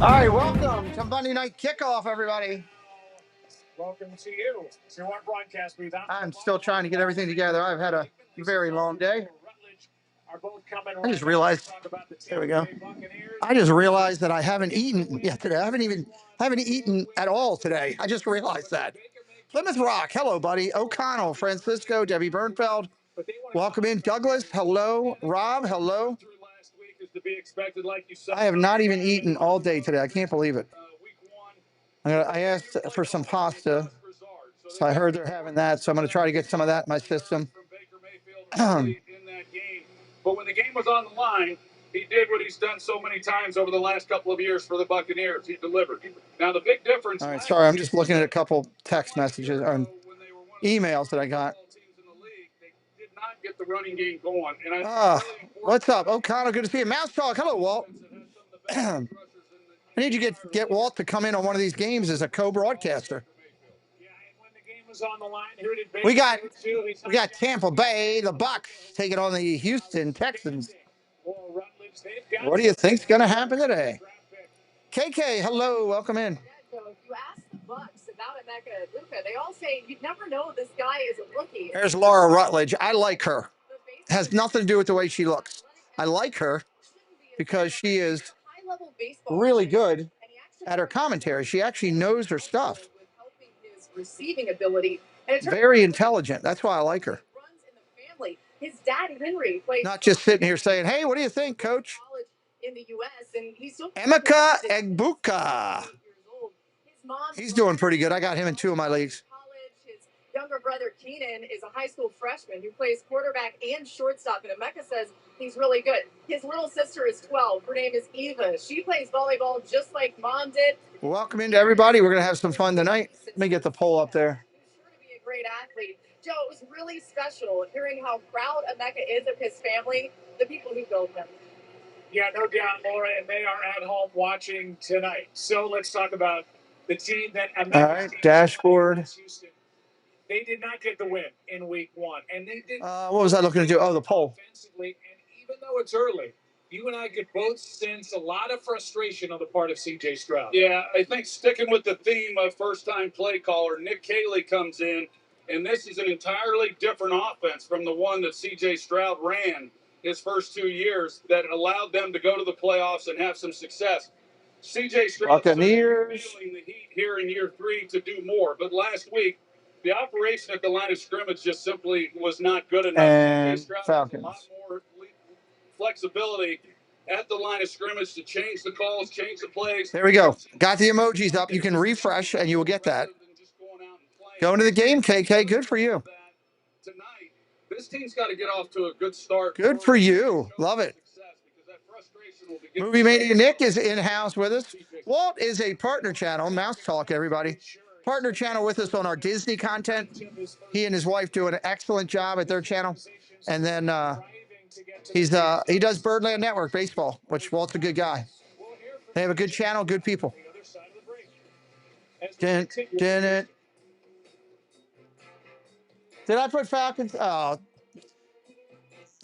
All right, welcome to Monday Night Kickoff, everybody. Welcome to you to our broadcast booth. I'm still trying to get everything together. I've had a very long day. I just realized, there we go. I just realized that I haven't eaten yet today. I haven't eaten at all today. I just realized that. Plymouth Rock, hello, buddy. O'Connell, Francisco, Debbie Bernfeld, welcome in. Douglas, hello. Rob, hello. I have not even eaten all day today. I can't believe it. I asked for some pasta, so I heard they're having that, so I'm going to try to get some of that in my system. But when the game was on the line, he did what he's done so many times over the last couple of years for the Buccaneers. He delivered. Now, the big difference... All right, sorry, I'm just looking at a couple text messages or emails that I got. They did not get the running game going. What's up? O'Connell, good to see you. Mouse Talk, hello, Walt. I need you to get Walt to come in on one of these games as a co-broadcaster. We got Tampa Bay, the Bucs, taking on the Houston Texans. What do you think's going to happen today? KK, hello, welcome in. So if you ask the Bucs about Emeka Egbuka, they all say you'd never know this guy is a rookie. There's Laura Rutledge. I like her. It has nothing to do with the way she looks. I like her because she is really good at her commentary. She actually knows her stuff. Receiving ability. Very intelligent. That's why I like her. His dad Henry plays. Not just sitting here saying, "Hey, what do you think, Coach?" In the U.S. and he's still Emeka Egbuka. He's doing pretty good. I got him in 2 of my leagues. His younger brother Keenan is a high school freshman who plays quarterback and shortstop, and Emeka says he's really good. His little sister is 12. Her name is Eva. She plays volleyball just like Mom did. Welcome into everybody. We're gonna have some fun tonight. Let me get the poll up there. Sure to be a great athlete. Joe, it was really special hearing how proud Emeka is of his family, the people who built him. Yeah, no doubt, Laura, and they are at home watching tonight. So let's talk about the team that Emeka. All right, dashboard. They did not get the win in week 1, and they did. What was I looking to do? Oh, the poll. And even though it's early, you and I could both sense a lot of frustration on the part of C.J. Stroud. Yeah, I think sticking with the theme of first-time play caller, Nick Caley comes in, and this is an entirely different offense from the one that C.J. Stroud ran his first 2 years that allowed them to go to the playoffs and have some success. C.J. Stroud Buccaneers feeling the heat here in year 3 to do more, but last week the operation at the line of scrimmage just simply was not good enough. and C.J. Stroud Falcons. has a lot more flexibility at the line of scrimmage to change the calls, change the plays. There we go. Got the emojis up. You can refresh and you will get that. Going to the game, KK. Good for you. Tonight, this team's got to get off to a good start. Good for you. Love it. Movie Mania Nick is in-house with us. Walt is a partner channel. Mouse Talk, everybody. Partner channel with us on our Disney content. He and his wife do an excellent job at their channel. And then he does Birdland Network baseball, which Walt's a good guy. They have a good channel, good people. Did I put Falcons? Oh,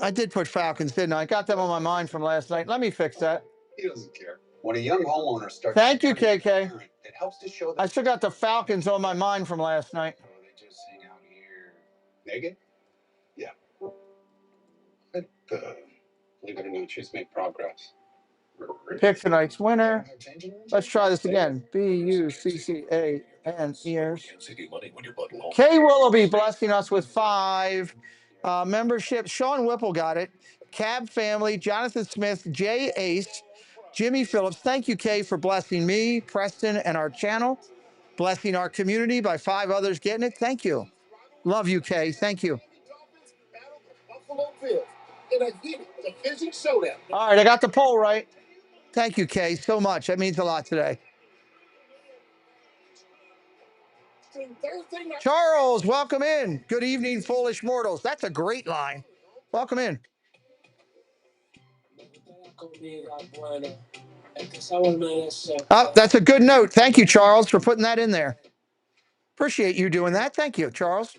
I did put Falcons, didn't I? I got them on my mind from last night. Let me fix that. He doesn't care. When a young homeowner starts... Thank you, KK. It helps to show that... I still got the Falcons on my mind from last night. Oh, they just hang out here. Megan? Yeah. But, believe it or not, she's made progress. Pick tonight's winner. Let's try this again. Buccaneers. Kay Willoughby blessing us with 5 memberships. Sean Whipple got it. Cab Family, Jonathan Smith, Jay Ace, Jimmy Phillips. Thank you, Kay, for blessing me, Preston, and our channel. Blessing our community by 5 others getting it. Thank you. Love you, Kay. Thank you. All right, I got the poll right. Thank you, Kay, so much. That means a lot today. Charles, welcome in. Good evening, foolish mortals. That's a great line. Welcome in. Oh, that's a good note. Thank you, Charles, for putting that in there. Appreciate you doing that. Thank you, Charles.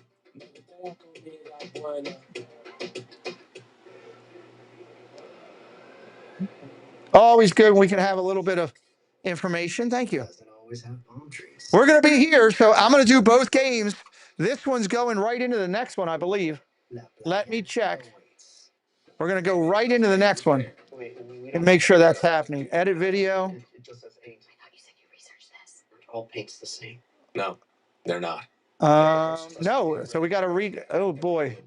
Always good when we can have a little bit of information. Thank you. We're going to be here, so I'm going to do both games. This one's going right into the next one, I believe. Let me check. We're going to go right into the next one and make sure that's happening. Edit video. I thought you said you researched this. All paint's the same. No, they're not. No. So we got to read. Oh, boy.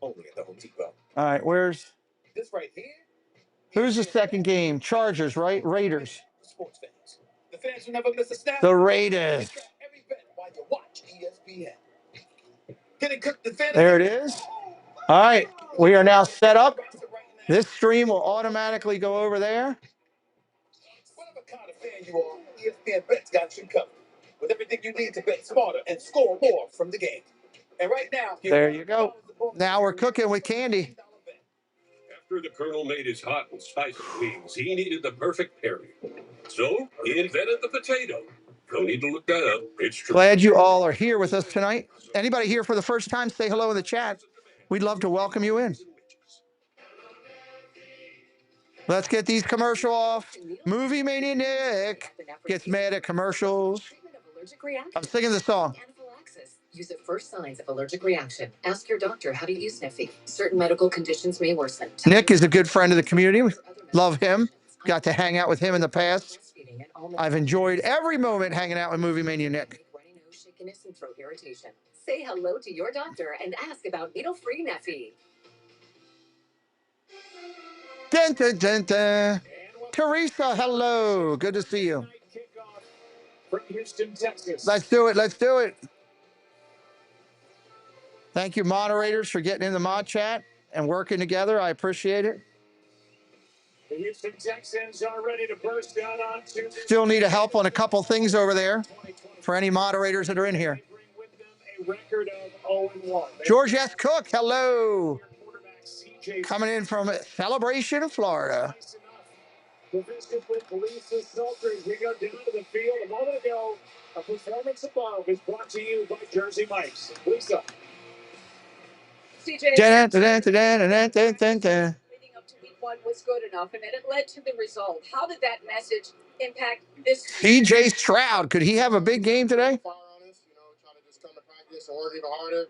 Only at the Home Depot. All right. Where's. This right here. Who's the second game? Chargers, right? Raiders. Sports fans. The fans who never miss a snap. The Raiders. Every bet while you watch ESPN. Getting cooked the fantasy. There it is. All right. We are now set up. This stream will automatically go over there. Whatever kind of fan you are, ESPN Bet's got you covered. With everything you need to bet smarter and score more from the game. And right now, there you go. Now we're cooking with candy. After the Colonel made his hot and spicy wings, he needed the perfect pairing. So he invented the potato. No need to look that up. It's true. Glad you all are here with us tonight. Anybody here for the first time, say hello in the chat. We'd love to welcome you in. Let's get these commercials off. Movie Mania Nick gets mad at commercials. I'm singing the song. Use it for signs of allergic reaction. Ask your doctor how to use Neffy. Certain medical conditions may worsen. Nick is a good friend of the community. We love him. Got to hang out with him in the past. I've enjoyed every moment hanging out with Movie Mania Nick. Runny nose, shakiness, and throat irritation. Say hello to your doctor and ask about needle-free Neffy. Dun, dun, dun, dun. Teresa, hello. Good to see you. From Houston, Texas. Let's do it. Let's do it. Thank you, moderators, for getting in the mod chat and working together. I appreciate it. The Houston Texans are ready to burst out on two. Still need a help on a couple things over there for any moderators that are in here. Bring with them a record of 0-1. George S. Cook, hello. Coming in from Celebration, Florida. The visit with Lisa Salters. We go down to the field a moment ago. A performance above is brought to you by Jersey Mike's. Lisa. CJ, Dun, dun, dun, dun, dun, dun, dun, dun. leading up to week one was good enough, and then it led to the result. How did that message impact this? CJ Stroud, could he have a big game today? Fire on us, try to just come to practice and work even harder,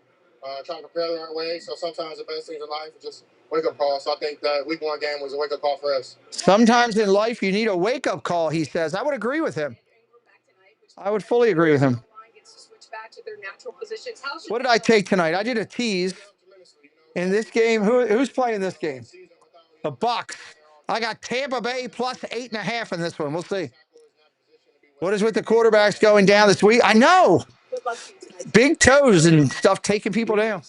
try to prepare the right way. So sometimes the best things in life is just wake-up call. So I think that week one game was a wake-up call for us. Sometimes in life you need a wake-up call, he says. I would agree with him. I would fully agree with him. What did I take tonight? I did a tease in this game. Who's playing this game? The Bucs. I got Tampa Bay plus 8.5 in this one. We'll see. What is with the quarterbacks going down this week? I know. Big toes and stuff taking people down.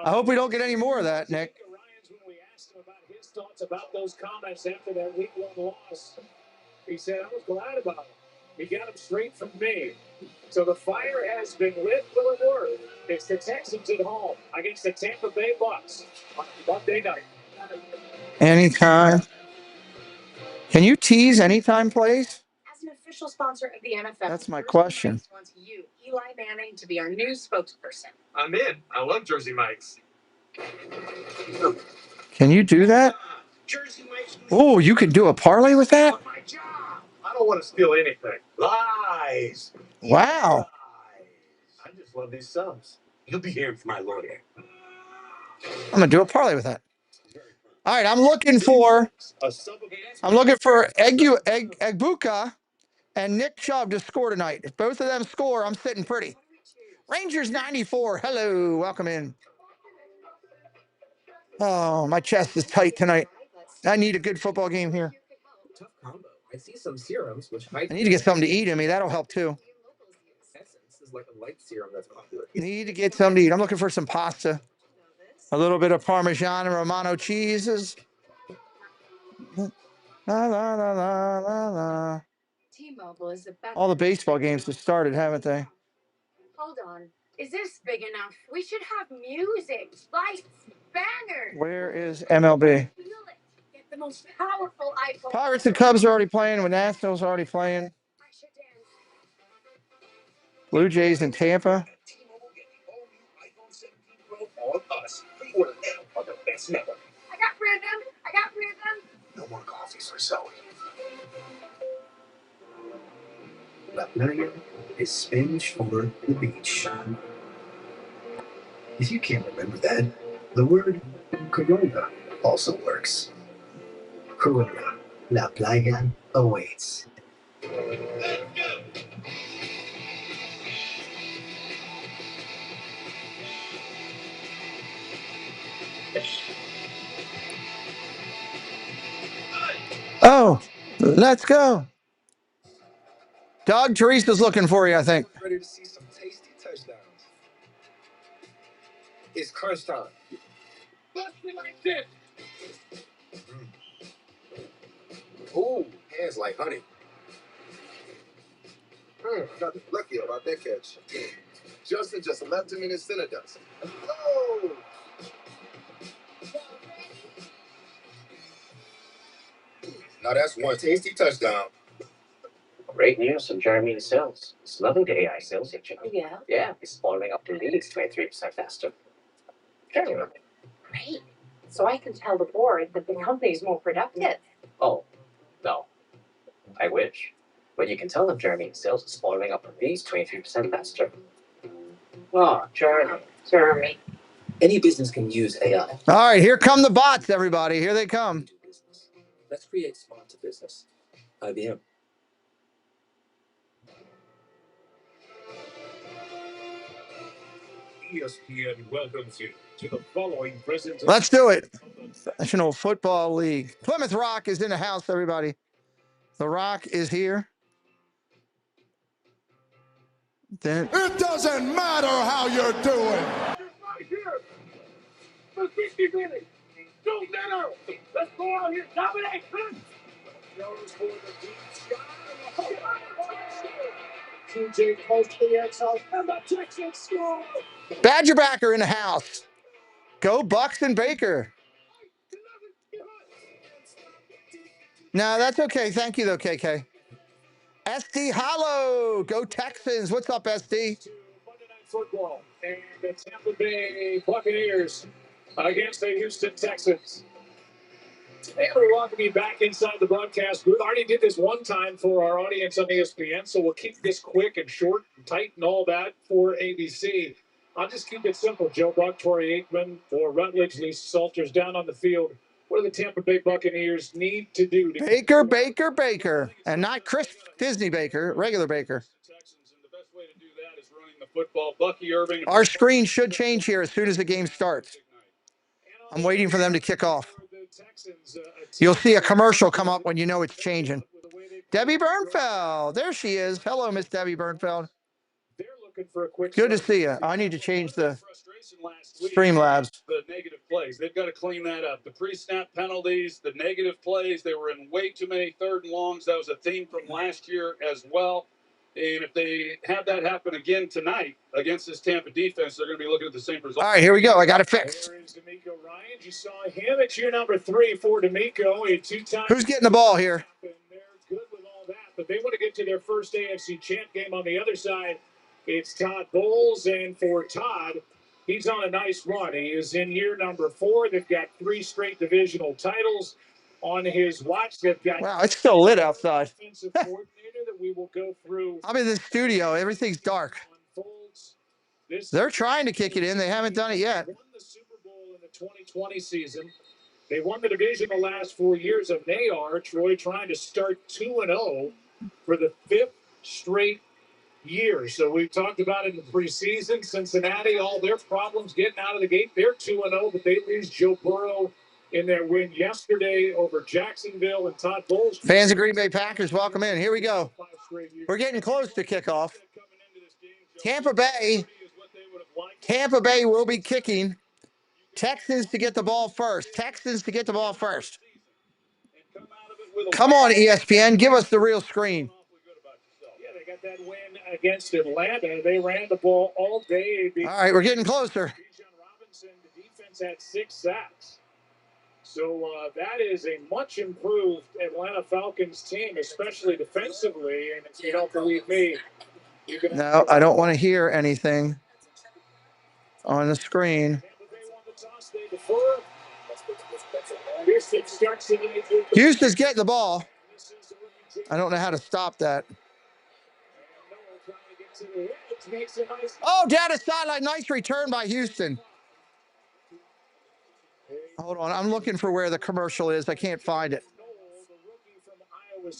I hope we don't get any more of that, Nick. When we asked him about his thoughts about those comments after that week one loss, he said, I was glad about it. He got them straight from me. So the fire has been lit for the word. It's the Texans at home against the Tampa Bay Bucs on Monday night. Anytime. Can you tease anytime plays? As an official sponsor of the NFL, That's my question. wants you, Eli Manning, to be our new spokesperson. I'm in. I love Jersey Mike's. Can you do that? Jersey Mike's. Oh, you could do a parlay with that? My job. I don't want to steal anything. Lies. Wow. Lies. I just love these subs. You'll be hearing from my lawyer. I'm going to do a parlay with that. All right, I'm looking for Egbuka and Nick Chubb to score tonight. If both of them score, I'm sitting pretty. Rangers 94. Hello, welcome in. Oh, my chest is tight tonight. I need a good football game here. Tough combo. I see some serums, which I need to get something to eat in me. That'll help too. Essence is like a light serum that's popular. Need to get something to eat. I'm looking for some pasta. A little bit of Parmesan and Romano cheeses. La, la, la, la, la, la. T-Mobile is the best. All the baseball games have started, haven't they? Hold on. Is this big enough? We should have music, lights, banners. Where is MLB? Feel it. Get the most powerful iPhone. Pirates and Cubs are already playing. The Nationals are already playing. I should dance. Blue Jays in Tampa. T-Mobile get the all-new iPhone 17 Pro on us. Pre-order now on the best network. I got three of them. No more coffee for Zoe. La playa is Spanish for the beach. If you can't remember that, the word Corona also works. Corona, La Playa awaits. Oh, let's go. Doug, Teresa's looking for you, I think. Ready to see some tasty touchdowns. It's crunch time. Ooh, hands like honey. Got lucky about that catch. Justin just left him in his center dust. Oh! Now that's one tasty touchdown. Great news from Jeremy Sales. It's loving the AI sales engine. Oh, yeah? Yeah, it's following up the leads 23% faster. Jeremy. Great. So I can tell the board that the company is more productive. Oh, no. I wish. But you can tell them Jeremy Sales is following up the leads 23% faster. Oh, Jeremy. Any business can use AI. All right, here come the bots, everybody. Here they come. Let's create smart to business. IBM. ESPN welcomes you to the following presentation. Let's do it. National Football League. Plymouth Rock is in the house, everybody. The Rock is here. Then it doesn't matter how you're doing. Right here. For 50 minutes. Don't matter. Let's go out here. Dominate. Jones for the deep shot. TJ close to the end zone. And the Texans score. Badgerbacker in the house. Go Bucs and Baker. No, that's okay. Thank you, though, KK. SD Hollow. Go Texans. What's up, SD? Monday Night Football and the Tampa Bay Buccaneers against the Houston Texans. Hey, we welcome you back inside the broadcast booth. I already did this one time for our audience on ESPN, so we'll keep this quick and short and tight and all that for ABC. I'll just keep it simple. Joe Buck, Torrey Aikman for Rutledge, Lisa Salters down on the field. What do the Tampa Bay Buccaneers need to do? Baker. And not Chris Disney Baker, regular Baker. The best way to do that is running the football. Bucky Irving. Our screen should change here as soon as the game starts. I'm waiting for them to kick off. You'll see a commercial come up when you know it's changing. Debbie Bernfeld. There she is. Hello, Miss Debbie Bernfeld. Good to see you. I need to change the Streamlabs. The negative plays. They've got to clean that up. The pre-snap penalties, the negative plays, they were in way too many third and longs. That was a theme from last year as well. And if they have that happen again tonight against this Tampa defense, they're going to be looking at the same result. All right, here we go. I got it fixed. There is D'Amico Ryans. You saw him. It's year number 3 for D'Amico. A two-time. Who's getting the ball here? And they're good with all that, but they want to get to their first AFC champ game. On the other side, it's Todd Bowles, and for Todd, he's on a nice run. He is in year number 4. They've got 3 straight divisional titles on his watch. They've got wow, it's still lit outside. Defensive coordinator that we will go through. I'm in the studio. Everything's dark. They're trying to kick it in. They haven't done it yet. They won the Super Bowl in the 2020 season. They won the division the last 4 years of NAR. Troy trying to start 2-0 for the 5th straight year. So we've talked about it in the preseason. Cincinnati, all their problems getting out of the gate. They're 2-0, but they lose Joe Burrow in their win yesterday over Jacksonville, and Todd Bowles. Fans of Green Bay Packers, welcome in. Here we go. We're getting close to kickoff. Tampa Bay will be kicking. Texans to get the ball first. Come on, ESPN. Give us the real screen. Yeah, they got that win against Atlanta. They ran the ball all day. All right, we're getting closer. Robinson, the defense had 6 sacks. So that is a much improved Atlanta Falcons team, especially defensively. And if you don't believe me, you can. No, I don't want to hear anything on the screen. Houston's getting the ball. I don't know how to stop that. Oh, down the sideline. Nice return by Houston. Hold on. I'm looking for where the commercial is. I can't find it.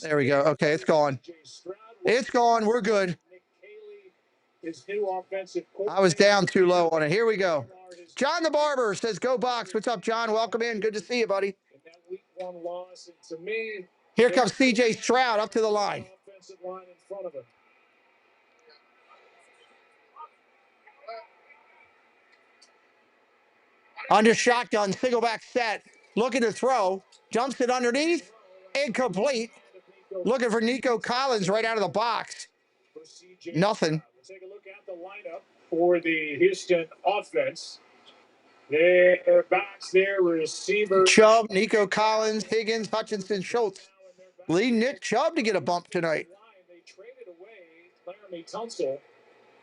There we go. Okay, it's gone. It's gone. We're good. I was down too low on it. Here we go. John the Barber says, go Bucs. What's up, John? Welcome in. Good to see you, buddy. Here comes C.J. Stroud up to the line. Under shotgun, single back set. Looking to throw. Jumps it underneath. Incomplete. Looking for Nico Collins right out of the box. Nothing. Take a look at the lineup for the Houston offense. Their backs, their receiver. Chubb, Nico Collins, Higgins, Hutchinson, Schultz. Leading Nick Chubb to get a bump tonight. They traded away Laramie Tunsil.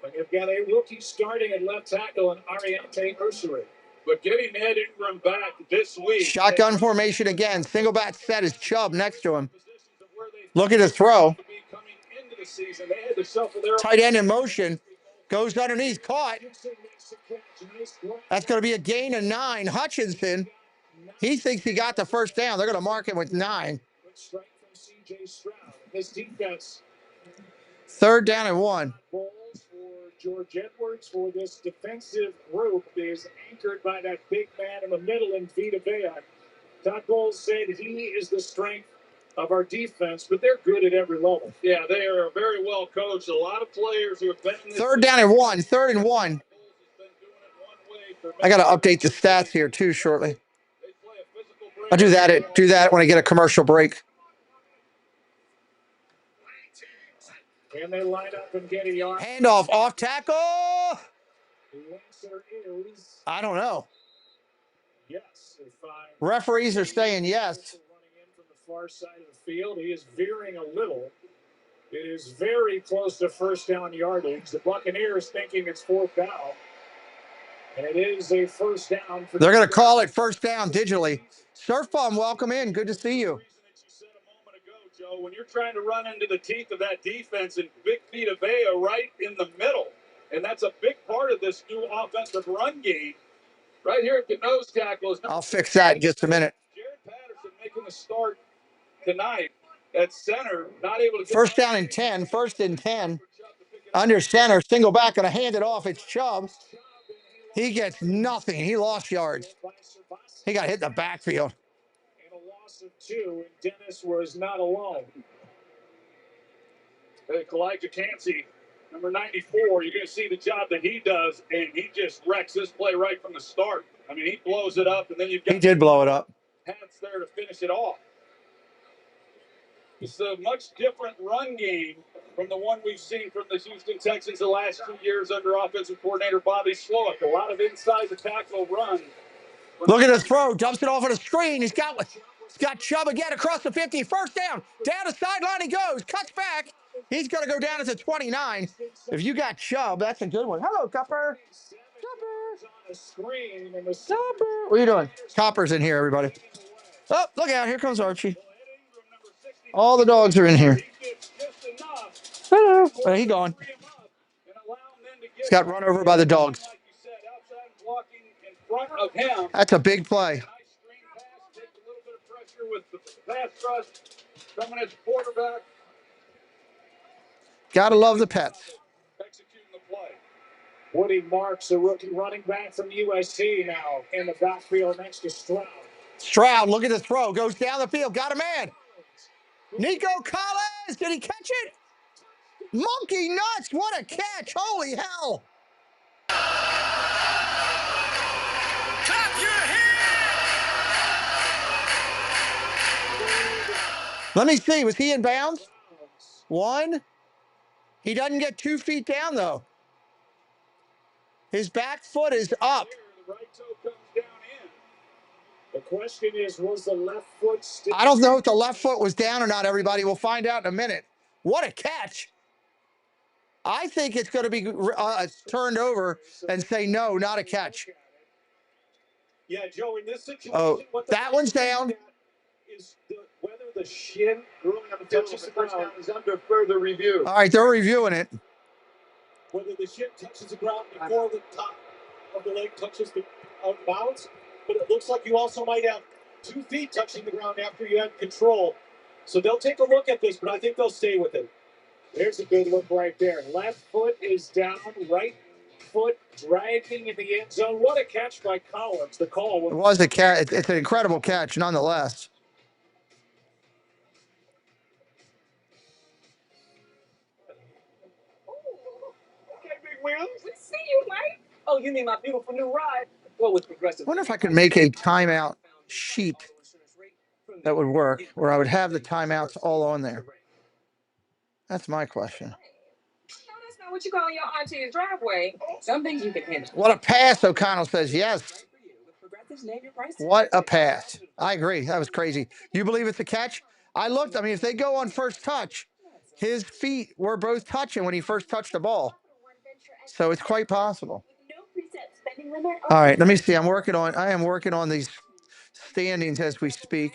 But you've got a rookie starting at left tackle in Ariante Ursery. But getting Ed Ingram back this week. Shotgun formation again. Single back set is Chubb next to him. Looking to throw. Tight end in motion. Goes underneath. Caught. That's going to be a gain of 9. Hutchinson. He thinks he got the first down. They're going to mark him with 9. Third down and 1. George Edwards for this defensive group is anchored by that big man in the middle in Vita Vea. Todd Bowles said he is the strength of our defense, but they're good at every level. Yeah, they are very well coached. A lot of players who have been in this. Third down and 1. Third and 1. I got to update the stats here too shortly. I'll do that when I get a commercial break. And they line up and get a yard. Handoff off tackle. The answer is I don't know. yes. Referees are saying yes. Running in from the far side of the field, he is veering a little. It is very close to first down yardage. The Buccaneers thinking it's fourth down. And it is a first down. They're going to call it first down digitally. Surf Bomb, welcome in. Good to see you. Joe, when you're trying to run into the teeth of that defense and big Vita Vea right in the middle, and that's a big part of this new offensive run game. Right here at the nose tackle. I'll fix that in just a minute. Jared Patterson making the start tonight at center, not able to get first down and 10. First and 10. Under center, single back, going to hand it off. It's Chubb. He gets nothing. He lost yards. He got hit in the backfield. And a loss of 2, and Dennis was not alone. Elijah Cansey, number 94, you're going to see the job that he does, and he just wrecks this play right from the start. I mean, he blows it up, and then you've got... He did blow it up. Hats there to finish it off. It's a much different run game from the one we've seen from the Houston Texans the last 2 years under offensive coordinator Bobby Slowick. A lot of inside the tackle run. Look at his throw. Dumps it off on a screen. He's got Chubb again across the 50. First down. Down the sideline he goes. Cuts back. He's going to go down at the 29. If you got Chubb, that's a good one. Hello, Copper. Copper. What are you doing? Copper's in here, everybody. Oh, look out. Here comes Archie. All the dogs are in here. Hello. Oh, he's gone. He's got run over by the dogs. That's a big play. Gotta love the pets. Woody Marks, a rookie running back from USC now in the backfield next to Stroud. Stroud, look at the throw. Goes down the field. Got a man. Nico Collins. Did he catch it? Monkey nuts. What a catch. Holy hell. Clap your hands! Let me see. Was he in bounds? 1. He doesn't get 2 feet down, though. His back foot is up. The right toe comes down in. The question is, was the left foot still? I don't know if the left foot was down or not, everybody. We'll find out in a minute. What a catch. I think it's going to be turned over and say, no, not a catch. Yeah, Joe, in this situation, Oh, that one's down. Is whether the shin ruling on the touches the touchdown is under further review. All right, they're reviewing it. whether the ship touches the ground before the top of the leg touches the out of bounds, but it looks like you also might have 2 feet touching the ground after you had control. So they'll take a look at this, but I think they'll stay with it. There's a good look right there. Left foot is down, right foot dragging in the end zone. What a catch by Collins. The call It was a catch. It's an incredible catch, nonetheless. Okay, big wheels. We see you, Mike. Oh, you mean my beautiful new ride? Well, with progressive. I wonder if I could make a timeout sheet that would work, where I would have the timeouts all on there. That's my question. No, that's not what you call your auntie's driveway. Some things you can handle. What a pass, O'Connell says. Yes. Progressives, name your price. What a pass. I agree. That was crazy. You believe it's a catch? I looked. I mean, if they go on first touch, his feet were both touching when he first touched the ball. So it's quite possible. All right, let me see. I am working on these standings as we speak.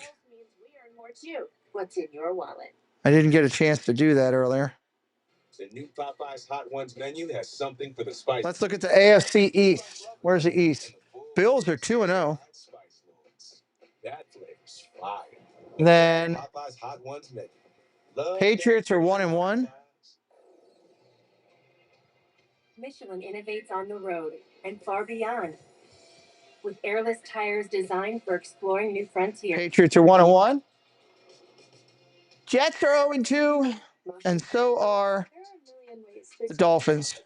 What's in your wallet? I didn't get a chance to do that earlier. The new Popeye's Hot Ones menu has something for the spice. Let's look at the AFC East. Where's the East? Bills are 2-0. That flavor's fire. Then Popeye's Hot Ones menu. Love Patriots are 1-1. Michelin innovates on the road and far beyond. With airless tires designed for exploring new frontiers. Patriots are 1-1. Jets are 0-2. And so are the Dolphins.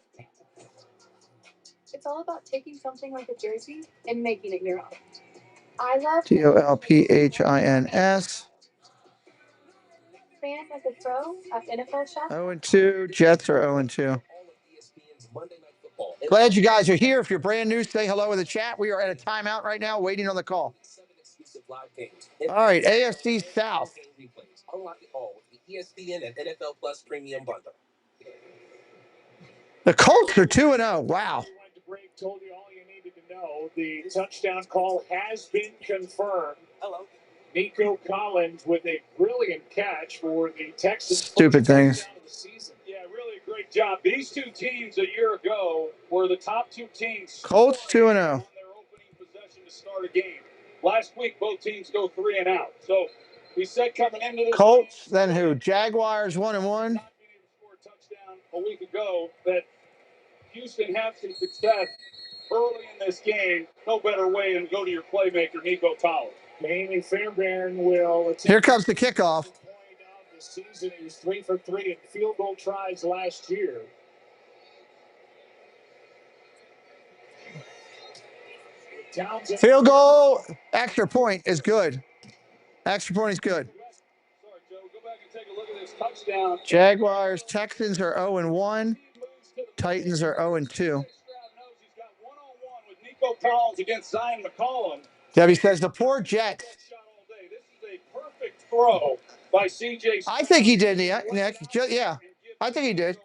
It's all about taking something like a jersey and making it your own. I love Dolphins. fans like a throw at NFL shop. 0-2. Jets are 0-2. Glad you guys are here. If you're brand new, say hello in the chat. We are at a timeout right now, waiting on the call. All right, AFC South. Unlock it all with the ESPN and NFL Plus premium bundle. The Colts are 2-0. Wow. Told you all you needed to know. The touchdown call has been confirmed. Hello. Nico Collins with a brilliant catch for the Texans. Stupid things. Yeah, really a great job. These two teams a year ago were the top 2 teams. Colts 2-0. On their opening possession to start a game. Last week, both teams go 3 and out. So we said coming into this Colts, then who? Jaguars 1-1. Touchdown a week ago that Houston had some success early in this game. No better way than go to your playmaker, Nico Collins. Amy Fairbairn will. Here comes the kickoff. This season, he was 3 for 3 in field goal tries last year. Field goal, extra point is good. Extra point is good. Sorry, Joe. Go back and take a look at this touchdown. Jaguars, Texans are 0-1. Titans are 0-2. He's got one-on-one with Nico Collins against Zion McCollum. Debbie says the poor Jets. This is a perfect throw by CJ. I think he did, Nick. Yeah, I think he did.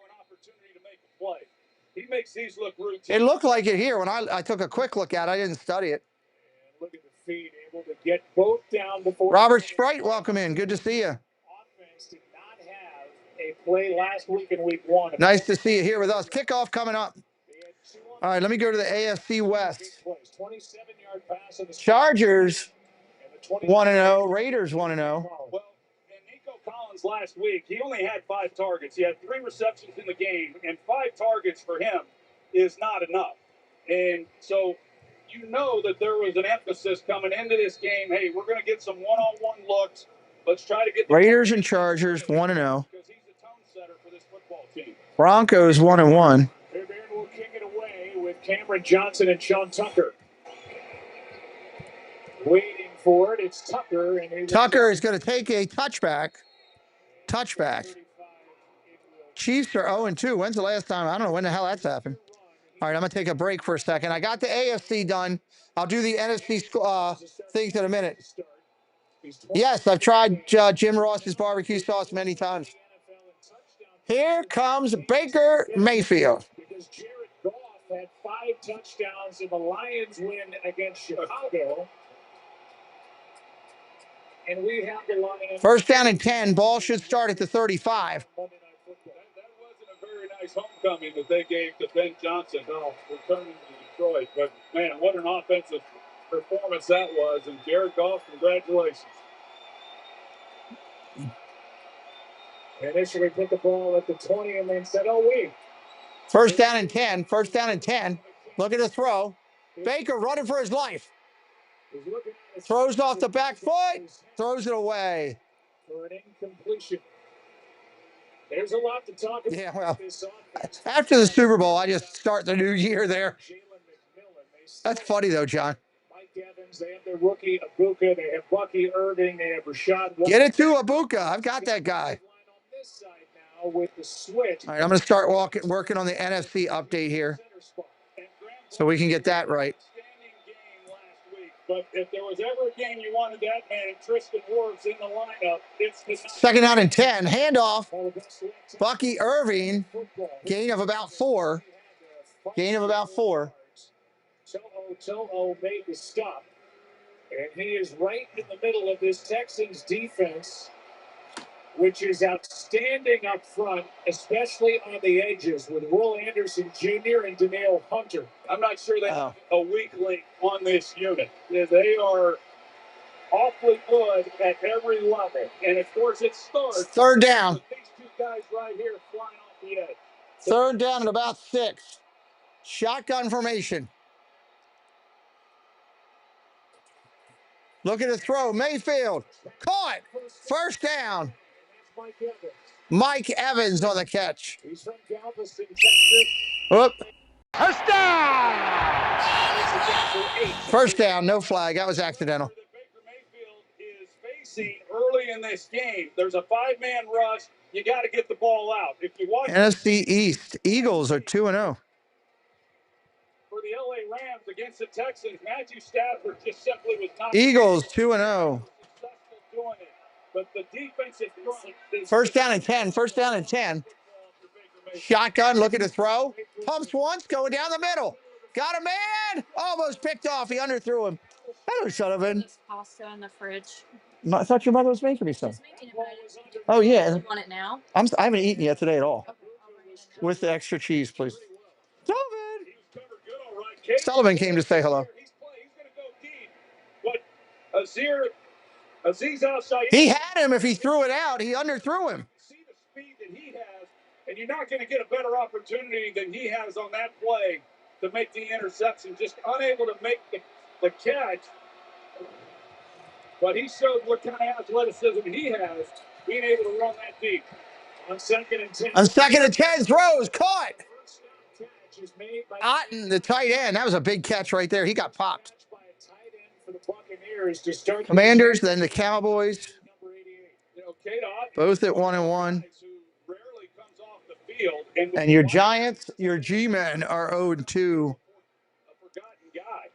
He makes these look routine. It looked like it here when I took a quick look at it. I didn't study it. And look at the feed, able to get both down before. Robert Sprite, welcome in. Good to see you. Offense did not have a play last week in week 1. Nice to see you here with us. Kickoff coming up. All right, let me go to the AFC West. 27-yard pass in the Chargers 1-0. Raiders 1-0. Well, and Nico Collins last week, he only had 5 targets. He had 3 receptions in the game, and 5 targets for him is not enough. And so you know that there was an emphasis coming into this game. Hey, we're going to get some one-on-one looks. Let's try to get the Raiders and Chargers 1-0. because he's the tone setter for this football team. Broncos 1-1. Fairbairn will kick it away with Cameron Johnson and Sean Tucker. Waiting for it, it's Tucker. And Tucker is going to take a touchback. Chiefs are 0-2. When's the last time? I don't know when the hell that's happened. All right, I'm going to take a break for a second. I got the AFC done. I'll do the NFC things in a minute. Yes, I've tried Jim Ross's barbecue sauce many times. Here comes Baker Mayfield. Because Jared Goff had 5 touchdowns in the Lions win against Chicago. And we have the Lions. First down and 10. Ball should start at the 35. That wasn't a very nice homecoming that they gave to Ben Johnson, returning to Detroit. But, man, what an offensive performance that was. And Jared Goff, congratulations. Initially put the ball at the 20 and then said, oh, wait. First down and 10. First down and 10. Look at the throw. Baker running for his life. Throws off the back foot. Throws it away. For an incompletion. There's a lot to talk about. Yeah, well, after the Super Bowl, I just start the new year there. That's funny, though, John. Mike Evans, they have their rookie, Abuka. They have Bucky Irving. They have Rashad. Get it to Abuka. I've got that guy. With the switch. All right, I'm going to start working on the NFC update here so we can get that right. But if there was ever a game you wanted that man, Tristan Wirfs in the lineup, it's the second down and 10. Handoff. Bucky Irving. Gain of about 4. Gain of about 4. Toho made the stop. And he is right in the middle of this Texans defense, which is outstanding up front, especially on the edges with Will Anderson Jr. and Danielle Hunter. I'm not sure they have a weak link on this unit. They are awfully good at every level. And, of course, it starts. Third down. With these two guys right here flying off the edge. Third down at about 6. Shotgun formation. Look at the throw. Mayfield. Caught. First down. Mike Evans on the catch. He's from Galveston, Texas. Whoop. First down. First down. No flag. That was accidental. Baker Mayfield is facing early in this game. There's a 5-man rush. You got to get the ball out. If you watch NFC East. Eagles are 2-0. For the LA Rams against the Texans, Matthew Stafford just simply was not. Eagles 2-0. Doing it. But the defensive front is first down and 10. First down and 10. Shotgun, looking to throw. Pumps once, going down the middle. Got a man. Almost picked off. He underthrew him. Hello, Sullivan. Pasta in the fridge. I thought your mother was making me some. Oh, yeah. You want it now? I haven't eaten yet today at all. With the extra cheese, please. Sullivan. Sullivan came to say hello. He's going to go deep. But Aziz outside. He had him. If he threw it out, he underthrew him. See the speed that he has, and you're not going to get a better opportunity than he has on that play to make the interception. Just unable to make the catch. But he showed what kind of athleticism he has, being able to run that deep. On second and 10. On second and 10, throws, caught. Otten, the tight end. That was a big catch right there. He got popped. For the Buccaneers to start. Commanders, then the Cowboys. Both at 1-1. And your Giants, your G-men are 0-2.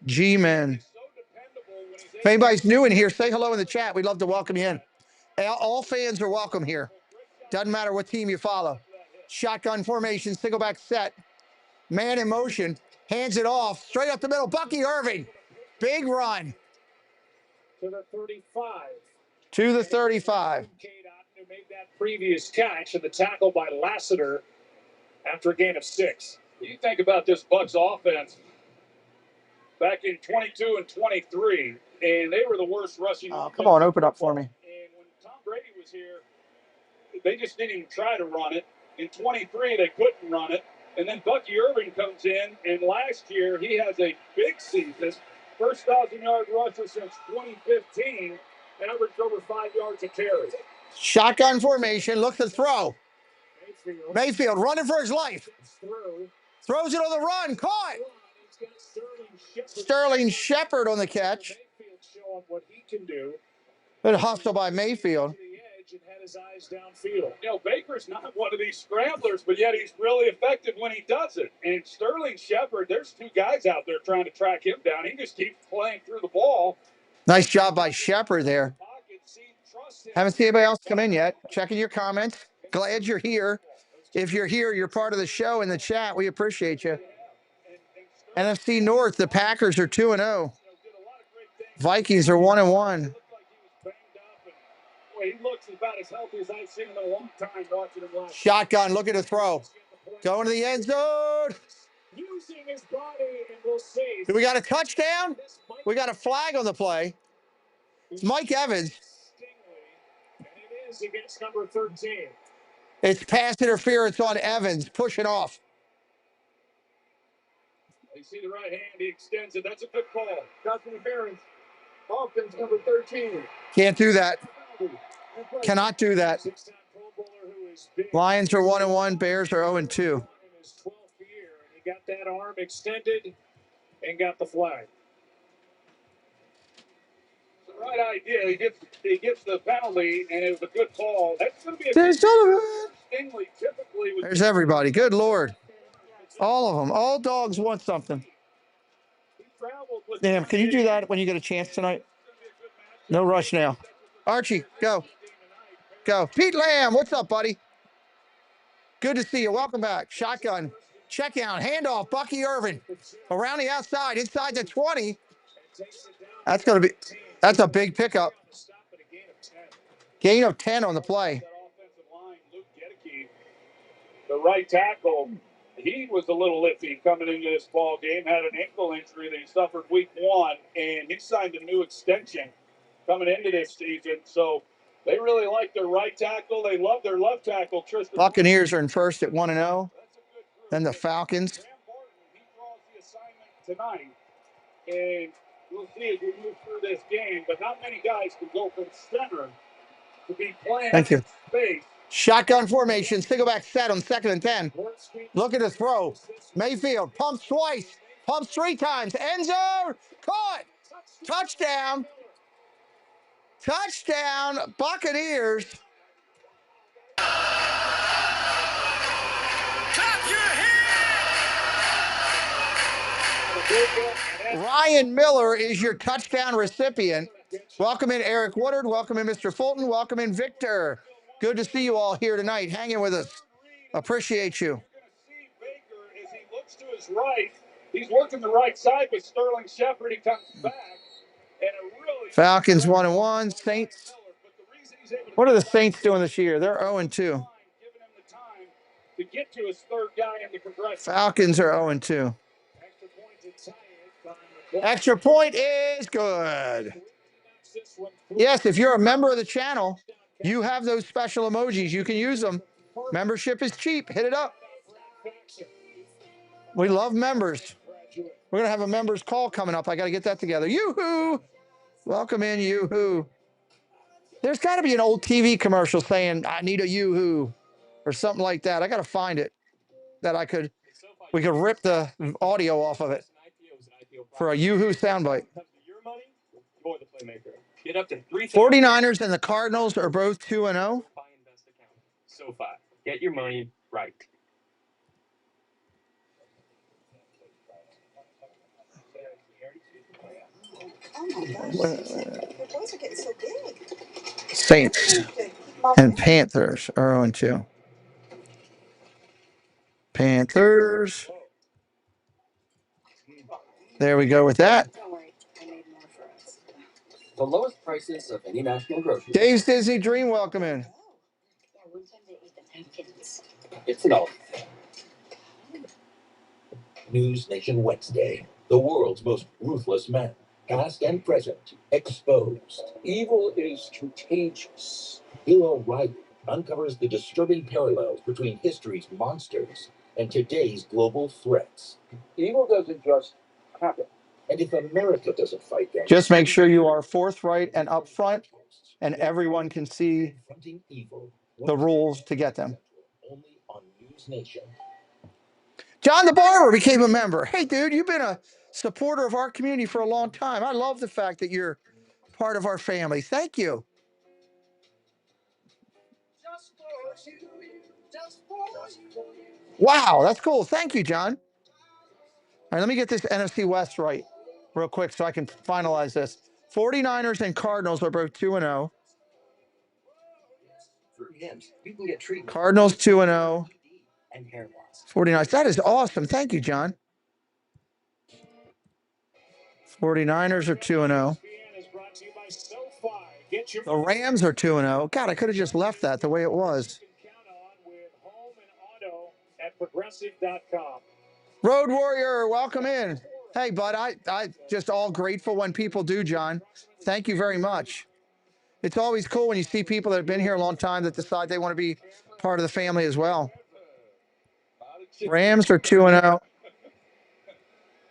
G-men. If anybody's new in here, say hello in the chat. We'd love to welcome you in. All fans are welcome here. Doesn't matter what team you follow. Shotgun formation, single back set. Man in motion. Hands it off. Straight up the middle. Bucky Irving. Big run. To the 35. To the 35. Who made that previous catch and the tackle by Lassiter after a gain of 6. You think about this Bucs offense back in 22 and 23, and they were the worst rushing. Oh, come on, open up for me. And when Tom Brady was here, they just didn't even try to run it. In 23, they couldn't run it. And then Bucky Irving comes in, and last year he has a big season. First 1,000-yard rusher since 2015, averaged over 5 yards a carry. Shotgun formation, look to throw. Mayfield running for his life. Throws it on the run, caught. Sterling Shepard on the catch. What he can do. Good hustle by Mayfield. And had his eyes downfield. You know, Baker's not one of these scramblers, but yet he's really effective when he does it. And Sterling Shepard, there's 2 guys out there trying to track him down. He just keeps playing through the ball. Nice job by Shepard there. Haven't seen anybody else come in yet. Checking your comments. Glad you're here. If you're here, you're part of the show in the chat. We appreciate you. NFC North, the Packers are 2-0. Vikings are 1-1. He looks about as healthy as I've seen him in a long time watching him last. Shotgun, look at the throw. Going to the end zone. Using his body, and we'll see. Do we got a touchdown? We got a flag on the play. It's Mike Evans. And it is against number 13. It's pass interference on Evans, pushing off. You see the right hand, he extends it. That's a good call. Pass interference. Falcons number 13. Can't do that. Cannot do that. Lions are 1-1. Bears are 0-2. In his 12th year, and he got that arm extended and got the flag. The right idea. He gets the penalty, and it was a good call. That's going to be a There's Sullivan. Stingley typically would. There's everybody. Good Lord. All of them. All dogs want something. Damn, can you do that when you get a chance tonight? No rush now. Archie, go. Go. Pete Lamb, what's up, buddy? Good to see you. Welcome back. Shotgun. Check out. Handoff. Bucky Irvin. Around the outside. Inside the 20. That's a big pickup. Gain of 10 on the play. The right tackle, he was a little iffy coming into this ball game. Had an ankle injury that he suffered week 1, and he signed a new extension coming into this season. So they really like their right tackle. They love their left tackle, Tristan. Buccaneers are in first at 1-0. Then the Falcons. He draws the assignment tonight, and we'll see as we move through this game. But not many guys can go from center to be playing Thank you. space. Shotgun formation. Single back set on 2nd and 10. Look at the throw. Mayfield pumps twice. Pumps 3 times. End zone. Caught. Touchdown. Touchdown. Buccaneers. Clap your hands! Ryan Miller is your touchdown recipient. Welcome in, Eric Woodard. Welcome in, Mr. Fulton. Welcome in, Victor. Good to see you all here tonight, hanging with us. Appreciate you. You're going to see Baker as he looks to his right. He's working the right side with Sterling Shepard. He comes back. And a really Falcons 1-1. Saints. What are the Saints doing this year? They're 0-2. giving him the time to get to his third guy in the progression. Falcons are 0-2. Extra point is good. Yes, if you're a member of the channel, you have those special emojis. You can use them. Membership is cheap. Hit it up. We love members. We're going to have a members call coming up. I got to get that together. Yoo-hoo. Welcome in, Yoo-hoo. There's got to be an old TV commercial saying, I need a Yoo-hoo or something like that. I got to find it that we could rip the audio off of it for a Yoo-hoo soundbite. You're the playmaker. Get up to 49ers and the Cardinals are both 2-0. SoFi. Get your money right. Oh my gosh, your boys are getting so big. Saints and Panthers are 0-2. Panthers. There we go with that. The lowest prices of any national grocery. Dave's Disney Dream, welcome in. It's an all. News Nation Wednesday. The world's most ruthless man, past and present, exposed. Evil is contagious. Bill O'Reilly uncovers the disturbing parallels between history's monsters and today's global threats. Evil doesn't just happen. And if America doesn't fight them, Just make sure you are forthright and upfront, and everyone can see the rules to get them. only on News Nation. John the Barber became a member. Hey, dude, you've been a supporter of our community for a long time. I love the fact that you're part of our family. Thank you. Wow, that's cool. Thank you, John. All right, let me get this NFC West right real quick so I can finalize this. 49ers and Cardinals are both 2-0. You can get treatment. Cardinals 2-0. And hair loss. 49ers. That is awesome. Thank you, John. 49ers are 2-0. The Rams are 2-0. God, I could have just left that the way it was. Progressive.com. Road Warrior, welcome in. Hey, bud, I just all grateful when people do, John. Thank you very much. It's always cool when you see people that have been here a long time that decide they want to be part of the family as well. Rams are 2-0.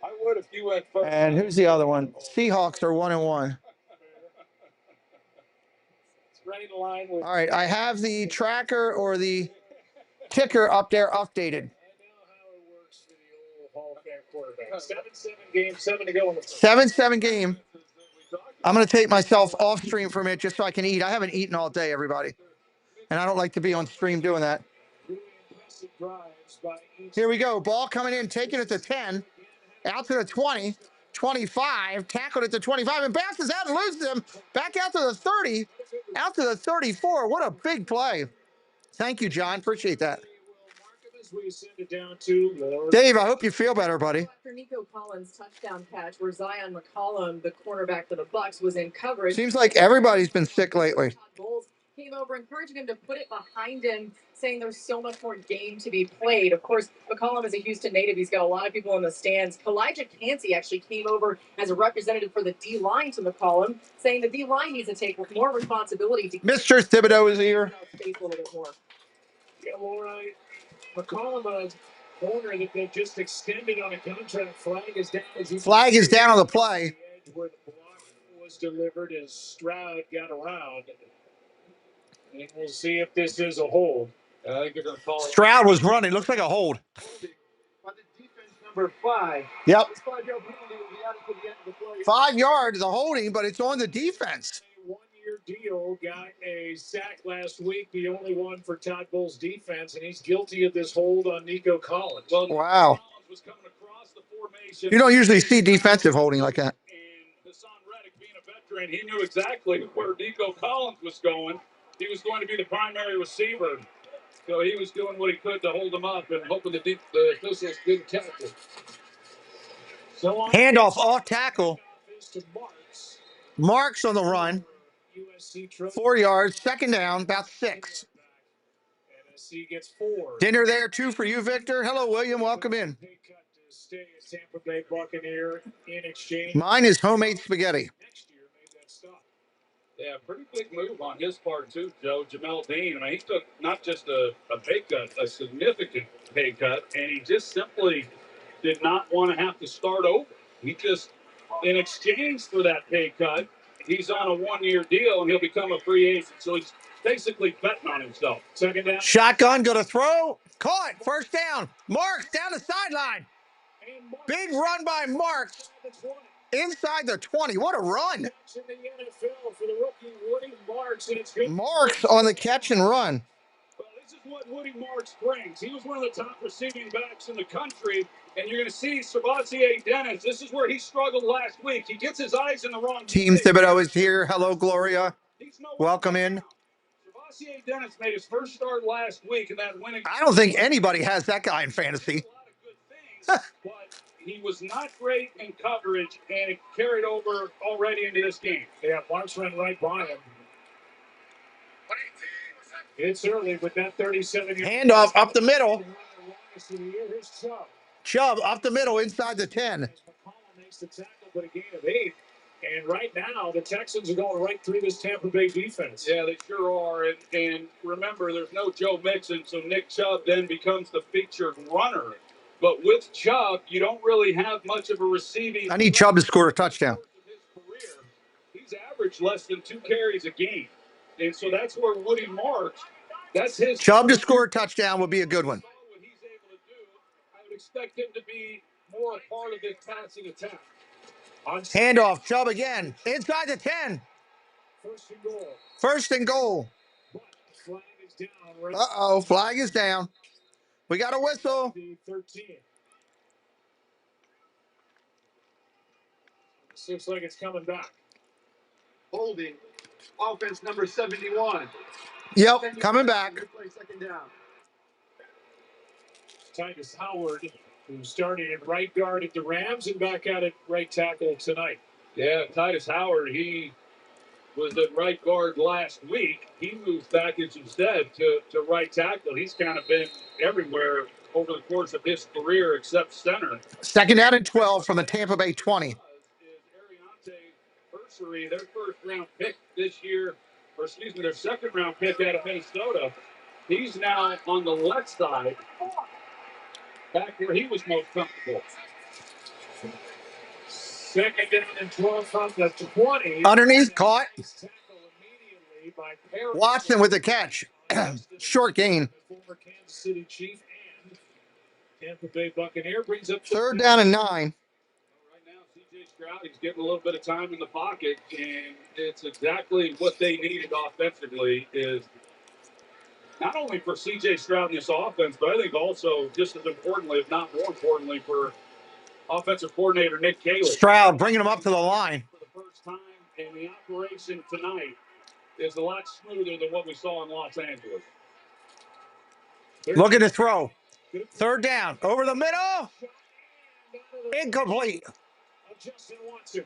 I would if you went first. And who's the other one? Seahawks are 1-1. Right in line with. All right, I have the tracker or the ticker up there updated. 7-7 game, 7 to go in the 7-7 game. I'm going to take myself off stream for a minute just so I can eat. I haven't eaten all day, everybody. And I don't like to be on stream doing that. Here we go. Ball coming in, taking it to 10. Out to the 20. 25. Tackled it to 25 and bounces out and loses him. Back out to the 30. Out to the 34. What a big play. Thank you, John. Appreciate that. Dave, I hope you feel better, buddy. After Nico Collins' touchdown catch, where Zion McCollum, the cornerback for the Bucs, was in coverage. Seems like everybody's been sick lately. Bulls came over, encouraging him to put it behind him, saying there's so much more game to be played. Of course, McCollum is a Houston native. He's got a lot of people in the stands. Elijah Cansey actually came over as a representative for the D-line to McCollum, saying the D-line needs to take more responsibility. To Mr. Thibodeau is here. Space a little bit more. Yeah, well, McCollum, a corner that they just extended on a contract. Flag is down. Flag is down on the play. Where the block was delivered as Stroud got around. And we'll see if this is a hold. I think they're going to call it. Stroud was running. Looks like a hold. Number 5. Yep. This 5-yard penalty will be added to the end of the play. 5 yards, the holding, but it's on the defense. A one-year deal, got a sack last week, the only one for Todd Bowles' defense, and he's guilty of this hold on Nico Collins. Well, Wow. Collins was coming across the formation. You don't usually see defensive holding like that. And Hassan Reddick, being a veteran, he knew exactly where Nico Collins was going. He was going to be the primary receiver. So he was doing what he could to hold him up and hoping the officials didn't catch it. So on Handoff off tackle. to Marks. Marks on the run. USC trophy. 4 yards. Second down, about 6. NSC gets 4. Dinner there, 2 for you, Victor. Hello, William. Welcome in. Pay cut to stay a Tampa Bay Buccaneer in exchange. Mine is homemade spaghetti. Next year made that stop. Yeah, pretty big move on his part, too, Joe. Jamel Dean, I mean, he took not just a pay cut, a significant pay cut, and he just simply did not want to have to start over. He just, in exchange for that pay cut, he's on a one-year deal, and he'll become a free agent. So he's basically betting on himself. Second down. Shotgun, going to throw. Caught. First down. Marks down the sideline. Big run by Marks. Inside the 20. What a run. In the NFL for the rookie Woody Marks, and it's good. Marks on the catch and run. Well, this is what Woody Marks brings. He was one of the top receiving backs in the country, and you're going to see Sabassier Dennis. This is where he struggled last week. He gets his eyes in the wrong Team place. Thibodeau is here. Hello, Gloria. Welcome in. Sabassier Dennis made his first start last week, and that winning. I don't think anybody has that guy in fantasy. A lot of good things, but he was not great in coverage, and it carried over already into this game. Yeah, Marks ran right by him. It's early with that 37. Handoff up the middle. Here's Chubb. Chubb up the middle inside the 10. McCollum makes the tackle, but a gain of 8. And right now, the Texans are going right through this Tampa Bay defense. Yeah, they sure are. And remember, there's no Joe Mixon, so Nick Chubb then becomes the featured runner. But with Chubb, you don't really have much of a receiving. I need Chubb to score a touchdown. He's averaged less than 2 carries a game. And so that's where Woody Marks, that's his. Chubb to score a touchdown would be a good one. What he's able to do, I would expect him to be more a part of this passing attack. Handoff, Chubb again. Inside the 10. First and goal. First and goal. Flag is down. Right. Uh-oh, flag is down. We got a whistle. 13. This looks like it's coming back. Holding. Offense number 71. Yep, coming back. Second down. Titus Howard, who started at right guard at the Rams and back out at right tackle tonight. Yeah, Titus Howard, he was at right guard last week. He moves back instead to right tackle. He's kind of been everywhere over the course of his career, except center. Second down and 12 from the Tampa Bay 20. Is Ariante Bursary, their first round pick this year, or excuse me, their second round pick out of Minnesota. He's now on the left side, back where he was most comfortable. Second down and 12 from the 20. Underneath, caught. Tackle immediately by Perry. Watson with the catch. Short gain. Former Kansas City Chief and Tampa Bay Buccaneer brings up Third down and 9. Right now, C.J. Stroud, he's getting a little bit of time in the pocket, and it's exactly what they needed offensively. Is not only for C.J. Stroud in this offense, but I think also just as importantly, if not more importantly, for offensive coordinator Nick Cayley. Stroud bringing him up to the line. For the first time, and the operation tonight is a lot smoother than what we saw in Los Angeles. Looking to throw. Third down. Over the middle. Incomplete. Justin Watson.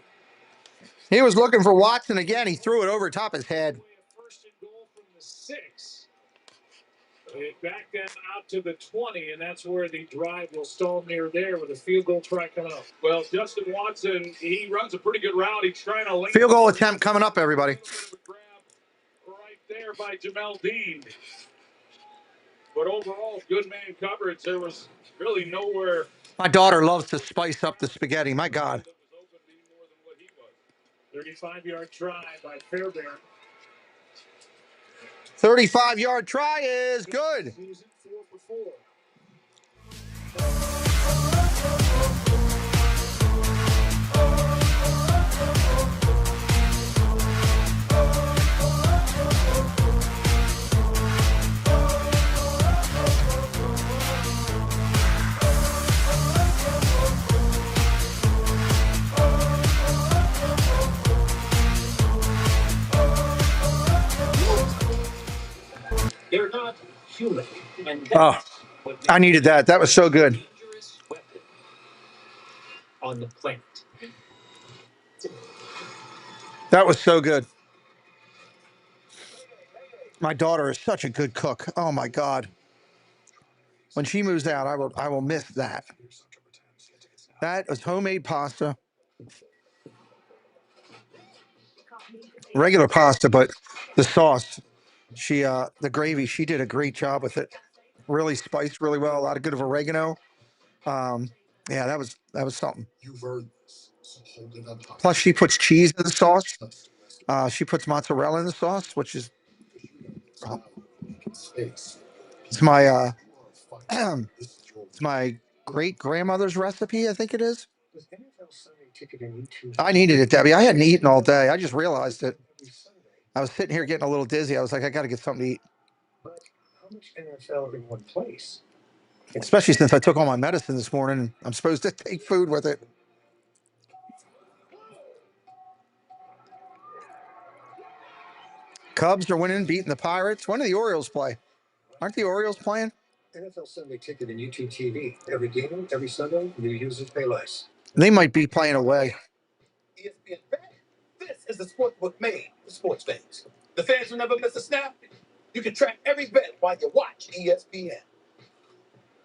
He was looking for Watson again. He threw it over top his head. First and goal from the 6. They back them out to the 20, and that's where the drive will stall near there with a field goal try coming up. Well, Justin Watson, he runs a pretty good route. He's trying to link Field goal attempt coming up, everybody. grab right there by Jamel Dean. But overall, good man coverage. There was really nowhere. My daughter loves to spice up the spaghetti. My God. 35-yard try by Fairbairn. 35-yard try is good. Season 4 for 4. They're not human. And Oh, I needed that. That was so good. dangerous weapon on the planet. That was so good. My daughter is such a good cook. Oh my God. When she moves out, I will miss that. That was homemade pasta. Regular pasta, but the sauce, the gravy, she did a great job with it. Really spiced really well. A lot of good of oregano. Yeah, that was something. Plus, she puts cheese in the sauce. She puts mozzarella in the sauce, which is it's my it's my great grandmother's recipe. I think it is. I needed it, Debbie. I hadn't eaten all day. I just realized it. I was sitting here getting a little dizzy. I was like, I got to get something to eat. But how much NFL in one place? Especially since I took all my medicine this morning. I'm supposed to take food with it. Cubs are winning, beating the Pirates. When do the Orioles play? Aren't the Orioles playing? NFL Sunday Ticket and YouTube TV. Every game, every Sunday, new users pay less. They might be playing away. ESPN Bet. This is the sportsbook made for sports fans. The fans who never miss a snap. You can track every bet while you watch ESPN.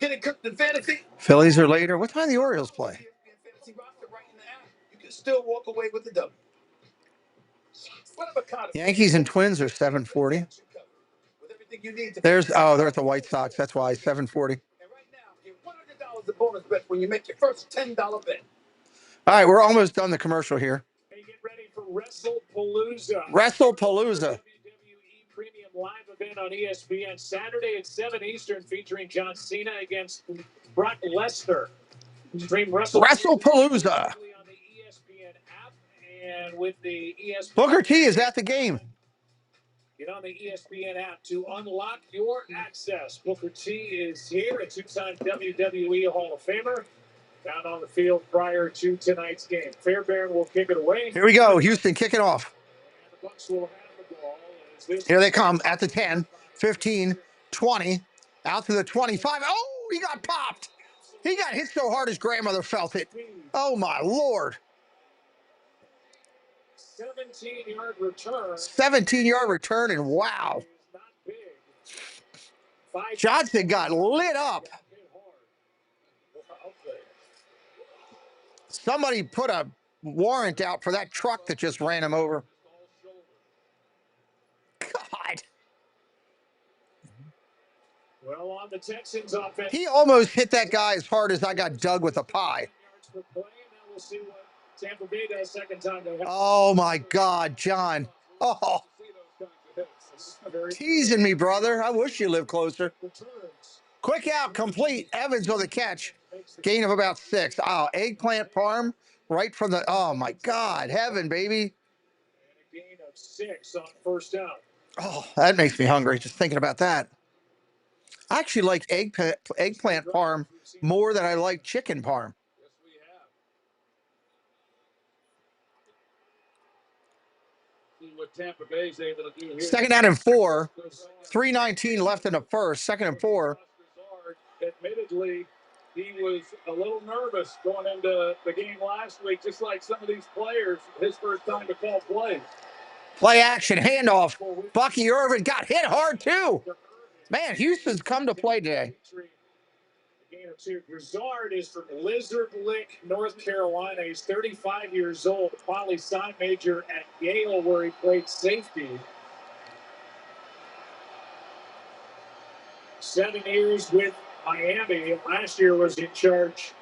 Get it cooked in fantasy. Phillies are later. What time do the Orioles play? ESPN fantasy roster right in the app. You can still walk away with the W. Whatever kind of Yankees and Twins are 7:40. with everything you need to They're at the White Sox. That's why 7:40. And right now, get $100 in bonus bet when you make your first $10 bet. All right, we're almost done the commercial here. Hey, get ready for WrestlePalooza. WrestlePalooza. WWE Premium Live event on ESPN Saturday at 7 Eastern featuring John Cena against Brock Lesnar. Stream WrestlePalooza. on the ESPN app and with the ESPN. Booker T is at the game. Get on the ESPN app to unlock your access. Booker T is here, a two-time WWE Hall of Famer, down on the field prior to tonight's game. Fairbairn will kick it away. Here we go. Houston kicking off. And the Bucs will have the ball. As this Here they come at the 10, 15, 20, out to the 25. Oh, he got popped. He got hit so hard his grandmother felt it. Oh, my Lord. 17-yard return. 17-yard return, and wow. Not big. 5 Johnson got lit up. hit hard. Somebody put a warrant out for that truck that just ran him over. God. Well, on the Texans offense. He almost hit that guy as hard as I got dug with a pie. We'll see what Tampa Bay does second time. Oh, my God, John. Oh. Teasing me, brother. I wish you lived closer. Quick out, complete. Evans with a catch. Gain of about 6. Oh, eggplant parm right from the, oh, my God. Heaven, baby. And a gain of 6 on first down. Oh, that makes me hungry just thinking about that. I actually like eggplant parm more than I like chicken parm. Yes, we have. See what Tampa Bay's able to do here. Second down and 4. 3:19 left in the first. Second and 4. Admittedly, he was a little nervous going into the game last week, just like some of these players. His first time to call plays. Play action, handoff. Bucky Irvin got hit hard, too. Man, Houston's come to play today. Gain of 2. Grizzard is from Lizard Lick, North Carolina. He's 35 years old, poli-sci major at Yale, where he played safety. 7 years with Miami. Last year was in charge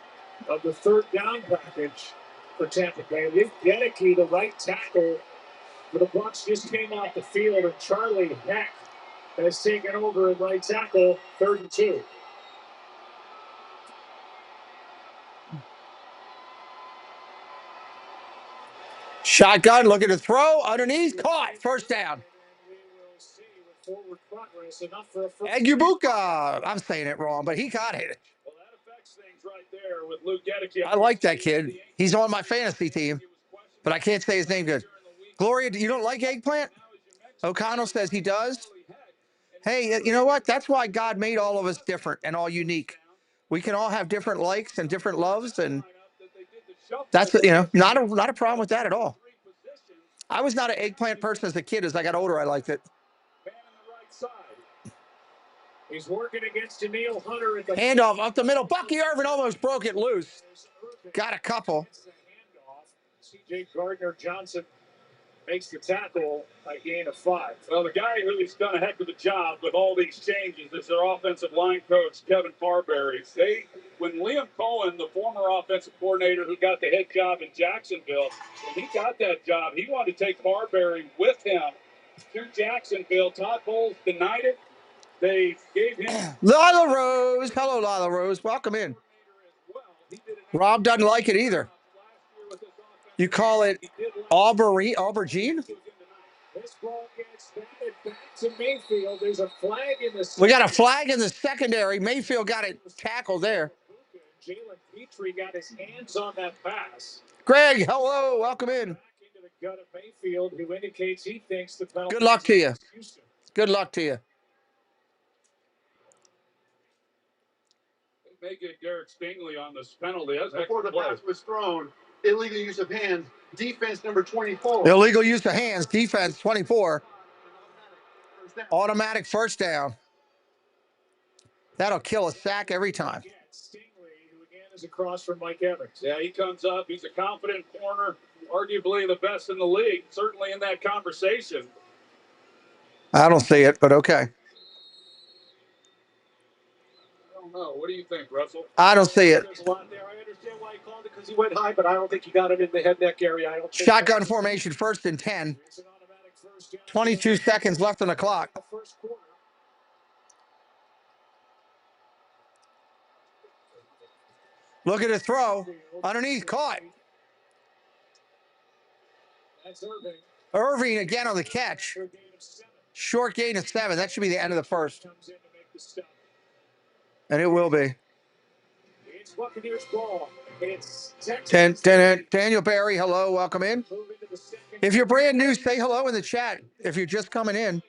of the third down package for Tampa Bay. Luke Gedeke, the right tackle for the Bucs, just came off the field, and Charlie Heck has taken over at right tackle, 3rd and 2. Shotgun, looking to throw, underneath, caught, first down. Agubuka, I'm saying it wrong, but he got it. Well, that affects things right there with Luke Gedeke. I like that kid. He's on my fantasy team, but I can't say his name good. Gloria, you don't like eggplant? O'Connell says he does. Hey, you know what? That's why God made all of us different and all unique. We can all have different likes and different loves, and that's, you know, not a problem with that at all. I was not an eggplant person as a kid. As I got older, I liked it. Man on the right side. He's working against Daniil Hunter at the handoff up the middle. Bucky Irvin almost broke it loose. Got a couple. C.J. Gardner-Johnson makes the tackle, a gain of 5. Well, the guy who's done a heck of a job with all these changes is their offensive line coach, Kevin Farberry. When Liam Cohen, the former offensive coordinator who got the head job in Jacksonville, when he got that job, he wanted to take Farberry with him to Jacksonville. Todd Bowles denied it. They gave him Lila Rose. Hello, Lila Rose. Welcome in. Rob doesn't like it either. You call it aubergine? This ball gets batted back to Mayfield. There's a flag in the We got a flag in the secondary. Mayfield got it tackled there. Jalen Petrie got his hands on that pass. Greg, hello. Welcome in. Back into the gut of Mayfield, who indicates he thinks the penalty. Good luck to you. Good luck to you. They get Derek Stingley on this penalty. Before the pass was thrown, illegal use of hands, defense number 24. Illegal use of hands, defense 24. Automatic first down. That'll kill a sack every time. Stingley, who again is across from Mike Evans. Yeah, he comes up. He's a confident corner, arguably the best in the league, certainly in that conversation. I don't see it, but okay. I don't know. What do you think, Russell? I don't see it. There's a lot there. I understand why he called it because he went high, but I don't think he got it in the head neck area. I don't think Shotgun formation, 1st and 10. 22 seconds left on the clock. First quarter. Look at the throw. Underneath, caught. That's Irving. Irving again on the catch. Short gain of 7. That should be the end of the first. And it will be. It's Buccaneers ball. It's Texans. Daniel Barry, hello, welcome in. If you're brand new, say hello in the chat. If you're just coming in,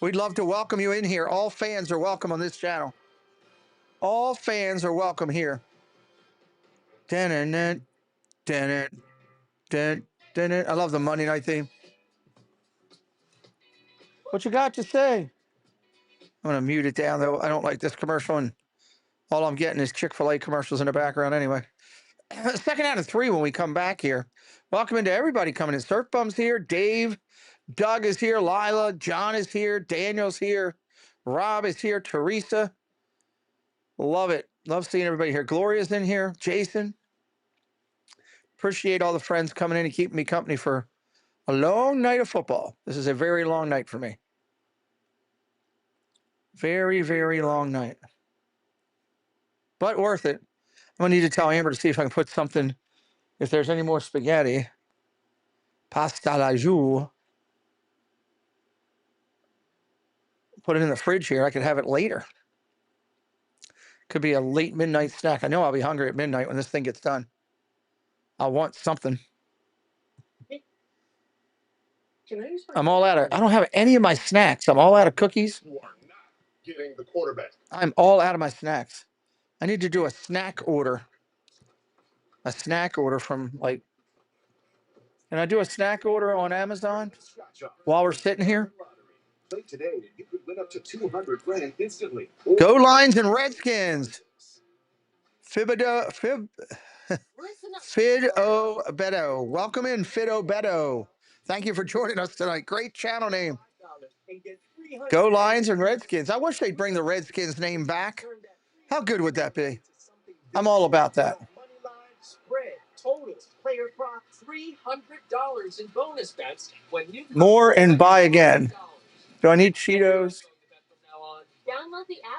we'd love to welcome you in here. All fans are welcome on this channel. All fans are welcome here. I love the Monday night theme. What you got to say? I'm going to mute it down, though. I don't like this commercial, and all I'm getting is Chick-fil-A commercials in the background anyway. Second out of 3 when we come back here. Welcome into everybody coming in. Surf Bum's here. Dave, Doug is here. Lila, John is here. Daniel's here. Rob is here. Teresa. Love it. Love seeing everybody here. Gloria's in here. Jason. Appreciate all the friends coming in and keeping me company for a long night of football. This is a very long night for me. Very, very long night. But worth it. I'm going to need to tell Amber to see if I can put something, if there's any more spaghetti. Pasta la joue. Put it in the fridge here. I could have it later. Could be a late midnight snack. I know I'll be hungry at midnight when this thing gets done. I'll want something. I'm all out of, I don't have any of my snacks. I'm all out of cookies. Getting the quarterback. I'm all out of my snacks. I need to do a snack order. A snack order from like, can I do a snack order on Amazon while we're sitting here? Play today and you could win up to $200,000 instantly. Go Lions and Redskins. Fido Beto. Welcome in, Fido Beto. Thank you for joining us tonight. Great channel name. Go Lions and Redskins. I wish they'd bring the Redskins name back. How good would that be? I'm all about that. More and buy again. Do I need Cheetos?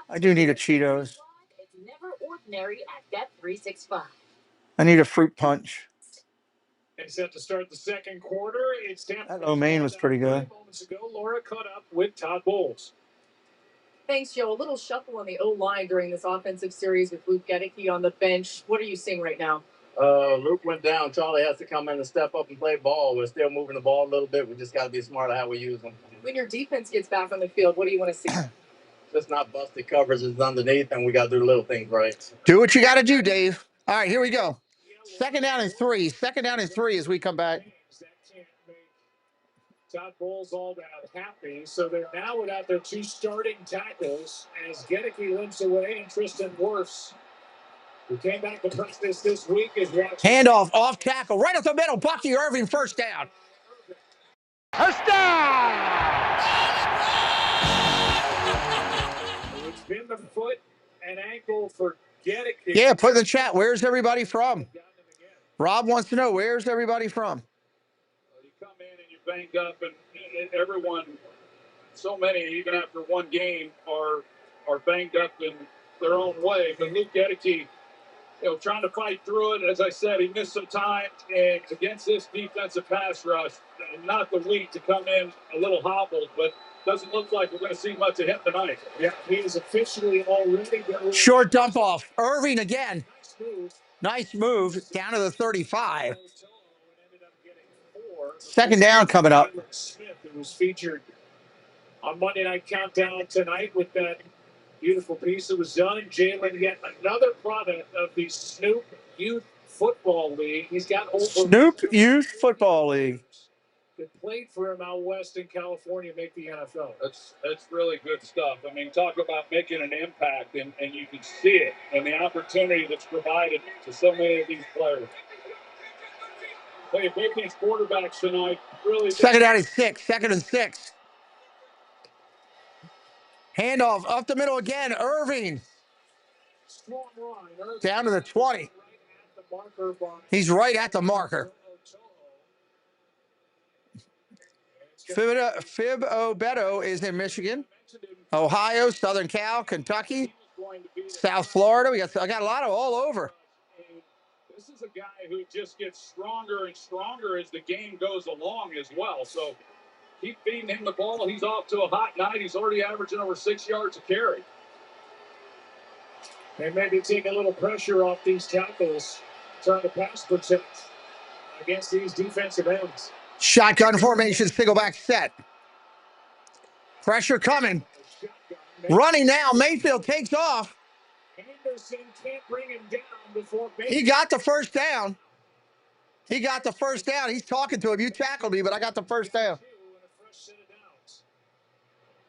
I do need a Cheetos. I need a fruit punch. And set to start the second quarter. It's Tampa. That Omaine was pretty good. Moments ago, Laura caught up with Todd Bowles. Thanks, Joe. A little shuffle on the O-line during this offensive series with Luke Gedeke on the bench. What are you seeing right now? Luke went down. Charlie has to come in and step up and play ball. We're still moving the ball a little bit. We just got to be smart at how we use them. When your defense gets back on the field, what do you want to see? Just not busted coverage is underneath, and we got to do the little things right. Do what you got to do, Dave. All right, here we go. Second down and 3. Second down and 3 as we come back. Todd Bowles all that happy. So they're now without their 2 starting tackles as Gedeke limps away and Tristan Wirfs, who came back to practice this week, is watching. Handoff, off tackle, right up the middle. Bucky Irving, first down. First down! It's been the foot and ankle for Gedeke. Yeah, put in the chat. Where's everybody from? Rob wants to know, where's everybody from? You come in and you're banged up, and everyone, so many, even after one game, are banged up in their own way. But Luke Gedeke, trying to fight through it. As I said, he missed some time, and against this defensive pass rush, not the week to come in a little hobbled, but doesn't look like we're going to see much of him tonight. Yeah, he is officially already going. Short dump off. Irving again. Nice move down to the 35. Second down coming up. Smith, who was featured on Monday Night Countdown tonight with that beautiful piece that was done. Jalen, yet another product of the Snoop Youth Football League. He's got over Snoop Youth Football League. that played for him out west in California make the NFL. That's really good stuff. I mean, talk about making an impact, and you can see it, and the opportunity that's provided to so many of these players. Hey, both these quarterbacks tonight really. Second down and 6. Second and 6. Handoff up the middle again. Irving. Down to the 20. He's right at the marker. Fibo Beto is in Michigan, Ohio, Southern Cal, Kentucky, South Florida. I got a lot of all over. This is a guy who just gets stronger and stronger as the game goes along as well. So keep feeding him the ball. He's off to a hot night. He's already averaging over 6 yards a carry. And maybe take a little pressure off these tackles, trying to pass protect against these defensive ends. Shotgun formation, single back set. Pressure coming. Running now. Mayfield takes off. Anderson can't bring him down before he got the first down. He got the first down. He's talking to him. You tackled me, but I got the first down.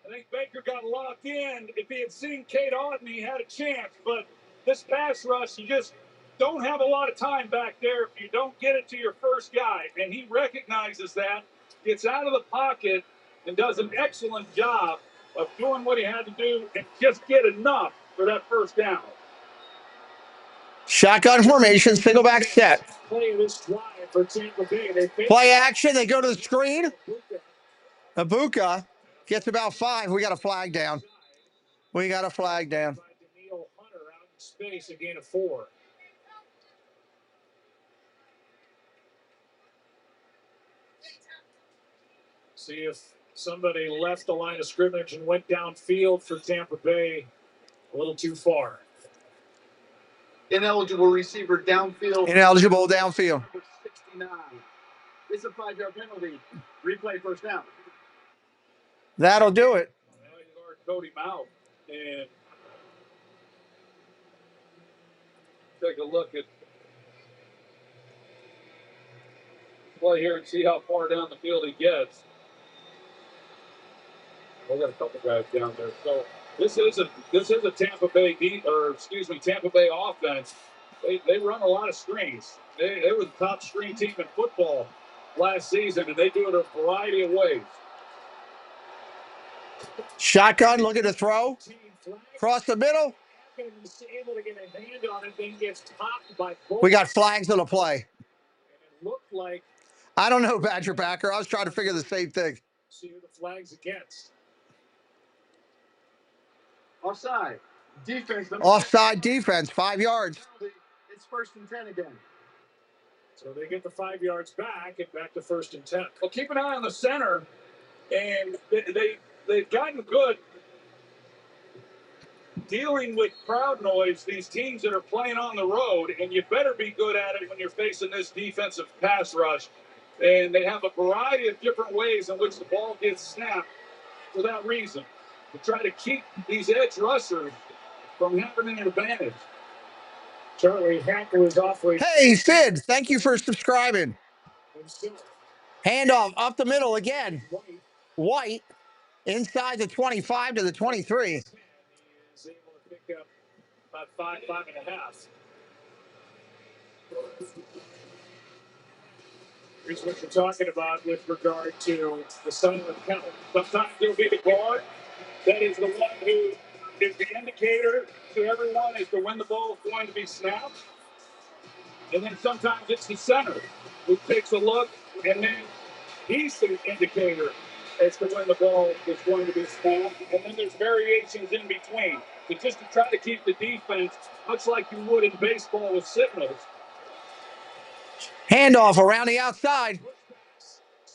I think Baker got locked in. If he had seen Kate Auden, he had a chance. But this pass rush, he just don't have a lot of time back there if you don't get it to your first guy. And he recognizes that, gets out of the pocket, and does an excellent job of doing what he had to do and just get enough for that first down. Shotgun formation, single back set. Play this drive for Tampa Bay. Play action. They go to the screen. Ibuka gets about 5. We got a flag down. We got a flag down. Hunter out in space, a gain of 4. See if somebody left the line of scrimmage and went downfield for Tampa Bay a little too far. Ineligible receiver downfield. Ineligible downfield. 69. It's a 5-yard penalty. Replay first down. That'll do it. Now you guard Cody Mount and take a look at play here and see how far down the field he gets. We got a couple guys down there. So this is a Tampa Bay Tampa Bay offense. They run a lot of screens. They were the top screen team in football last season, and they do it a variety of ways. Shotgun, looking to throw. Cross the middle. Able to get a hand on it, then gets topped by both. We got flags on the play. It looked like. I don't know, Badger Packer. I was trying to figure the same thing. See who the flag's against. Offside. Defense. Offside defense, 5 yards. It's 1st and 10 again. So they get the 5 yards back and back to 1st and 10. Well, keep an eye on the center, and they've gotten good dealing with crowd noise, these teams that are playing on the road, and you better be good at it when you're facing this defensive pass rush. And they have a variety of different ways in which the ball gets snapped for that reason, to try to keep these edge rushers from having an advantage. Charlie Hacker is awfully. Hey, Sid, thank you for subscribing. Handoff up the middle again. White inside the 25 to the 23. Is able to pick up about 5.5. Here's what you're talking about with regard to the silent count. Sometimes there'll be the guard. That is the one who is the indicator to everyone as to when the ball is going to be snapped. And then sometimes it's the center who takes a look, and then he's the indicator as to when the ball is going to be snapped. And then there's variations in between. But just to try to keep the defense, much like you would in baseball with signals. Handoff around the outside.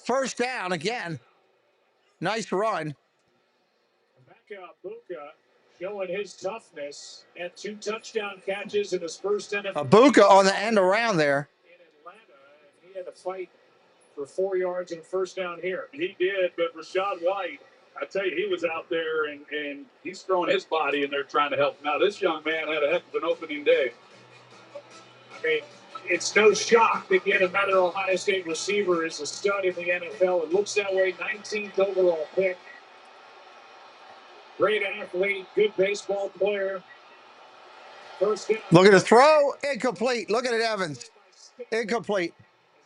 1st down again. Nice run. Ibuka showing his toughness and 2 touchdown catches in his first NFL. Ibuka on the end around there. In Atlanta, and he had to fight for 4 yards and a 1st down here. He did, but Rachaad White, I tell you, he was out there and he's throwing his body in there trying to help him out. This young man had a heck of an opening day. I mean, it's no shock that yet another Ohio State receiver is a stud in the NFL. It looks that way. 19th overall pick. Great athlete, good baseball player. First down. Look at the throw. Incomplete. Look at it, Evans. Incomplete.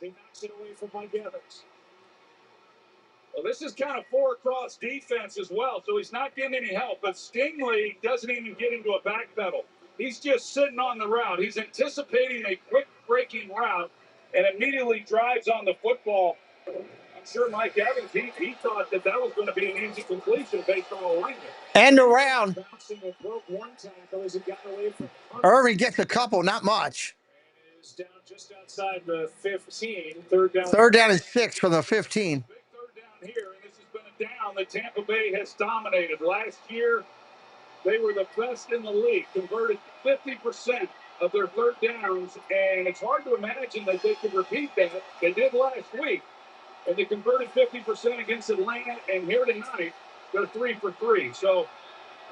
He knocks it away from Mike Evans. Well, this is kind of 4-cross defense as well, so he's not getting any help. But Stingley doesn't even get into a back pedal. He's just sitting on the route. He's anticipating a quick breaking route and immediately drives on the football. I'm sure Mike Evans, he thought that was going to be an easy completion based on alignment. End around. Bouncing and broke one tackle as it got away from Irving gets a couple, not much. And is down just outside the 15. 3rd down. 3rd down and 6 from the 15. Big 3rd down here, and this has been a down that Tampa Bay has dominated. Last year, they were the best in the league, converted 50% of their 3rd downs, and it's hard to imagine that they could repeat that. They did last week, and they converted 50% against Atlanta, and here tonight, they're 3 for 3. So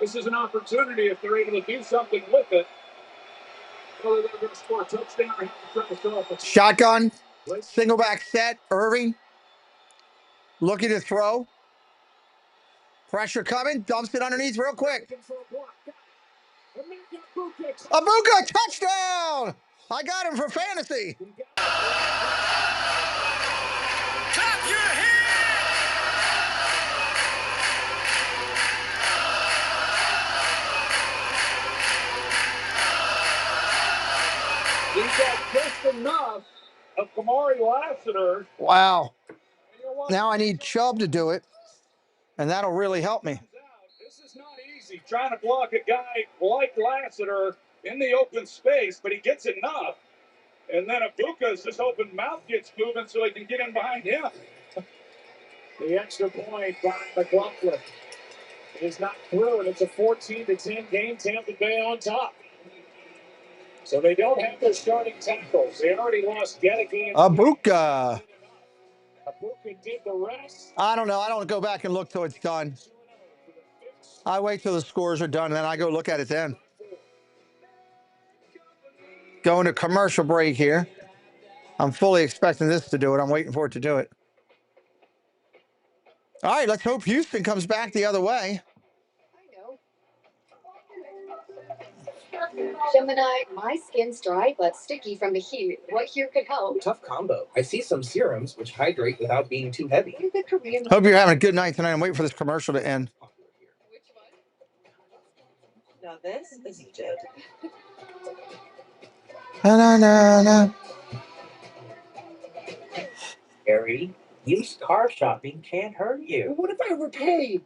this is an opportunity if they're able to do something with it. Whether they're going to score a touchdown or have to try to throw. Shotgun, single back set. Irving looking to throw. Pressure coming. Dumps it underneath real quick. Ibuka, touchdown! I got him for fantasy. Clap your hands! He got just enough of Kamari Lassiter. Wow. Now I need Chubb to do it, and that'll really help me. This is not easy trying to block a guy like Lassiter in the open space, but he gets enough. And then Abuka's just open mouth gets moving so he can get in behind him. The extra point by McLaughlin is not through, and it's a 14-10 game. Tampa Bay on top. So they don't have their starting tackles. They already lost Gedeke and Abuka. Abuka did the rest. I don't know. I don't go back and look till it's done. I wait till the scores are done, and then I go look at it then. Going to commercial break here. I'm fully expecting this to do it. I'm waiting for it to do it. All right, let's hope Houston comes back the other way. Gemini, my skin's dry but sticky from the heat. What here could help? Tough combo. I see some serums which hydrate without being too heavy. The Korean. Hope you're having a good night tonight. I'm waiting for this commercial to end. Now this is legit. Na-na-na-na. Harry, used car shopping can't hurt you. What if I overpaid?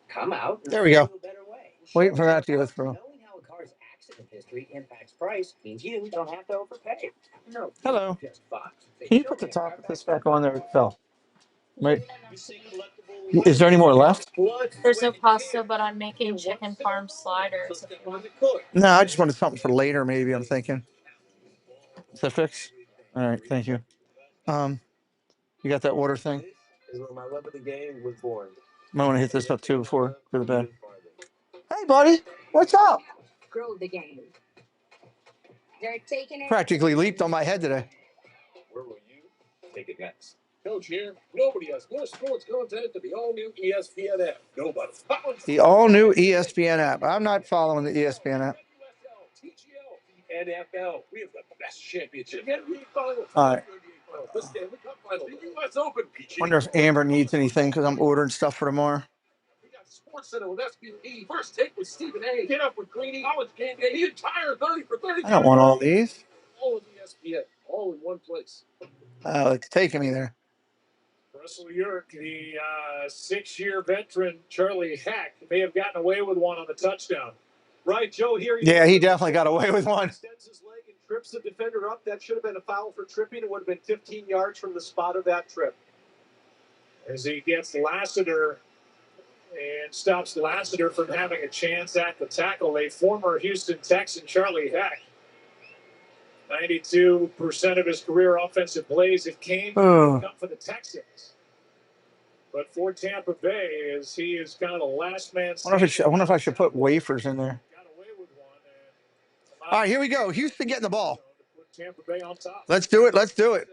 Come out. There we go. A better way. Waiting for that to go through. Knowing how a car's accident history impacts price means you don't have to overpay. No. Hello. Just Fox. Can you put the top of this back on there? It fell. Right. Is there any more left? There's no pasta, but I'm making chicken parm sliders. No, I just wanted something for later, maybe. I'm thinking. Is that fixed? All right, thank you. You got that water thing? Is where my love of the game was born. Might want to hit this up too before go to bed. Hey, buddy, what's up? Grow the game. They're taking it. Practically leaped on my head today. Where will you take it next? Coach here. Nobody has more sports content than the all-new ESPN app. Nobody. The all-new ESPN app. I'm not following the ESPN app. NFL. We have the best championship. All right. The Stanley Cup final. The U.S. Open. Wonder if Amber needs anything because I'm ordering stuff for tomorrow. We got Sports Center with SBE. First take with Stephen A. Get up with Greeny. College game day. The entire 30 for 30. I don't want all these. All of ESPN. All in one place. Oh, it's taking me there. Russell York, the 6-year veteran Charlie Heck, may have gotten away with one on the touchdown. Right, Joe, here. Yeah, he definitely got away with one. Extends his leg and trips the defender up. That should have been a foul for tripping. It would have been 15 yards from the spot of that trip. As he gets Lassiter and stops Lassiter from having a chance at the tackle, a former Houston Texan, Charlie Heck. 92% of his career offensive plays have come for the Texans. But for Tampa Bay, as he is kind of the last man. I wonder if I should put wafers in there. All right, here we go. Houston getting the ball. Tampa Bay on top. Let's do it. Let's do it.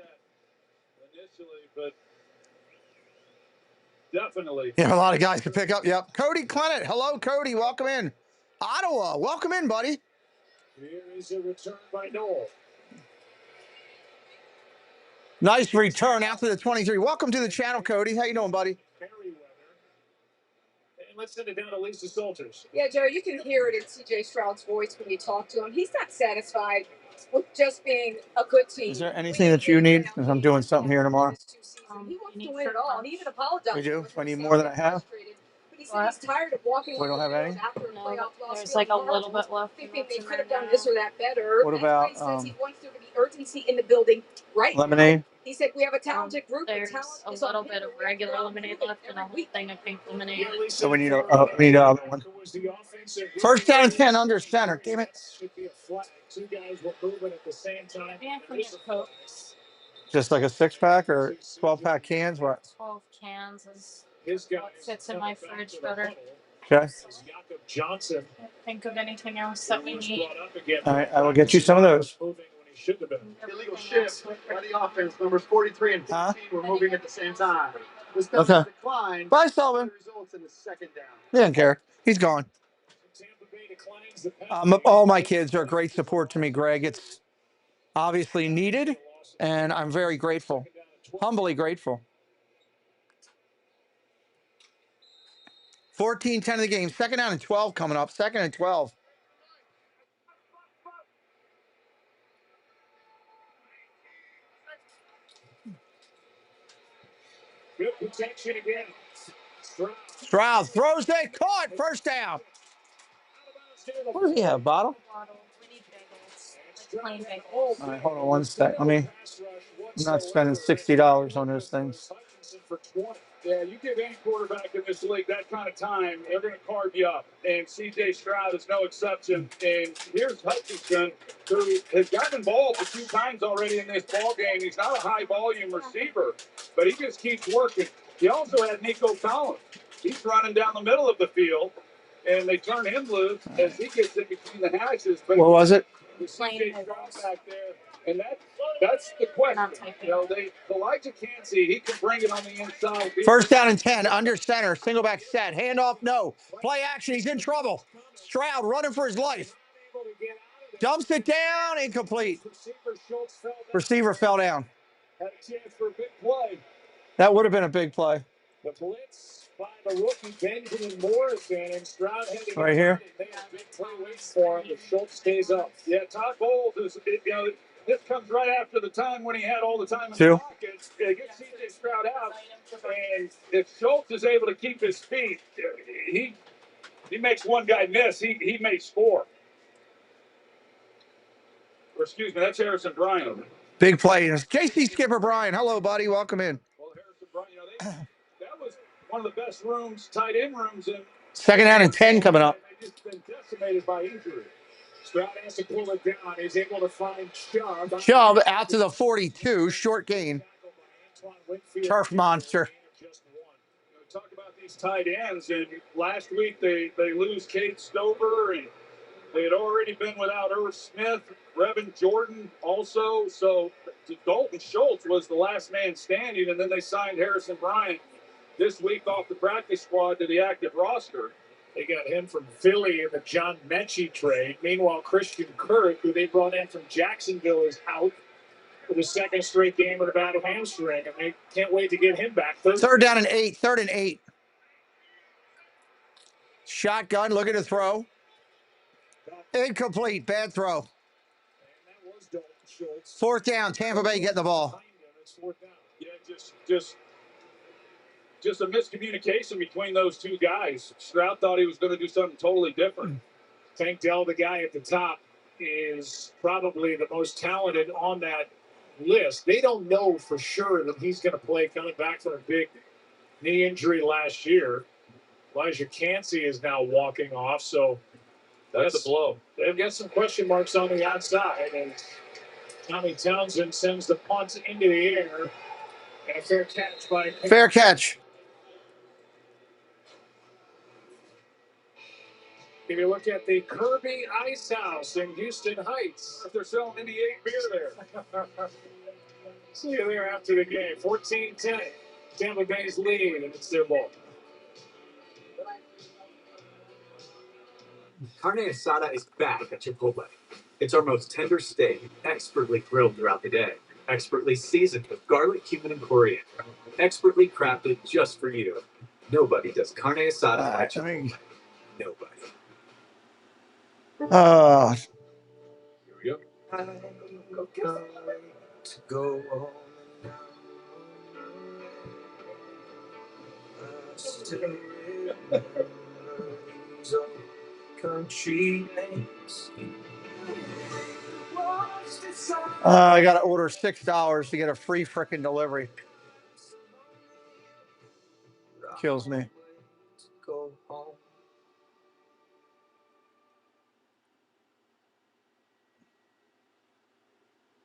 Initially, but definitely. Yeah, a lot of guys to pick up. Yep. Cody Clennett. Hello, Cody. Welcome in. Ottawa. Welcome in, buddy. Here is a return by Noel. Nice return after the 23. Welcome to the channel, Cody. How you doing, buddy? And let's send it down to Lisa Salters. Yeah, Joe, you can hear it in CJ Stroud's voice when you talk to him. He's not satisfied with just being a good team. Is there anything that you need? Because I'm doing something here tomorrow. He wants to win it all. He even apologized. We do? I need more than I have? But he said he's tired of walking We don't have any? No, there's like a little bit left. They think they could have done this or that better. What about, He says he wants there to be urgency in the building right lemonade? now. He said we have a talented group. There's talent a is on little bit paper. of regular lemonade left and a whole thing of pink lemonade. So we need another one. First down and 10 under center. Damn it. Should be a flag. Two guys were moving at the same time. Yeah, for your Cokes. Just like a 6-pack or 12-pack cans? What? 12 cans is His guy what fits in my fridge better. Okay. Jakob Johnson. Think of anything else that we need. All right, I will get you some of those. Illegal shift by the offense. Numbers 43 and 15 were moving at the same time. This Okay. decline. Bye, Sullivan. Results in the second down. He doesn't care. He's gone. All my kids are a great support to me, Greg. Obviously needed, and I'm very grateful. Humbly grateful. 14-10 of the game. 2nd down and 12 coming up. 2nd and 12. Good protection again. Stroud throws it. Caught. 1st down. What does he have, bottle? All right, hold on one sec. I'm not spending $60 on those things. Yeah, you give any quarterback in this league that kind of time, they're going to carve you up. And C.J. Stroud is no exception. And here's Hutchinson, who has gotten involved a few times already in this ball game. He's not a high-volume receiver, but he just keeps working. He also had Nico Collins. He's running down the middle of the field, and they turn him loose as he gets in between the hashes. But What was it? C.J. Stroud back there, and that's the question. You know, Elijah can't see. He can bring it on the inside. 1st down and 10. Under center. Single back set. Handoff, no. Play action. He's in trouble. Stroud running for his life. Dumps it down. Incomplete. Receiver fell down. Had a chance for a big play. That would have been a big play. The blitz by the rookie Benjamin Morrison, and Stroud heading Right here. They have a big play waiting for him. The Schultz stays up. Yeah, Todd Bowles is, this comes right after the time when he had all the time in 2. the pocket. Get C.J. Stroud out, and if Schultz is able to keep his feet, he makes one guy miss. He may score. Or excuse me, that's Harrison Bryant. Big play. JC Skipper Brian. Hello, buddy. Welcome in. Well, Harrison Bryant, that was one of the best rooms, tight end rooms in. 2nd down and 10 coming up. They've just been decimated by injury. Stroud has to pull it down. He's able to find Chubb. Chubb out to the 42. Short gain. Turf monster. Talk about these tight ends, and last week they lose Cade Stover, and they had already been without Irv Smith, Brevin Jordan also. So Dalton Schultz was the last man standing, and then they signed Harrison Bryant this week off the practice squad to the active roster. They got him from Philly in the John Mechie trade. Meanwhile, Christian Kirk, who they brought in from Jacksonville, is out for the 2nd straight game with a bad hamstring, and they can't wait to get him back. 3rd down and 8. 3rd and 8. Shotgun, looking to throw. Incomplete. Bad throw. And that was Dalton Schultz. 4th down. Tampa Bay getting the ball. It's 4th down. Yeah, just a miscommunication between those two guys. Stroud thought he was going to do something totally different. Tank Dell, the guy at the top, is probably the most talented on that list. They don't know for sure that he's going to play coming back from a big knee injury last year. Elijah Cansey is now walking off, so that's a blow. They've got some question marks on the outside, and Tommy Townsend sends the punt into the air, and a fair catch by... Fair catch. If you look at the Kirby Ice House in Houston Heights, they're selling 88 beer there. See you there after the game. 14-10. Tampa Bay's lead, and it's their ball. Carne asada is back at Chipotle. It's our most tender steak, expertly grilled throughout the day, expertly seasoned with garlic, cumin, and coriander, expertly crafted just for you. Nobody does carne asada like Chipotle. Nobody. Here we go. To go on country names. I got to order $6 to get a free frickin' delivery. Kills me. Go home.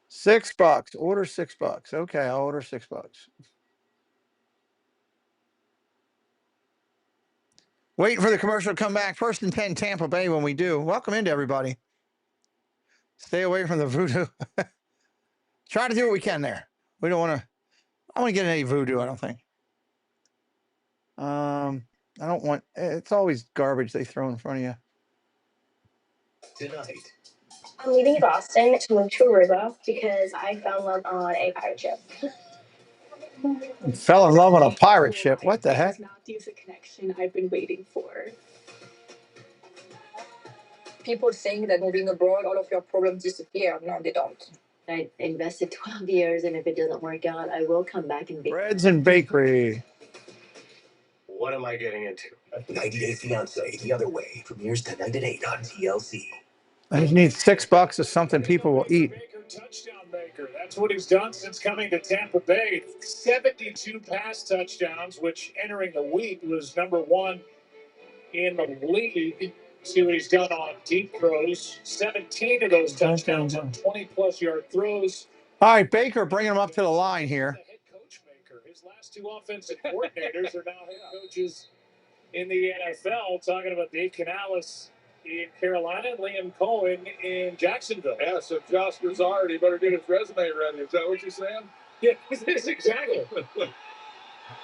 $6. Order $6. Okay, I'll order $6. Waiting for the commercial to come back. 1st and 10, Tampa Bay when we do. Welcome into everybody. Stay away from the voodoo. Try to do what we can there. We don't want to. I don't want to get any voodoo, I don't think. I don't want. It's always garbage they throw in front of you. Tonight, I'm leaving Boston to move to Aruba because I fell in love on a pirate ship. Fell in love on a pirate ship. What the heck? Not the connection I've been waiting for. People think that moving abroad, all of your problems disappear. No, they don't. I invested 12 years, and if it doesn't work out, I will come back and be. Breads and bakery. What am I getting into? 90 Day Fiancé, The Other Way, premieres tonight at 8 on TLC. I just need $6 of something people will eat. Baker, touchdown maker. That's what he's done since coming to Tampa Bay. 72 pass touchdowns, which entering the week was number one in the league. See what he's done on deep throws. 17 of those touchdowns on 20-plus yard throws. All right, Baker, bringing him up to the line here. Head coach maker. His last two offensive coordinators are now head coaches in the NFL. Talking about Dave Canales in Carolina and Liam Cohen in Jacksonville. Yeah, so Josh Grizzard, better get his resume ready. Is that what you're saying? Yeah, that's exactly.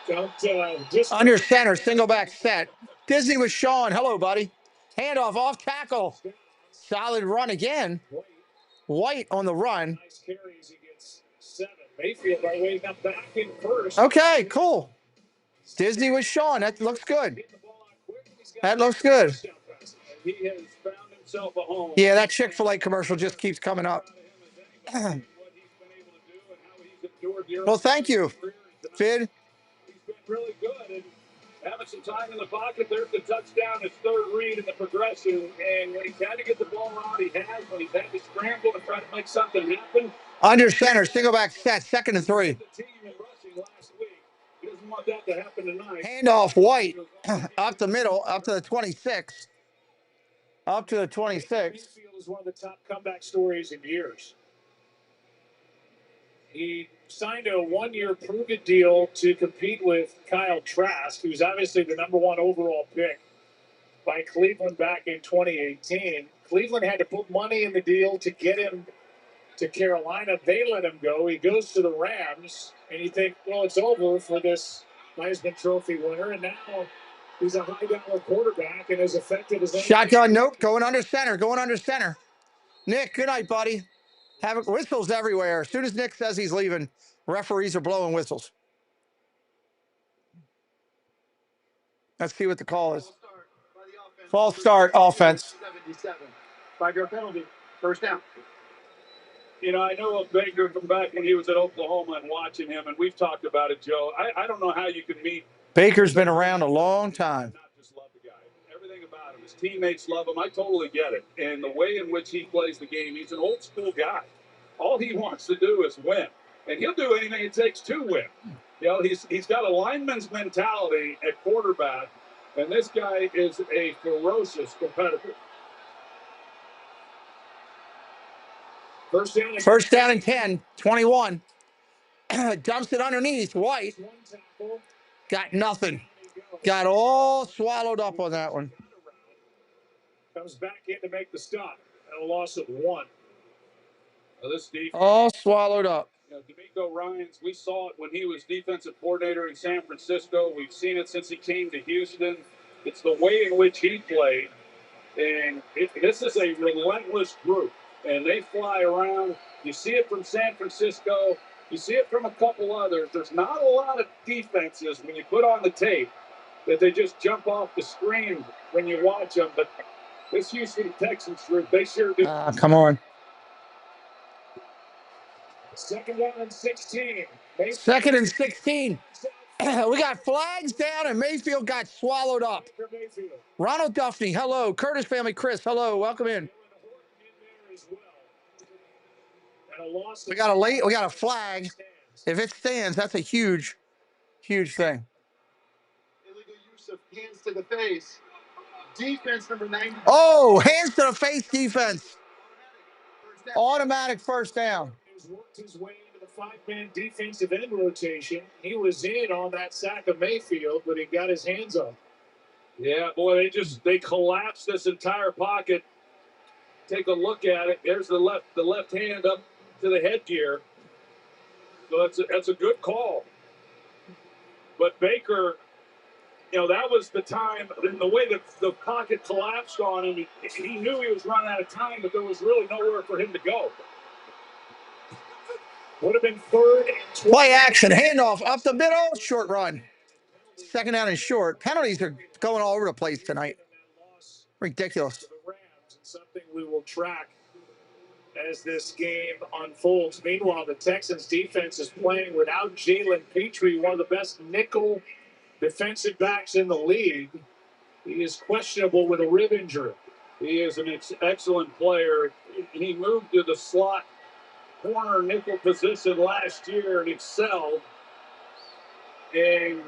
Don't just Under center, single back set. Disney with Sean. Hello, buddy. Handoff off tackle. Solid run again. White on the run. nice carries. He gets 7. Mayfield right away now back in first. Okay, cool. Disney with Sean. That looks good. That looks good. He has found himself a home. Yeah, that Chick-fil-A commercial just keeps coming up. Well, thank you, Fid. He's been really good and having some time in the pocket. There's the touchdown, his third read in the progression. And when he's had to get the ball out, he has. When he's had to scramble and try to make something happen. Under center, single back set, 2nd and 3. The team in rushing last week. He doesn't want that to happen tonight. Handoff White up the middle, up to the 26. Up to the 26. Mayfield is one of the top comeback stories in years. He signed a one-year prove-it deal to compete with Kyle Trask, who's obviously the number 1 overall pick by Cleveland back in 2018. Cleveland had to put money in the deal to get him to Carolina. They let him go. He goes to the Rams, and you think, well, it's over for this Heisman Trophy winner, and now he's a high-dollar quarterback and as effective as anything. Shotgun, nope, going under center, going under center. Nick, good night, buddy. Have whistles everywhere. As soon as Nick says he's leaving, referees are blowing whistles. Let's see what the call is. False start offense. 77. 5-yard penalty. First down. You know, I know of Baker from back when he was at Oklahoma and watching him, and we've talked about it, Joe. I don't know how you can meet. Baker's been around a long time. Not just love the guy. Everything about him. His teammates love him. I totally get it. And the way in which he plays the game, he's an old school guy. All he wants to do is win. And he'll do anything it takes to win. You know, he's got a lineman's mentality at quarterback, and this guy is a ferocious competitor. First down and 10, 21. Dumps it underneath. White. Got nothing. Got all swallowed up on that one. Comes back in to make the stop at a loss of 1. Now this defense, All swallowed up. you know, D'Amico Ryans, we saw it when he was defensive coordinator in San Francisco. We've seen it since he came to Houston. It's the way in which he played. And this is a relentless group. And they fly around. You see it from San Francisco. You see it from a couple others. There's not a lot of defenses when you put on the tape that they just jump off the screen when you watch them. But this Houston Texans group, they sure do. Come on. 2nd down and 16. 2nd and 16. We got flags down, and Mayfield got swallowed up. Ronald Duffney, hello. Curtis family, Chris, hello. Welcome in. We got a flag. If it stands, that's a huge, huge thing. Illegal use of hands to the face. Defense number 90. Oh, hands to the face defense. Automatic first down. He's worked his way into the 5-man defensive end rotation. He was in on that sack of Mayfield, but he got his hands up. Yeah, boy, they collapsed this entire pocket. Take a look at it. There's the left hand up to the headgear. So that's a good call. But Baker that was the time, and the way that the pocket collapsed on him, he knew he was running out of time, but there was really nowhere for him to go. Would have been 3rd and 20. Play action, handoff up the middle, short run. 2nd down and short. Penalties are going all over the place tonight. Ridiculous. Something we will track as this game unfolds. Meanwhile, the Texans defense is playing without Jalen Petrie, one of the best nickel defensive backs in the league. He is questionable with a rib injury. He is an excellent player. He moved to the slot corner nickel position last year and excelled. And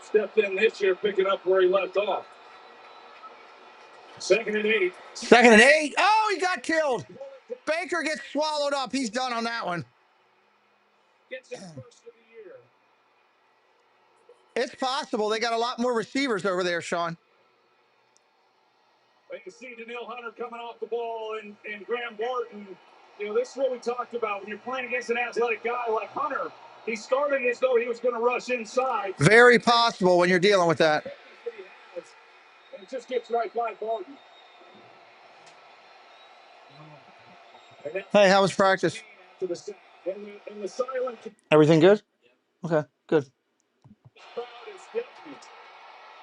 stepped in this year, picking up where he left off. 2nd and 8. 2nd and 8. Oh, he got killed. Baker gets swallowed up. He's done on that one. Gets his first of the year. It's possible. They got a lot more receivers over there, Sean. But you see Danielle Hunter coming off the ball and Graham Barton. This is what we talked about. When you're playing against an athletic guy like Hunter, he started as though he was going to rush inside. Very possible when you're dealing with that. And it just gets right by Barton. Hey, how was practice? In the silent, Everything good? Okay, good.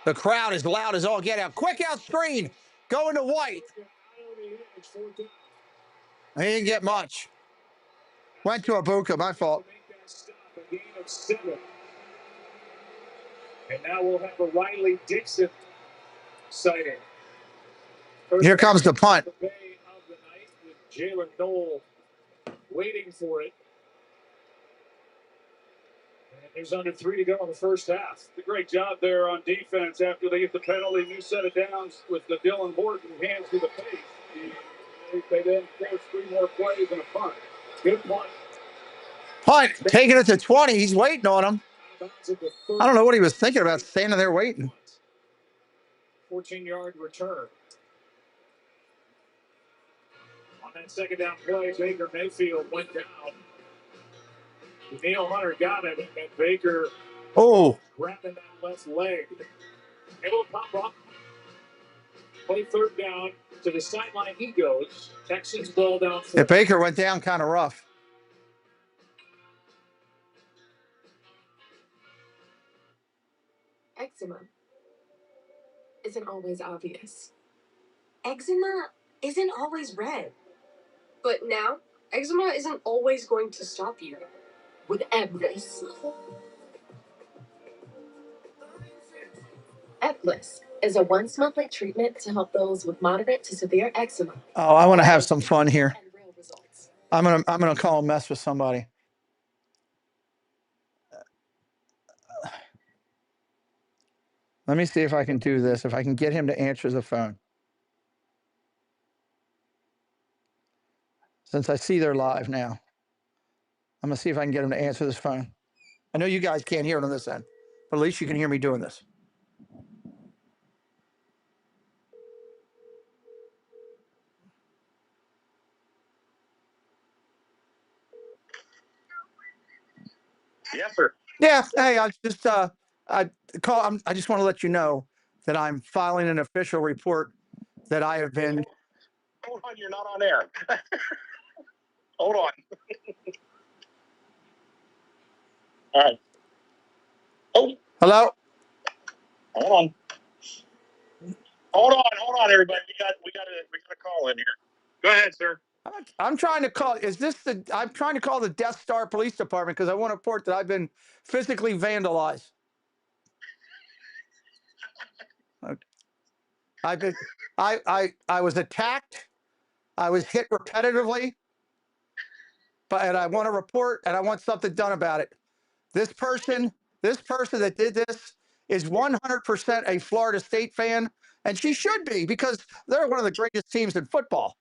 The crowd is loud as all get out. Quick out screen. Going to White. He didn't get much. Went to Ibuka, my fault. And now we'll have a Riley Dixon sighting. Here comes the punt. Jalen Noel waiting for it. And there's under 3 to go in the first half. A great job there on defense after they get the penalty. New set of downs with the Dylan Horton hands to the face. They then force 3 more plays and a punt. Good punt. Punt, taking it to 20. He's waiting on him. I don't know what he was thinking about standing there waiting. 14-yard return. On that 2nd down play, Baker Mayfield went down. Neil Hunter got it, and Baker grabbing that left leg. It will pop up. Play 3rd down. To the sideline he goes. Texans ball down. Yeah, Baker went down kind of rough. Eczema isn't always obvious. Eczema isn't always red. But now, eczema isn't always going to stop you with Eblis. Eblis is a once-monthly treatment to help those with moderate to severe eczema. Oh, I want to have some fun here. I'm gonna call and mess with somebody. Let me see if I can do this. If I can get him to answer the phone. Since I see they're live now, I'm gonna see if I can get him to answer this phone. I know you guys can't hear it on this end, but at least you can hear me doing this. Yes, sir. Yeah. Hey, I just I just want to let you know that I'm filing an official report that I have been. Hold on, you're not on air. Hold on. All right. Oh. Hello. Hold on, everybody. We got a call in here. Go ahead, sir. I'm trying to call. I'm trying to call the Death Star Police Department because I want to report that I've been physically vandalized. I was attacked. I was hit repetitively. And I want to report and I want something done about it. This person that did this is 100% a Florida State fan, and she should be because they're one of the greatest teams in football.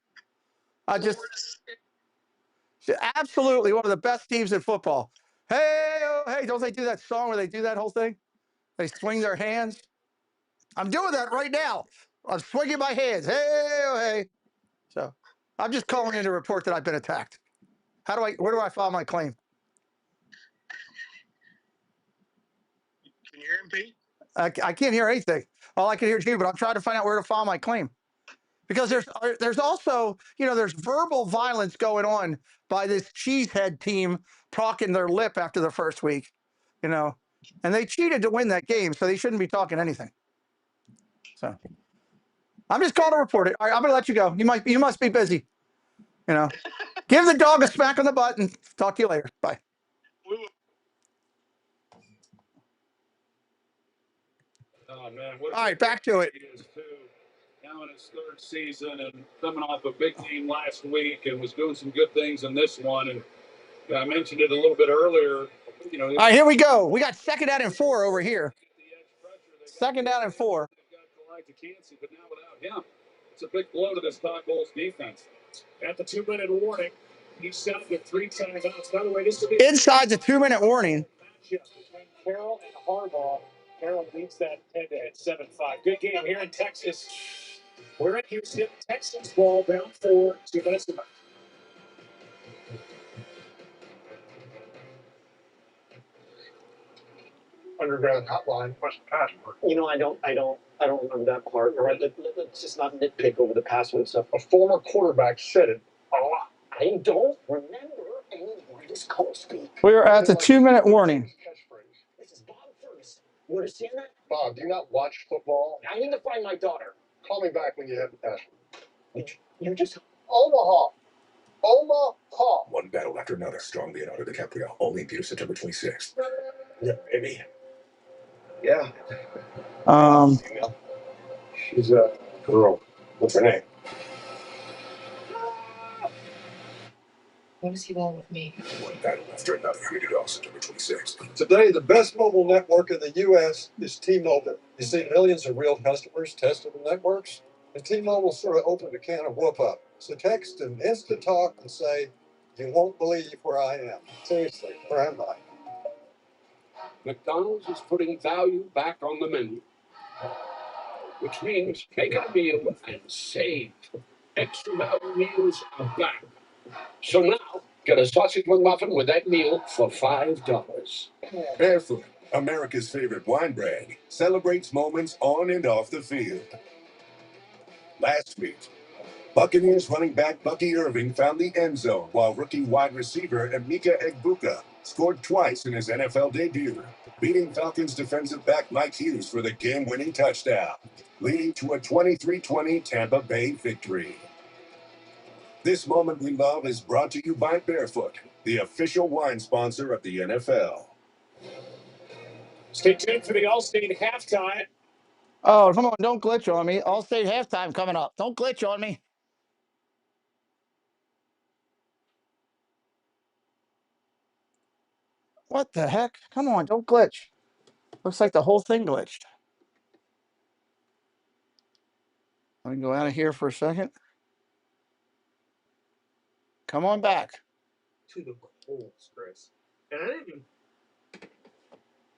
Absolutely one of the best teams in football. Hey, oh, hey, don't they do that song where they do that whole thing? They swing their hands. I'm doing that right now. I'm swinging my hands. Hey, oh, hey. So I'm just calling in to report that I've been attacked. Where do I file my claim? Can you hear him, Pete? I can't hear anything. All I can hear is you, but I'm trying to find out where to file my claim. Because there's also, there's verbal violence going on by this cheesehead team talking their lip after the first week, and they cheated to win that game, so they shouldn't be talking anything. So I'm just calling to report it. All right, I'm going to let you go. You must be busy. Give the dog a smack on the butt and talk to you later. Bye. Oh, man. What All right, back to it. he is, too. Now in his third season and coming off a big game last week and was doing some good things in this one. And I mentioned it a little bit earlier. All right, here we go. We got 2nd down and 4 over here. 2nd down and 4. But now without him, it's a big blow to this Todd Bowles defense. At the 2-minute warning, he set up with 3 timeouts. By the way, this will be Inside the 2-minute warning. matchup between Carroll and Harbaugh. Carroll leads that head-to-head 7-5. Good game here in Texas. We're in Houston. Texans ball bound for 2 minutes left. Underground hotline. What's the password? I don't remember that part. All right, let's just not nitpick over the password stuff. A former quarterback said it a lot. I don't remember any of this code speak. We are at the 2-minute warning. This is Bob first. You understand that? Bob, do you not watch football? I need to find my daughter. Call me back when you have the password. You just Omaha. Omaha. One battle after another. Strong Leonardo DiCaprio. Only in theaters September 26th. Yeah, baby. Yeah. female. She's a girl. What's her name? What does he want with me? One battle after another. Rated all September 26th. Today, the best mobile network in the U.S. is T-Mobile. You see millions of real customers testing the networks, and T-Mobile sort of opened a can of whoop-up. So text and instant talk and say, you won't believe where I am. Seriously, where am I? McDonald's is putting value back on the menu, which means make it a meal and save. Extra value meals are back. So now, get a sausage McMuffin with that meal for $5. Barefoot, America's favorite wine brand, celebrates moments on and off the field. Last week, Buccaneers running back Bucky Irving found the end zone while rookie wide receiver Emeka Egbuka scored twice in his NFL debut, beating Falcons defensive back Mike Hughes for the game-winning touchdown, leading to a 23-20 Tampa Bay victory. This moment we love is brought to you by Barefoot, the official wine sponsor of the NFL. Stay tuned for the Allstate halftime. Oh, come on, don't glitch on me. Allstate halftime coming up. Don't glitch on me. What the heck? Come on, don't glitch. Looks like the whole thing glitched. Let me go out of here for a second. Come on back. to the Colts, Chris. And I didn't even.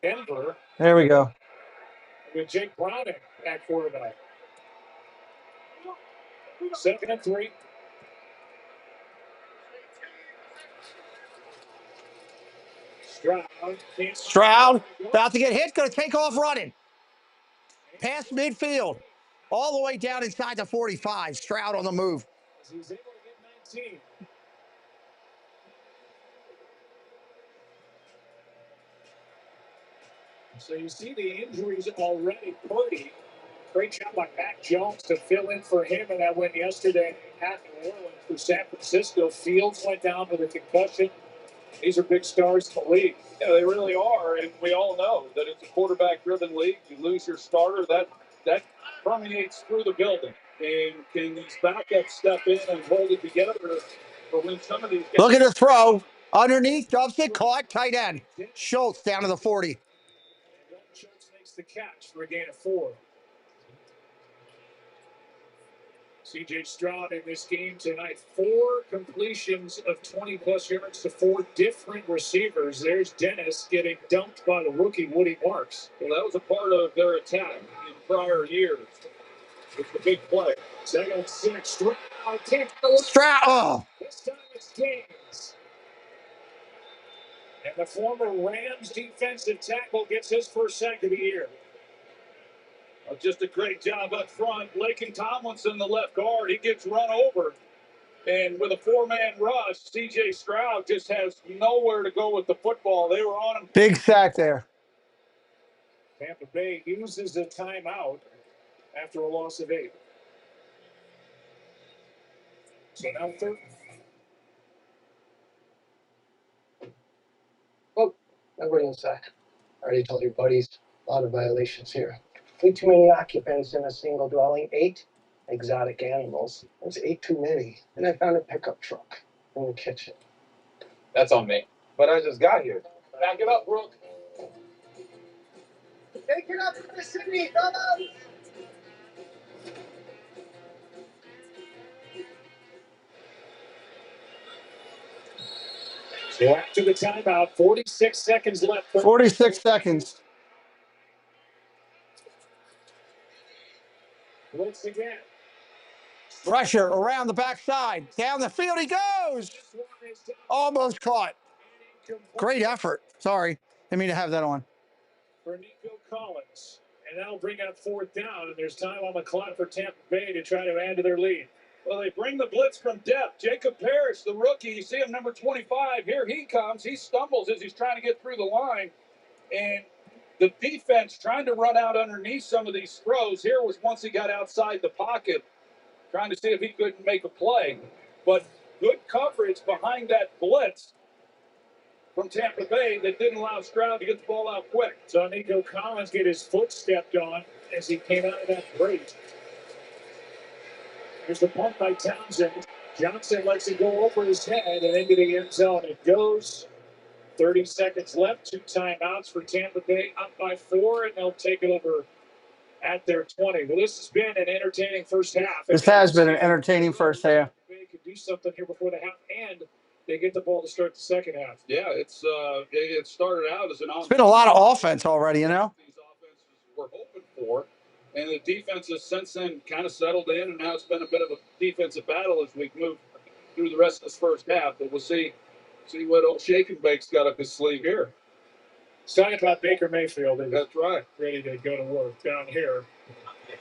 Denver There we go. with Jake Browning at quarterback. 2nd and 3. Stroud about to get hit, going to take off running. Past midfield, all the way down inside the 45. Stroud on the move. He's able to get 19. So you see the injuries already. Purdy, great job by Mac Jones to fill in for him in that win yesterday at New Orleans for San Francisco. Fields went down with a concussion. These are big stars in the league. Yeah, they really are, and we all know that it's a quarterback-driven league. You lose your starter, that permeates through the building. And can these backups step in and hold it together for when some of these guys... Look at the throw. Underneath, dumps it, caught, tight end. Schultz down to the 40. Schultz makes the catch for a gain of 4. C.J. Stroud in this game tonight, 4 completions of 20-plus yards to 4 different receivers. There's Dennis getting dumped by the rookie Woody Marks. Well, that was a part of their attack in prior years. It's the big play. 2nd and 6. Stroud. Stroud. Oh. This time it's Gaines. And the former Rams defensive tackle gets his first sack of the year. Just a great job up front. Laken Tomlinson, the left guard, he gets run over. And with a four-man rush, C.J. Stroud just has nowhere to go with the football. They were on him. Big sack there. Tampa Bay uses a timeout after a loss of 8. So now third. Oh, nobody inside. I already told your buddies, a lot of violations here. Way too many occupants in a single dwelling. 8 exotic animals. That's 8 too many. And I found a pickup truck in the kitchen. That's on me. But I just got here. Back it up, Brooke. Take it up to the city, fellas! So after the timeout, 46 seconds left. 46 seconds. Blitz again. Pressure around the backside. Down the field he goes. Almost caught. Great effort. Sorry. Didn't mean to have that on. For Nico Collins. And that'll bring up 4th down. And there's time on the clock for Tampa Bay to try to add to their lead. Well, they bring the blitz from depth. Jacob Parrish, the rookie, you see him, number 25. Here he comes. He stumbles as he's trying to get through the line. And the defense trying to run out underneath some of these throws. Here was once he got outside the pocket, trying to see if he couldn't make a play. But good coverage behind that blitz from Tampa Bay that didn't allow Stroud to get the ball out quick. So Nico Collins get his foot stepped on as he came out of that break. Here's the punt by Townsend. Johnson lets it go over his head and into the end zone. It goes. 30 seconds left. 2 timeouts for Tampa Bay, up by 4, and they'll take it over at their 20. Well, this has been an entertaining first half. This has been an entertaining first half. They could do something here before the half, and they get the ball to start the second half. Yeah, it started out as an offense. It's been a lot of offense already, you know. These offenses were hoping for, and the defense has since then kind of settled in, and now it's been a bit of a defensive battle as we move through the rest of this first half. But we'll see what old Shake and Bake's got up his sleeve here. Talking about Baker Mayfield. That's right. Ready to go to work down here.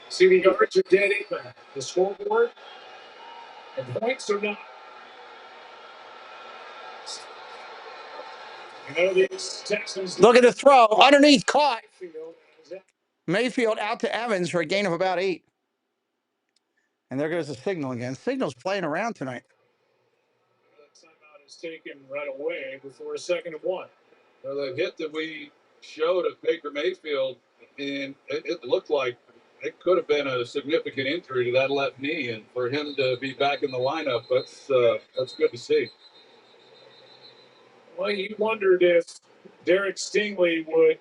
See, the yards are dead even. The scoreboard and points are not. You know, these Texans. Look at the throw. Underneath caught. Mayfield out to Evans for a gain of about 8. And there goes the signal again. Signal's playing around tonight. That timeout is taken right away before a 2nd and 1. Well, the hit that we showed of Baker Mayfield, and it looked like it could have been a significant injury to that left knee, and for him to be back in the lineup, that's good to see. Well, you wondered if Derek Stingley would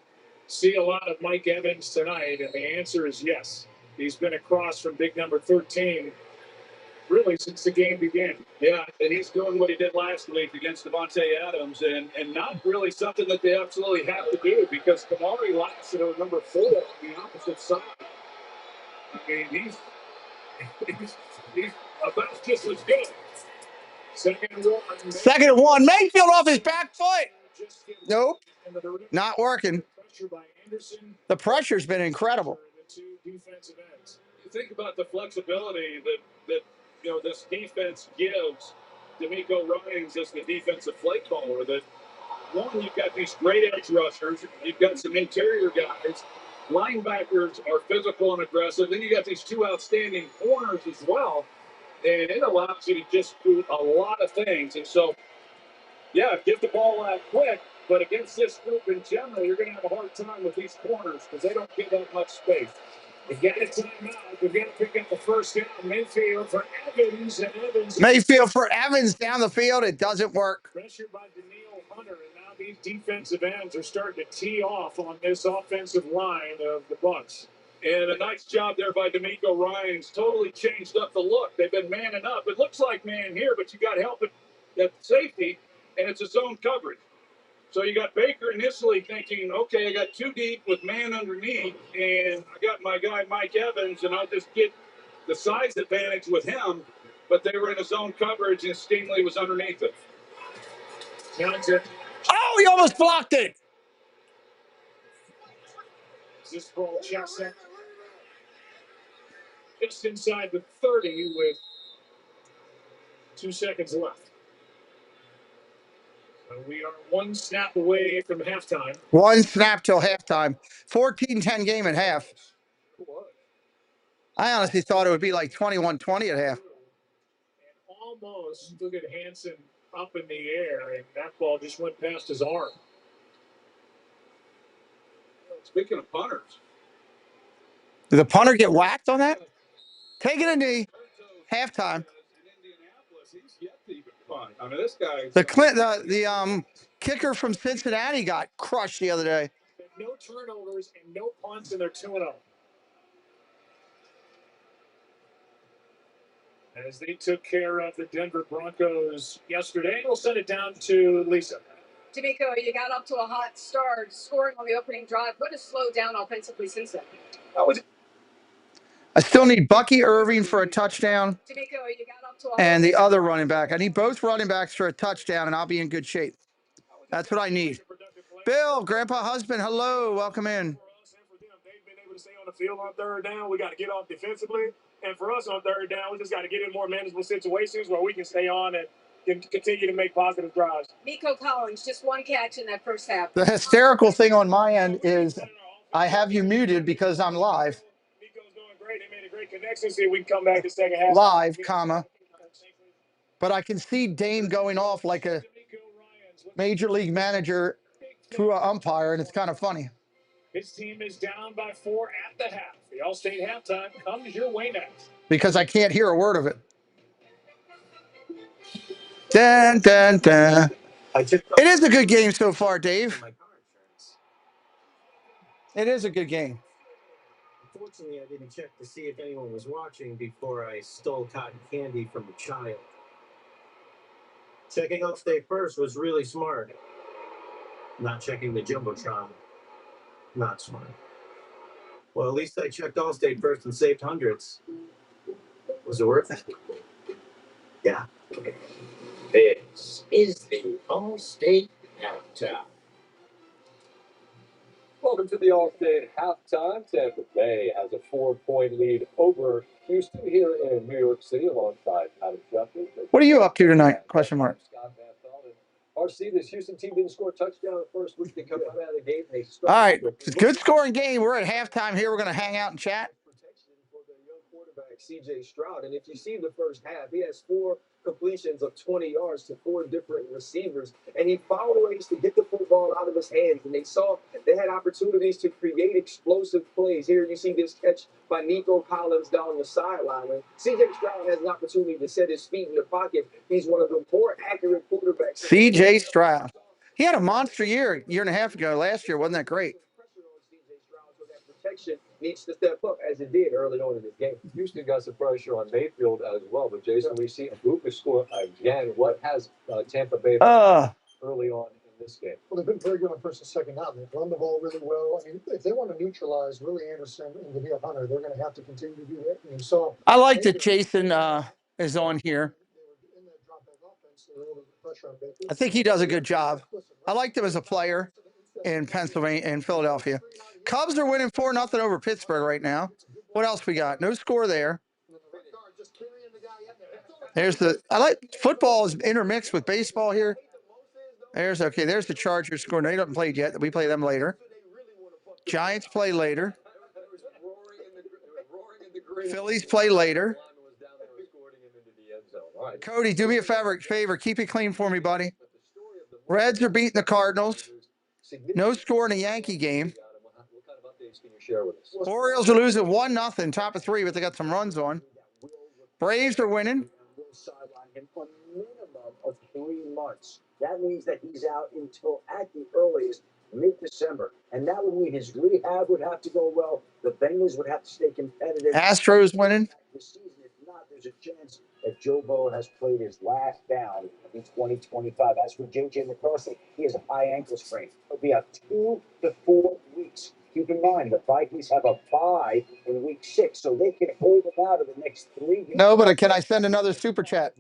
see a lot of Mike Evans tonight, and the answer is yes. He's been across from big number 13 really since the game began. Yeah, and he's doing what he did last week against Devontae Adams, and not really something that they absolutely have to do, because Kamari Lassiter, number 4, on the opposite side. I mean, he's about just as good. 2nd and 1. 2nd and 1. Mayfield off his back foot. Nope. Not working. The pressure's been incredible. The 2 defensive ends. You think about the flexibility that this defense gives D'Amico Ryans as the defensive play caller. That one, you've got these great edge rushers, you've got some interior guys, linebackers are physical and aggressive, then you got these 2 outstanding corners as well, and it allows you to just do a lot of things. And so, yeah, get the ball out quick, but against this group in general, you're going to have a hard time with these corners because they don't give up much space. We got it timeout. We've got to pick up the first down. Mayfield for Evans, and Evans. Mayfield for Evans down the field. It doesn't work. Pressure by Daniil Hunter, and now these defensive ends are starting to tee off on this offensive line of the Bucs. And a nice job there by D'Amico Ryans. Totally changed up the look. They've been manning up. It looks like man here, but you got help at safety, and it's a zone coverage. So you got Baker initially thinking, okay, I got 2 deep with man underneath, and I got my guy Mike Evans, and I'll just get the size advantage with him. But they were in a zone coverage, and Stingley was underneath it. Johnson Oh, he almost blocked it. This ball checks in just inside the 30 with 2 seconds left. So we are one snap away from halftime. One snap till halftime. 14-10 game at half. I honestly thought it would be like 21-20 at half. And almost, look at Hansen up in the air, and that ball just went past his arm. Speaking of punters. Did the punter get whacked on that? Taking a knee. Halftime. I mean, this guy. The kicker from Cincinnati got crushed the other day. No turnovers and no punts, and they're 2-0. As they took care of the Denver Broncos yesterday, we'll send it down to Lisa. D'Amico, you got up to a hot start, scoring on the opening drive. What has slowed down offensively since then? I still need Bucky Irving for a touchdown D'Amico, you got up to a and the other running back. I need both running backs for a touchdown, and I'll be in good shape. That's what I need. Bill, Grandpa Husband, hello. Welcome in. They've been able to stay on the field on third down. We got to get off defensively. And for us on third down, we just got to get in more manageable situations where we can stay on and continue to make positive drives. Nico Collins, just one catch in that first half. The hysterical thing on my end is I have you muted because I'm live. Nico's doing great. They made a great connection. See if we can come back the second half. Live, comma. But I can see Dame going off like a major league manager to an umpire, and it's kind of funny. His team is down by 4 at the half. The All-State halftime comes your way next. Because I can't hear a word of it. Dun, dun, dun. It is a good game so far, Dave. It is a good game. Unfortunately, I didn't check to see if anyone was watching before I stole cotton candy from a child. Checking Upstate first was really smart. Not checking the Jumbotron, not smart. Well, at least I checked Allstate first and saved hundreds. Was it worth it? Yeah. This is the All-State halftime. Welcome to the All-State halftime. Tampa Bay has a 4-point lead over Houston here in New York City alongside Adam Schefter. What are you up to tonight? Question mark. RC, this Houston team didn't score a touchdown the first week they come out of the gate. All right. It's a good scoring game. We're at halftime here. We're going to hang out and chat. For the young quarterback, C.J. Stroud. And if you see the first half, he has 4 completions of 20 yards to 4 different receivers. And he found ways to get the football out of his hands. And they had opportunities to create explosive plays. Here you see this catch by Nico Collins down the sideline. And C.J. Stroud has an opportunity to set his feet in the pocket. He's one of the more accurate quarterbacks. C.J. Stroud. He had a monster year and a half ago. Last year wasn't that great. Protection needs to step up as it did early on in this game. Houston got some pressure on Mayfield as well, but Jason, we see Abuka score again. What has Tampa Bay early on in this game? Well, they've been very good on first and second down. They've run the ball really well. I mean, if they want to neutralize Willie Anderson and Danielle Hunter, they're going to have to continue to do that. And so I like that Jason is on here. I think he does a good job. I liked him as a player in Pennsylvania and Philadelphia. Cubs are winning 4-0 over Pittsburgh right now. What else we got? No score there. I like football is intermixed with baseball here. There's the Chargers score. They haven't played yet. We play them later. Giants play later. Phillies play later. Cody, do me a favor. Keep it clean for me, buddy. Reds are beating the Cardinals. No score in a Yankee game. Orioles are losing 1-0, top of 3, but they got some runs on. Braves are winning. For a minimum of 3 months. That means that he's out until at the earliest mid-December. And that would mean his rehab would have to go well. The Bengals would have to stay competitive. Astros winning. This season, if not, there's a chance that Joe Burrow has played his last down in 2025. As for J.J. McCarthy, he has a high ankle sprain. He'll be out 2 to 4 weeks. Keep in mind, the Vikings have a bye in week 6, so they can hold him out of the next 3 games. No, but can I send another super chat?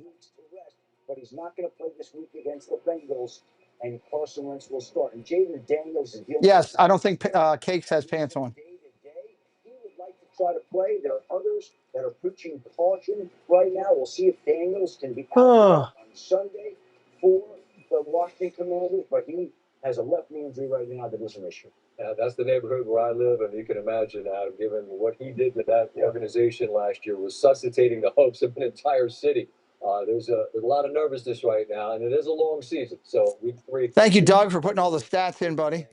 But he's not going to play this week against the Bengals. and Carson Wentz will start. And Jaden Daniels is dealing Yes, I don't think Cakes has pants on. day to day. He would like to try to play. There are others that are preaching caution right now. We'll see if Daniels can be out on Sunday for the Washington Commanders, but he has a left knee injury right now that is an issue. That's the neighborhood where I live, and you can imagine, Adam, given what he did to that organization last year, resuscitating the hopes of an entire city. There's a lot of nervousness right now, and it is a long season. So week 3. Thank you, Doug, for putting all the stats in, buddy.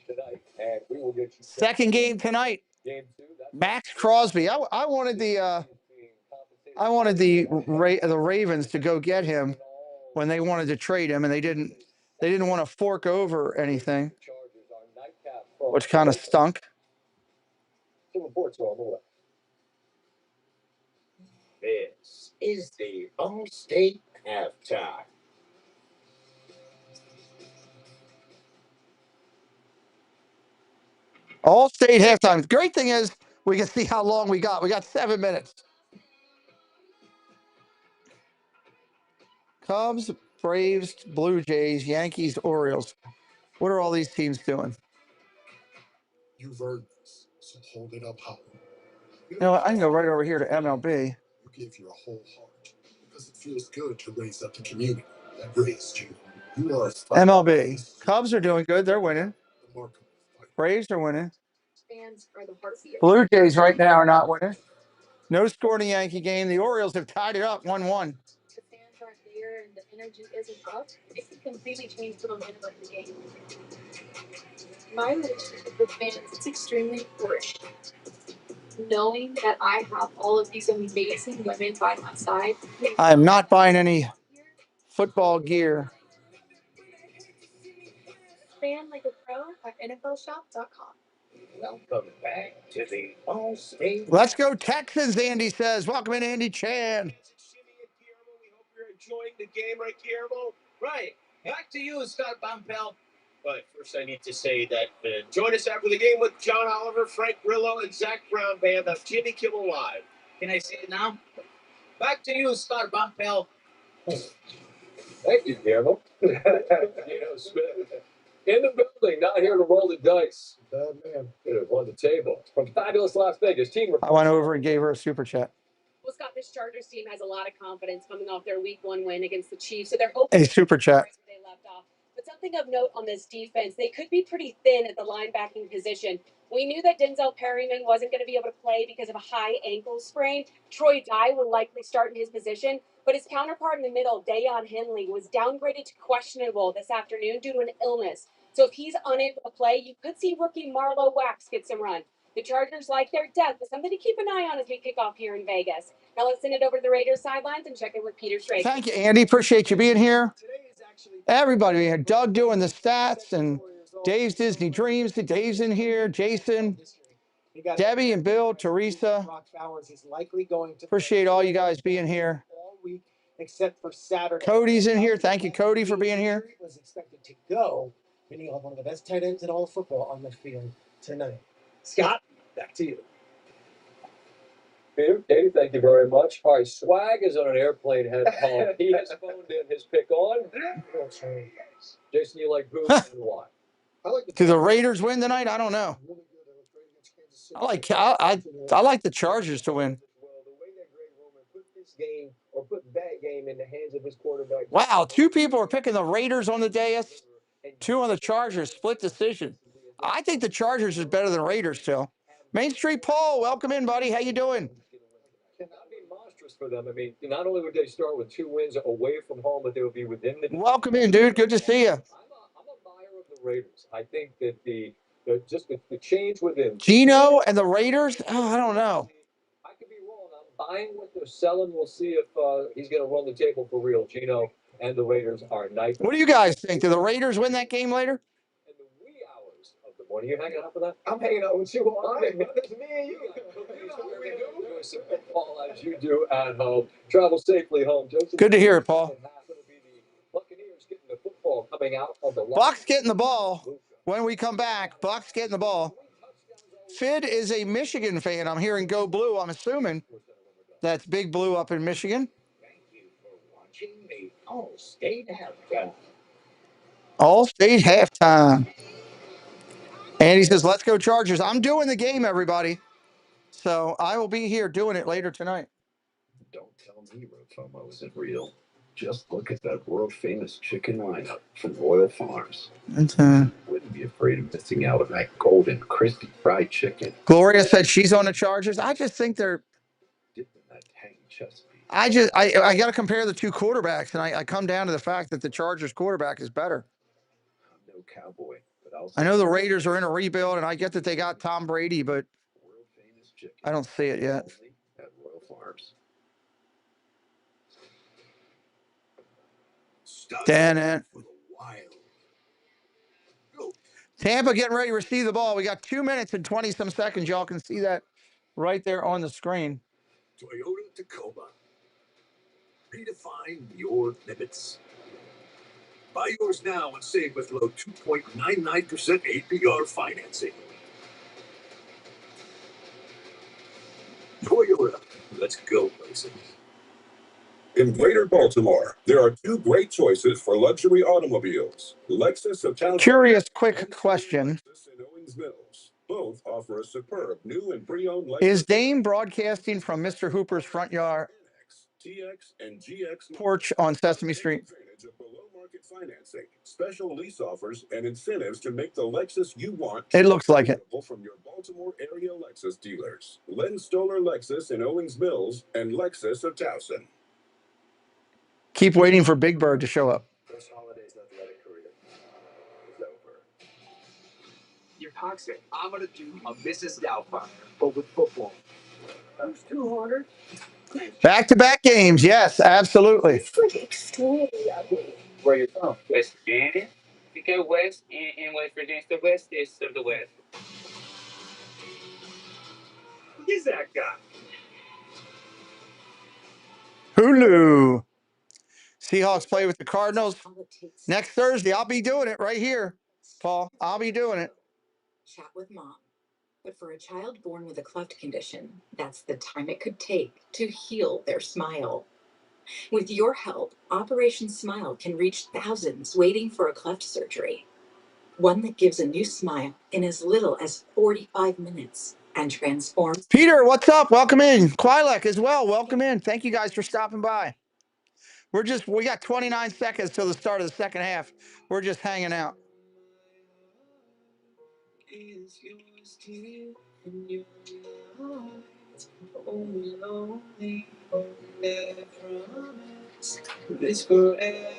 Tonight, and we will get you Second game tonight. Game 2. Max Crosby. I wanted the Ravens to go get him when they wanted to trade him, and they didn't want to fork over anything, which kind of stunk. The reports are on the way. This is the All-State Halftime. All state halftime. The great thing is we can see how long we got. We got 7 minutes. Cubs, Braves, Blue Jays, Yankees, Orioles. What are all these teams doing? You've earned this, so hold it up high. You know what? I can go right over here to MLB. You give your whole heart because it feels good to raise up the community that raised you. You are MLB. Cubs are doing good. They're winning. Braves are winning. Fans are the heartbeat. Blue Jays right now are not winning. No score in the Yankee game. The Orioles have tied it up 1-1. The fans aren't there and the energy isn't up. It can completely change the momentum of the game. My relationship with fans is extremely important. Knowing that I have all of these amazing women by my side. I am not buying any football gear. Fan like a pro at NFLShop.com. Welcome back to the All-State. Let's go Texans, Andy says. Welcome in, Andy Chan. We hope you're enjoying the game, right, Guillermo? Right. Back to you, Scott Bompel. But first, I need to say that join us after the game with John Oliver, Frank Grillo, and Zach Brown Band of Jimmy Kimmel Live. Can I say it now? Back to you, Scott Bompel. Thank you, Guillermo. Smith. In the building, not here to roll the dice. Bad man. Could have won the table. From fabulous Las Vegas, team. I went over and gave her a super chat. Well, Scott, this Chargers team has a lot of confidence coming off their Week 1 win against the Chiefs, so they're hoping A super chat. they left off. But something of note on this defense, they could be pretty thin at the linebacking position. We knew that Denzel Perryman wasn't going to be able to play because of a high ankle sprain. Troy Dye will likely start in his position, but his counterpart in the middle, Dayon Henley, was downgraded to questionable this afternoon due to an illness. So if he's unable to play, you could see rookie Marlo Wax get some run. The Chargers like their depth, but something to keep an eye on as we kick off here in Vegas. Now let's send it over to the Raiders sidelines and check in with Peter Schrager. Thank you, Andy. Appreciate you being here. Everybody here. Doug doing the stats and Dave's Disney Dreams. Dave's in here. Jason, Debbie and Bill, Teresa. Appreciate all you guys being here. Except for Saturday. Cody's in here. Thank you, Cody, for being here. Was expected to go, and he'll have one of the best tight ends in all of football on the field tonight. Scott, back to you. Peter, Katie, thank you very much. All right, Swag is on an airplane head home. He has phoned in his pick on. Jason, you like who and why? Do the Raiders win tonight? I don't know. I like the Chargers to win. Game or put that game in the hands of his quarterback. Wow, 2 people are picking the Raiders on the dais. 2 on the Chargers, split decision. I think the Chargers is better than Raiders still. Main Street Paul, welcome in, buddy. How you doing? Cannot be monstrous for them. I mean, not only would they start with 2 wins away from home, but they would be within the. Welcome in, dude. Good to see you. I'm a buyer of the Raiders. I think that the change within Gino and the Raiders. Oh, I don't know. I could be wrong. I'm buying what they're selling. We'll see if he's going to run the table for real. Gino and the Raiders are nice. What do you guys think? Do the Raiders win that game later? In the wee hours of the morning, you hanging out with that? I'm hanging out with you all night. It's me and you. Doing some football as you do at home. Travel safely home, Joseph. Good to hear it, Paul. Buccaneers getting the football coming out of the Bucs getting the ball. When we come back, Bucs getting the ball. Fid is a Michigan fan. I'm hearing Go Blue. I'm assuming that's Big Blue up in Michigan. Thank you for watching the All-State Halftime. All-state halftime. And he says, let's go Chargers. I'm doing the game, everybody. So I will be here doing it later tonight. Don't tell me FOMO isn't real. Just look at that world-famous chicken lineup from Royal Farms. Wouldn't be afraid of missing out on that golden, crispy fried chicken. Gloria said she's on the Chargers. I just think they're Dipped in that tangy chest piece. I got to compare the two quarterbacks, and I come down to the fact that the Chargers quarterback is better. I'm no cowboy, but I know the Raiders are in a rebuild, and I get that they got Tom Brady, but world-famous chicken I don't see it yet. at Royal Farms. Dan it. Tampa getting ready to receive the ball. We got 2 minutes and 20-some seconds. Y'all can see that right there on the screen. Toyota Tacoma. Redefine your limits. Buy yours now and save with low 2.99% APR financing. Toyota, let's go places. In Greater Baltimore, there are two great choices for luxury automobiles. Lexus of Town. Curious, quick question. Both offer a superb new and pre-owned Lexus. Is Dame broadcasting from Mr. Hooper's front yard TX and GX porch on Sesame Street? Below-market financing, special lease offers, and incentives to make the Lexus you want. It looks like it. From your Baltimore area Lexus dealers, Len Stoller Lexus in Owings Mills and Lexus of Towson. Keep waiting for Big Bird to show up. This holiday's athletic career is over. You're toxic. I'm gonna do a Mrs. Doubtfire, but with football. That's 200. Back-to-back games. Yes, absolutely. It's like extremely ugly. Where you from? West Virginia. If you go west in West Virginia, it's the westest of the west. Who is that guy? Hulu. Seahawks play with the Cardinals next Thursday. I'll be doing it right here, Paul. I'll be doing it. Chat with mom. But for a child born with a cleft condition, that's the time it could take to heal their smile. With your help, Operation Smile can reach thousands waiting for a cleft surgery. One that gives a new smile in as little as 45 minutes and transforms. Peter, what's up? Welcome in. Quilek as well. Welcome in. Thank you guys for stopping by. We got 29 seconds till the start of the second half. We're just hanging out. This forever.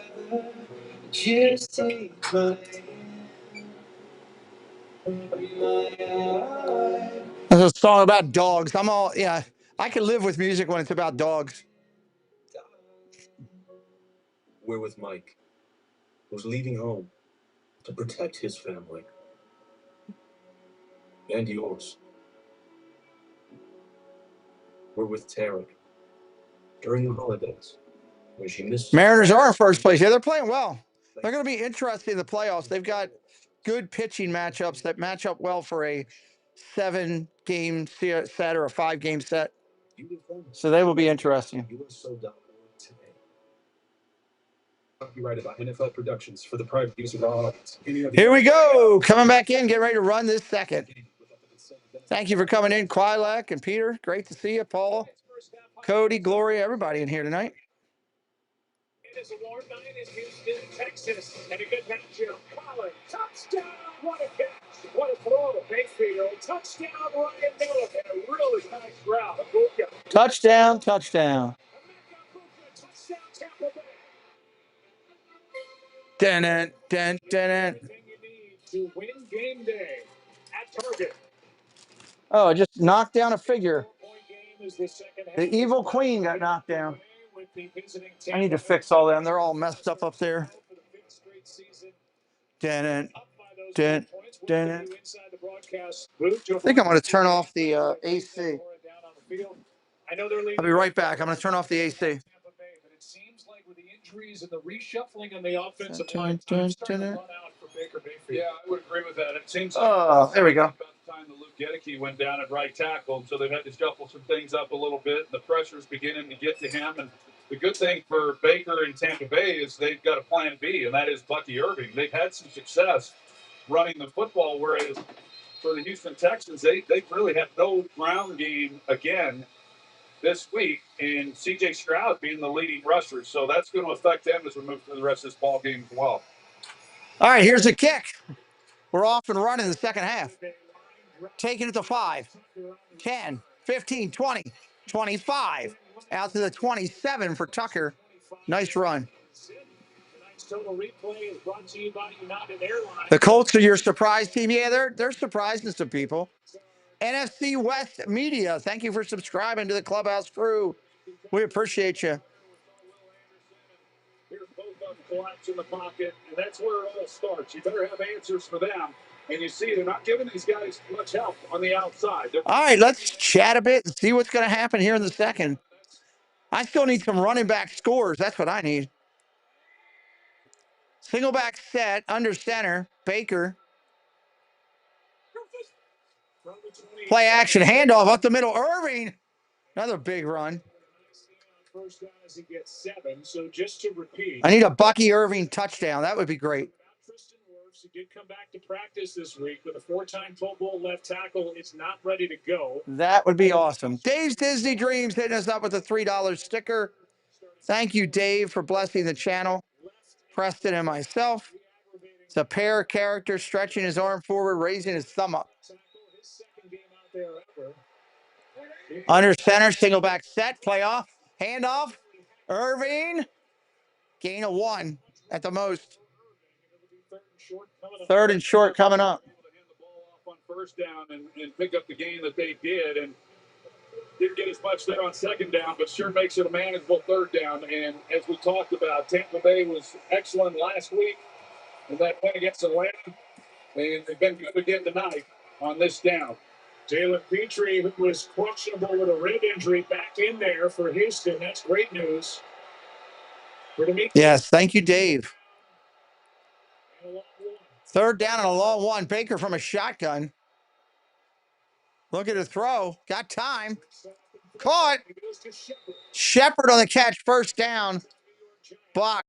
Just take my It's a song about dogs. I can live with music when it's about dogs. We're with Mike, who's leaving home to protect his family. And yours. We're with Tara during the holidays when she missed. Mariners are in first place. Yeah, they're playing well. They're going to be interesting in the playoffs. They've got good pitching matchups that match up well for a 7-game set or a 5-game set. So they will be interesting. Copyrighted by NFL Productions for the private use of our audience. Here we go. Coming back in. Get ready to run this second. Thank you for coming in, Quilek and Peter. Great to see you, Paul, Cody, Gloria, everybody in here tonight. It is a warm night in Houston, Texas, and a good matchup. Colin, touchdown! What a catch! What a throw! Mayfield, touchdown! Ryan Miller, and a really nice route. Touchdown, touchdown. Touchdown, Tampa Bay. Dun-dun, dun, dun, dun. Everything you need to win game day at Target. Oh, just knocked down a figure. The evil queen got knocked down. I need to fix all them. They're all messed up there. Dun, dun, dun. I think I'm going to turn off the AC. I'll be right back. I'm going to turn off the AC. With the injuries and the reshuffling on the offensive line, time's starting to run out for Baker Mayfield. Yeah, I would agree with that. It seems like there we go. about the time that Luke Gedeke went down at right tackle, so they've had to shuffle some things up a little bit. The pressure's beginning to get to him, and The good thing for Baker and Tampa Bay is they've got a plan B, and that is Bucky Irving. They've had some success running the football, whereas for the Houston Texans, they really have no ground game again this week, and C.J. Stroud being the leading rusher. So that's going to affect them as we move through the rest of this ball game as well. All right, here's the kick. We're off and running the second half. Taking it to 5, 10, 15, 20, 25. Out to the 27 for Tucker. Nice run. The Colts are your surprise team. Yeah, they're surprising some people. NFC West Media, thank you for subscribing to the Clubhouse crew. We appreciate you. Here's both of them collapse in the pocket, and that's where it all starts. You better have answers for them. And you see, they're not giving these guys much help on the outside. All right, let's chat a bit and see what's going to happen here in the second. I still need some running back scores. That's what I need. Single back set, under center, Baker. Play action, handoff up the middle, Irving. Another big run. First down as he gets 7. So just to repeat, I need a Bucky Irving touchdown. That would be great. He did come back to practice this week with a 4-time Pro Bowl left tackle. It's not ready to go. That would be awesome. Dave's Disney Dreams hitting us up with a $3 sticker. Thank you, Dave, for blessing the channel. Preston and myself. It's a pair of characters stretching his arm forward, raising his thumb up. Under center, single back set, playoff, handoff, Irving. Gain of 1 at the most. Third and short coming up. On first down and pick up the gain that they did, and didn't get as much there on second down, but sure makes it a manageable third down. And as we talked about, Tampa Bay was excellent last week in that win against Atlanta, and they've been good again tonight on this down. Jalen Petrie, who was questionable with a rib injury, back in there for Houston. That's great news. Yes, thank you, Dave. Third down and a long one. Baker from a shotgun. Look at the throw. Got time. Caught. Shepard on the catch. First down. Bucs.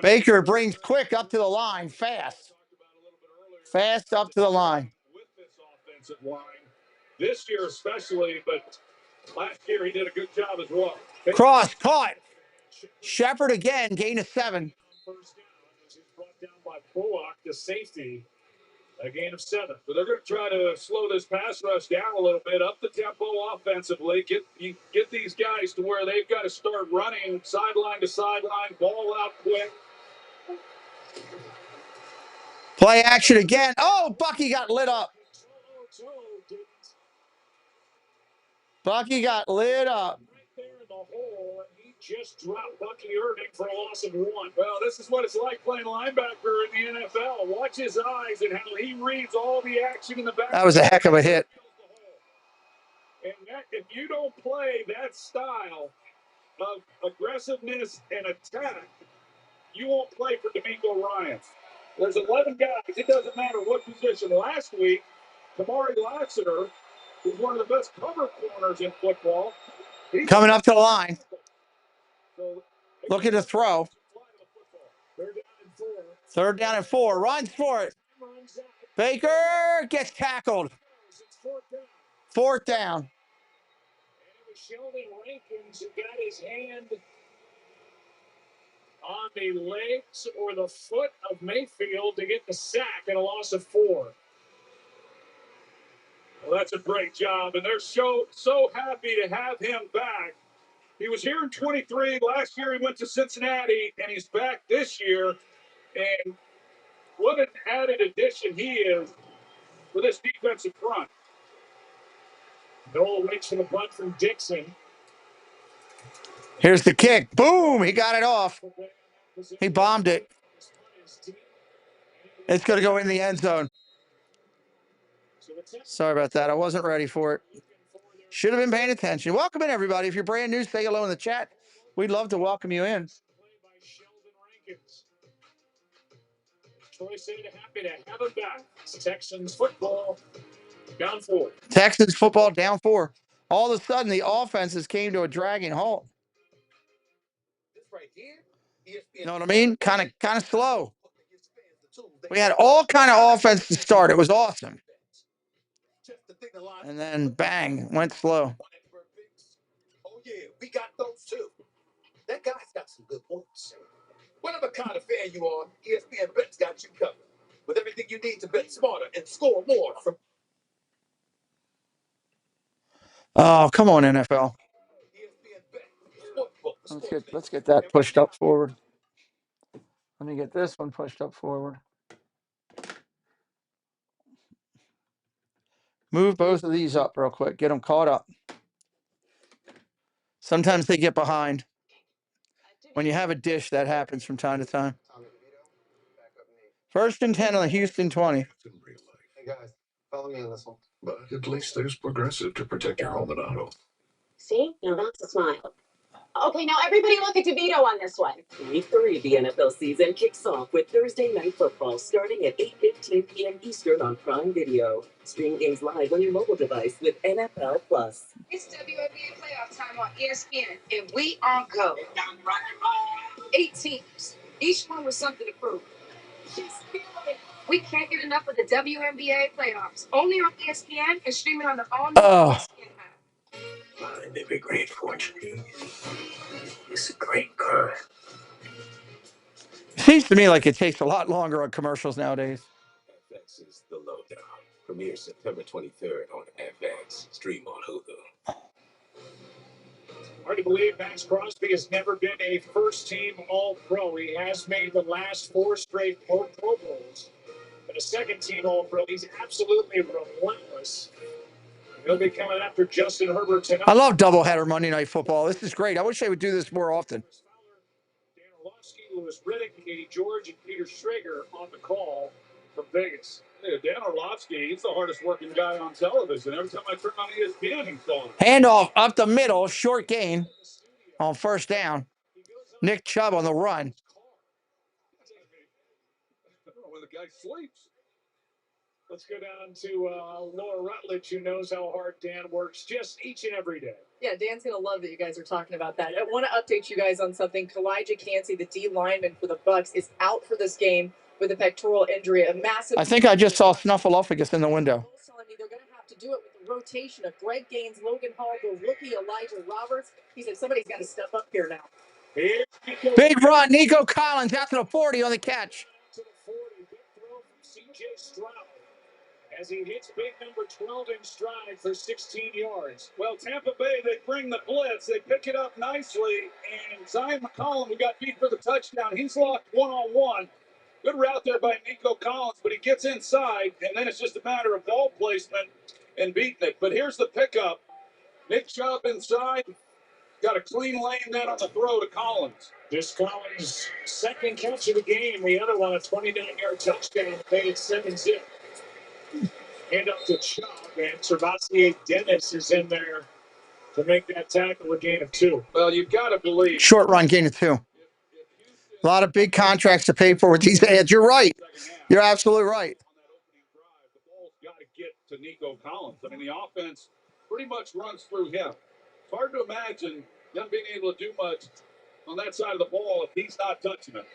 Baker brings quick up to the line. Fast. Fast up to the line. With this offensive line, this year especially, but last year he did a good job as well. Cross caught. Shepard again. Gain of 7. First down as he's brought down by Bullock, the safety. A gain of 7. So they're going to try to slow this pass rush down a little bit, up the tempo offensively, get these guys to where they've got to start running sideline to sideline, ball out quick. Play action again. Oh, Bucky got lit up. Bucky got lit up. Right there in the hole, and he just dropped Bucky Irving for a loss of 1. Well, this is what it's like playing linebacker in the NFL. Watch his eyes and how he reads all the action in the back. That was a heck of a hit. And that, if you don't play that style of aggressiveness and attack, you won't play for D'Amico Ryans. There's 11 guys. It doesn't matter what position. Last week, Kamari Lassiter was one of the best cover corners in football. Coming up to the line. Look at the throw. Third down and 4. Runs for it. Baker gets tackled. 4th down. And it was Sheldon Rankins who got his hand on the legs or the foot of Mayfield to get the sack and a loss of 4. Well, that's a great job, and they're so happy to have him back. He was here in 23. Last year he went to Cincinnati, and he's back this year. And what an added addition he is for this defensive front. Noel waits for the punt from Dixon. Here's the kick. Boom! He got it off. He bombed it. It's going to go in the end zone. Sorry about that. I wasn't ready for it. Should have been paying attention. Welcome in, everybody. If you're brand new, say hello in the chat. We'd love to welcome you in. Troy said happy to have him back. Texans football Down 4. Texans football down 4. All of a sudden, the offenses came to a dragging halt. You know what I mean? Kind of slow. We had all kind of offense to start. It was awesome. And then bang, went slow. Oh yeah, we got those too. That guy's got some good points. Whatever kind of fan you are, ESPN Bet's got you covered. With everything you need to bet smarter and score more from Oh, come on, NFL. ESPN Bet. Let's get that pushed up forward. Let me get this one pushed up forward. Move both of these up real quick. Get them caught up. Sometimes they get behind. When you have a dish, that happens from time to time. 1st and 10 on the Houston 20. Hey guys, follow me on this one. But at least there's Progressive to protect your home and auto. See? Now that's a smile. Okay, now everybody look at DeVito on this one. Week 3 of the NFL season kicks off with Thursday Night Football starting at 8:15 p.m. Eastern on Prime Video. Stream games live on your mobile device with NFL Plus. It's WNBA playoff time on ESPN, and we on go. 8 teams, each one with something to prove. We can't get enough of the WNBA playoffs. Only on ESPN and streaming on the all-new ESPN app. Find every great fortune is a great curse. Seems to me like it takes a lot longer on commercials nowadays. FX is the lowdown. Premiere September 23rd on FX. Stream on Hulu. Hard to believe Max Crosby has never been a first-team All-Pro. He has made the last 4 straight Pro Bowls. But a second-team All-Pro, he's absolutely relentless. He'll be coming after Justin Herbert tonight. I love doubleheader Monday Night Football. This is great. I wish they would do this more often. Dan Orlovsky, Louis Riddick, Katie George, and Peter Schrager on the call from Vegas. Yeah, Dan Orlovsky, he's the hardest working guy on television. Every time I turn on ESPN, he's on. Handoff up the middle, short gain on 1st down. Nick Chubb on the run. I don't know when the guy sleeps. Let's go down to Laura Rutledge, who knows how hard Dan works just each and every day. Yeah, Dan's going to love that you guys are talking about that. I want to update you guys on something. Kalijah Cansey, the D lineman for the Bucs, is out for this game with a pectoral injury. A massive. I think I just saw Snuffleupagus in the window. Telling me they're going to have to do it with the rotation of Greg Gaines, Logan Hall, the rookie Elijah Roberts. He said somebody's got to step up here now. Big run. Nico Collins out to the 40 on the catch. To the 40, big throw from C.J. Stroud as he hits big number 12 in stride for 16 yards. Well, Tampa Bay, they bring the blitz. They pick it up nicely. And Zion McCollum, who got beat for the touchdown, he's locked one-on-one. Good route there by Nico Collins, but he gets inside, and then it's just a matter of ball placement and beating it. But here's the pickup. Nick Chubb inside. Got a clean lane then on the throw to Collins. This Collins' second catch of the game. The other one, a 29-yard touchdown, made it 7-0. Hand up to Chubb, and Servassier Dennis is in there to make that tackle, a gain of 2. Well, you've got to believe. Short run, gain of 2. A lot of big contracts to pay for with these ads. You're right. You're absolutely right. On that opening drive, the ball's got to get to Nico Collins. I mean, the offense pretty much runs through him. It's hard to imagine them being able to do much on that side of the ball if he's not touching it.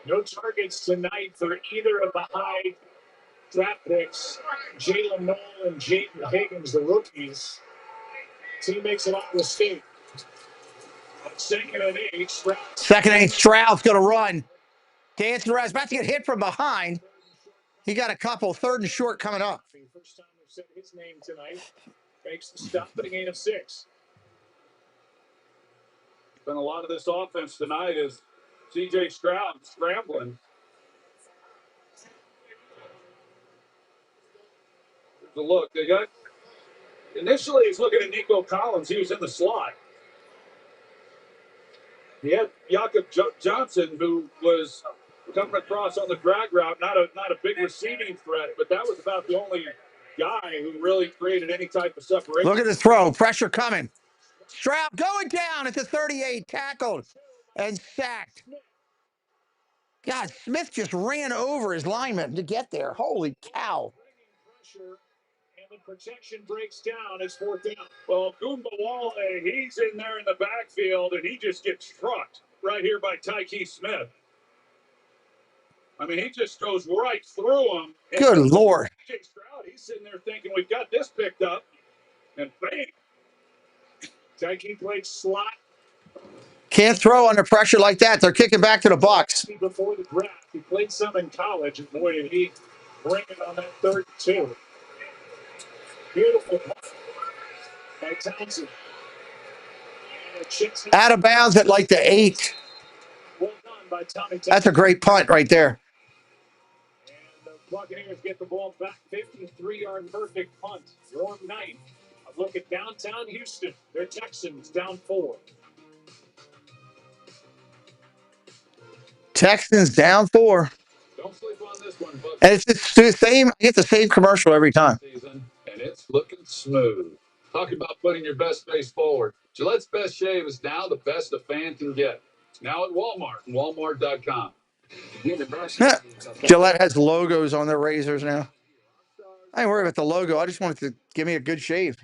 No targets tonight for either of the high draft picks, Jalen Noel and Jaden Higgins, the rookies. Team makes it off the state. 2nd and 8, Stroud. 2nd and 8, Stroud's going to run. Dancing around. He's about to get hit from behind. He got a couple. 3rd and short coming up. First time we've said his name tonight. Makes the stop, but a gain of 6. Been a lot of this offense tonight is C.J. Stroud scrambling. There's a look. They got. Initially, he's looking at Nico Collins. He was in the slot. He had Jakob Johnson, who was coming across on the drag route. Not a big receiving threat, but that was about the only guy who really created any type of separation. Look at the throw. Pressure coming. Stroud going down at the 38. Tackled and sacked. God, Smith just ran over his lineman to get there. Holy cow. And the protection breaks down. It's 4th down. Well, Goombawale, he's in there in the backfield, and he just gets trucked right here by Tyke Smith. I mean, he just goes right through him. Good Lord. Jay Stroud, he's sitting there thinking, we've got this picked up. And bang. Tyke played slot. Can't throw under pressure like that. They're kicking back to the Bucs. Before the draft, he played some in college, and boy, did he bring it on that 3rd and 2. Beautiful by Townsend. Out of bounds at like the 8. Well done by Tommy Townsend. That's a great punt right there. And the Buccaneers get the ball back. 53-yard perfect punt. Your night. A look at downtown Houston. Their Texans down 4. Texans down 4. Don't sleep on this one, Bucs. And it's the same. It's the same commercial every time. And it's looking smooth. Talking about putting your best face forward. Gillette's Best Shave is now the best a fan can get. Now at Walmart and Walmart.com. Gillette has logos on their razors now. I ain't worried about the logo. I just wanted to give me a good shave.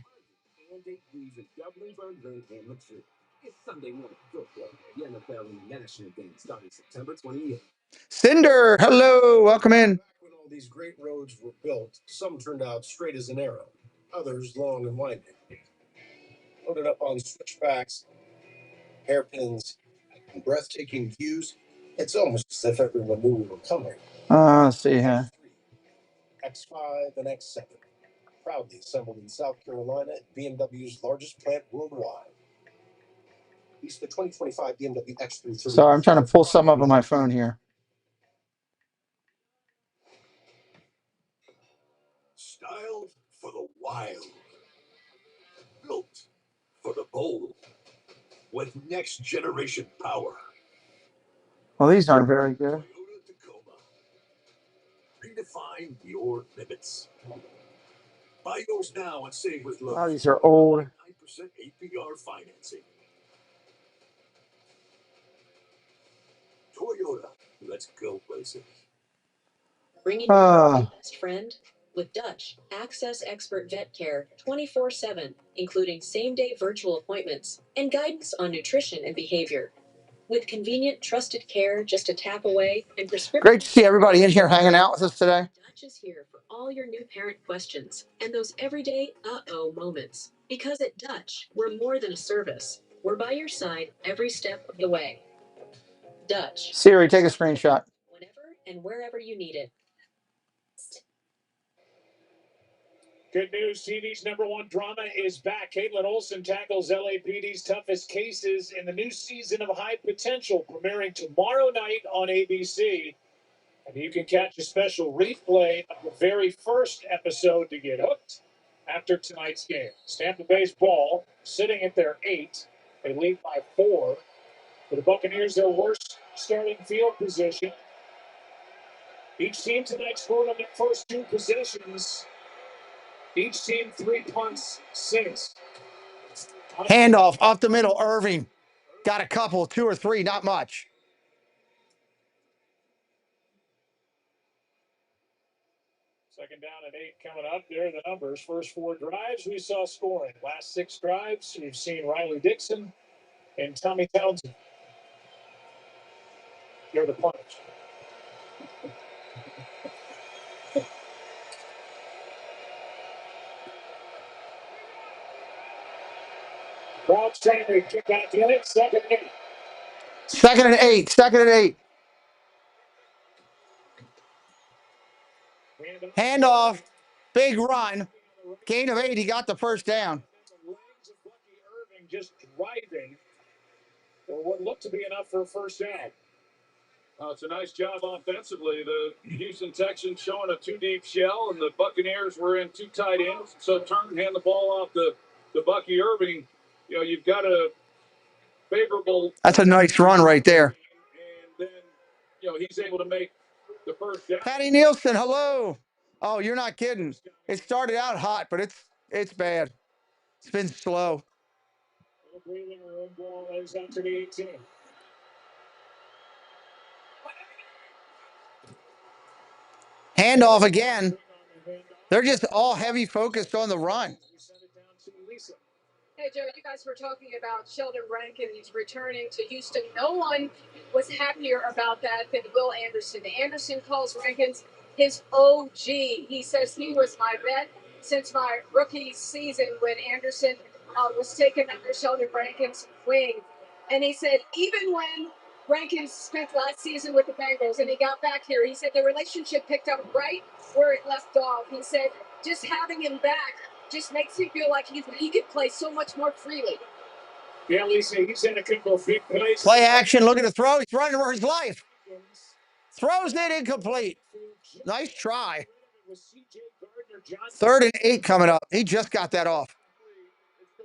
Cinder, hello, welcome in. When all these great roads were built, some turned out straight as an arrow, others long and winding. Loaded up on switchbacks, hairpins, and breathtaking views, it's almost as if everyone knew we were coming. Let's see here. X5 and X7, proudly assembled in South Carolina at BMW's largest plant worldwide. It's the 2025 BMW X330. Sorry, I'm trying to pull some up on my phone here. Styled for the wild. Built for the bold. With next generation power. Well, these aren't very good. Redefine your limits. Buy yours now and save with low. Oh, these are old. 9% APR financing. Toyota, let's go places. Bringing you your best friend with Dutch. Access expert vet care 24/7, including same-day virtual appointments and guidance on nutrition and behavior. With convenient, trusted care just a tap away and prescription. Great to see everybody in here hanging out with us today. Dutch is here for all your new parent questions and those everyday uh-oh moments. Because at Dutch, we're more than a service. We're by your side every step of the way. Dutch. Siri, take a screenshot. Whenever and wherever you need it. Good news, TV's #1 drama is back. Caitlin Olsen tackles LAPD's toughest cases in the new season of High Potential, premiering tomorrow night on ABC. And you can catch a special replay of the very first episode to get hooked after tonight's game. Tampa Bay's ball sitting at their 8. They lead by 4. For the Buccaneers, their worst starting field position. Each team tonight scored on their first 2 possessions. Each team 3 punts, 6. Handoff up the middle, Irving. Got a couple, 2 or 3, not much. Second down and 8 coming up. There are the numbers. First 4 drives, we saw scoring. Last 6 drives, we've seen Riley Dixon and Tommy Townsend. They're the punters. Crowd's trying to kick back in it. 2nd and 8. 2nd and 8. 2nd and 8. Handoff. Big run. Gain of 8. He got the first down. The legs of Bucky Irving just driving for what looked to be enough for a first down. It's a nice job offensively. The Houston Texans showing a 2-deep shell, and the Buccaneers were in 2 tight ends. So turn and hand the ball off to Bucky Irving. You know, you've got a favorable. That's a nice run right there. And then, you know, he's able to make the first down. Patty Nielsen, hello. Oh, you're not kidding. It started out hot, but it's bad. It's been slow. Ball is out to the 18. Handoff again. They're just all heavy focused on the run. Hey, Joe, you guys were talking about Sheldon Rankins returning to Houston. No one was happier about that than Will Anderson. Anderson calls Rankins his OG. He says he was my vet since my rookie season when Anderson was taken under Sheldon Rankins' wing. And he said, even when Rankins spent last season with the Bengals and he got back here, he said the relationship picked up right where it left off. He said, just having him back just makes him feel like he could play so much more freely. Yeah, Lisa, he's in a couple of big plays. Play action. Look at the throw. He's running for his life. Throws it incomplete. Nice try. 3rd and 8 coming up. He just got that off.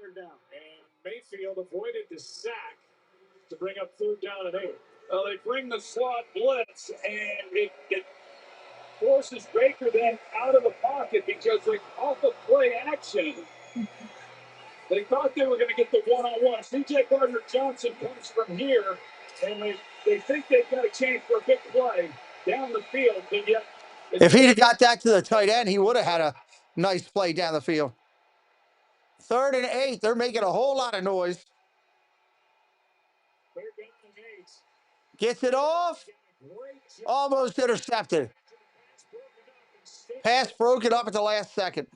And Mayfield avoided the sack to bring up 3rd down and 8. Well, they bring the slot blitz, and it forces Baker then out of the pocket because they off of play action. They thought they were going to get the one-on-one. C.J. Gardner-Johnson comes from here, and they think they've got a chance for a big play down the field. And yet, if he'd have got that to the tight end, he would have had a nice play down the field. 3rd and 8. They're making a whole lot of noise. Gets it off. Almost intercepted. Pass broken up at the last second.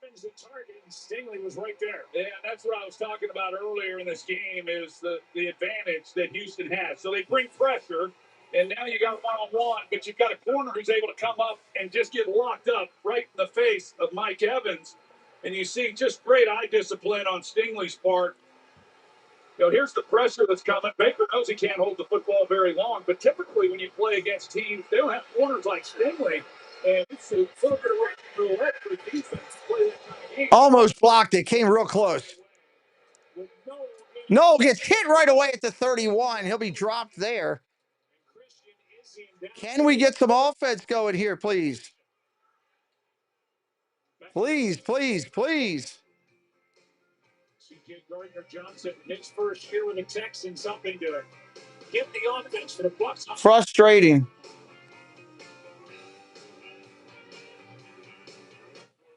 Evans the target, and Stingley was right there. Yeah, that's what I was talking about earlier in this game is the advantage that Houston has. So they bring pressure, and now you got one-on-one, but you've got a corner who's able to come up and just get locked up right in the face of Mike Evans. And you see just great eye discipline on Stingley's part. You know, here's the pressure that's coming. Baker knows he can't hold the football very long, but typically when you play against teams, they don't have corners like Stingley. And it's a little bit of roulette for defense to play that kind of game. Almost blocked it. Came real close. No, gets hit right away at the 31. He'll be dropped there. Can we get some offense going here, please? Please, please, please. C.J. Gardner-Johnson, his first year with the Texans, something to give the offense for the Bucs. Frustrating.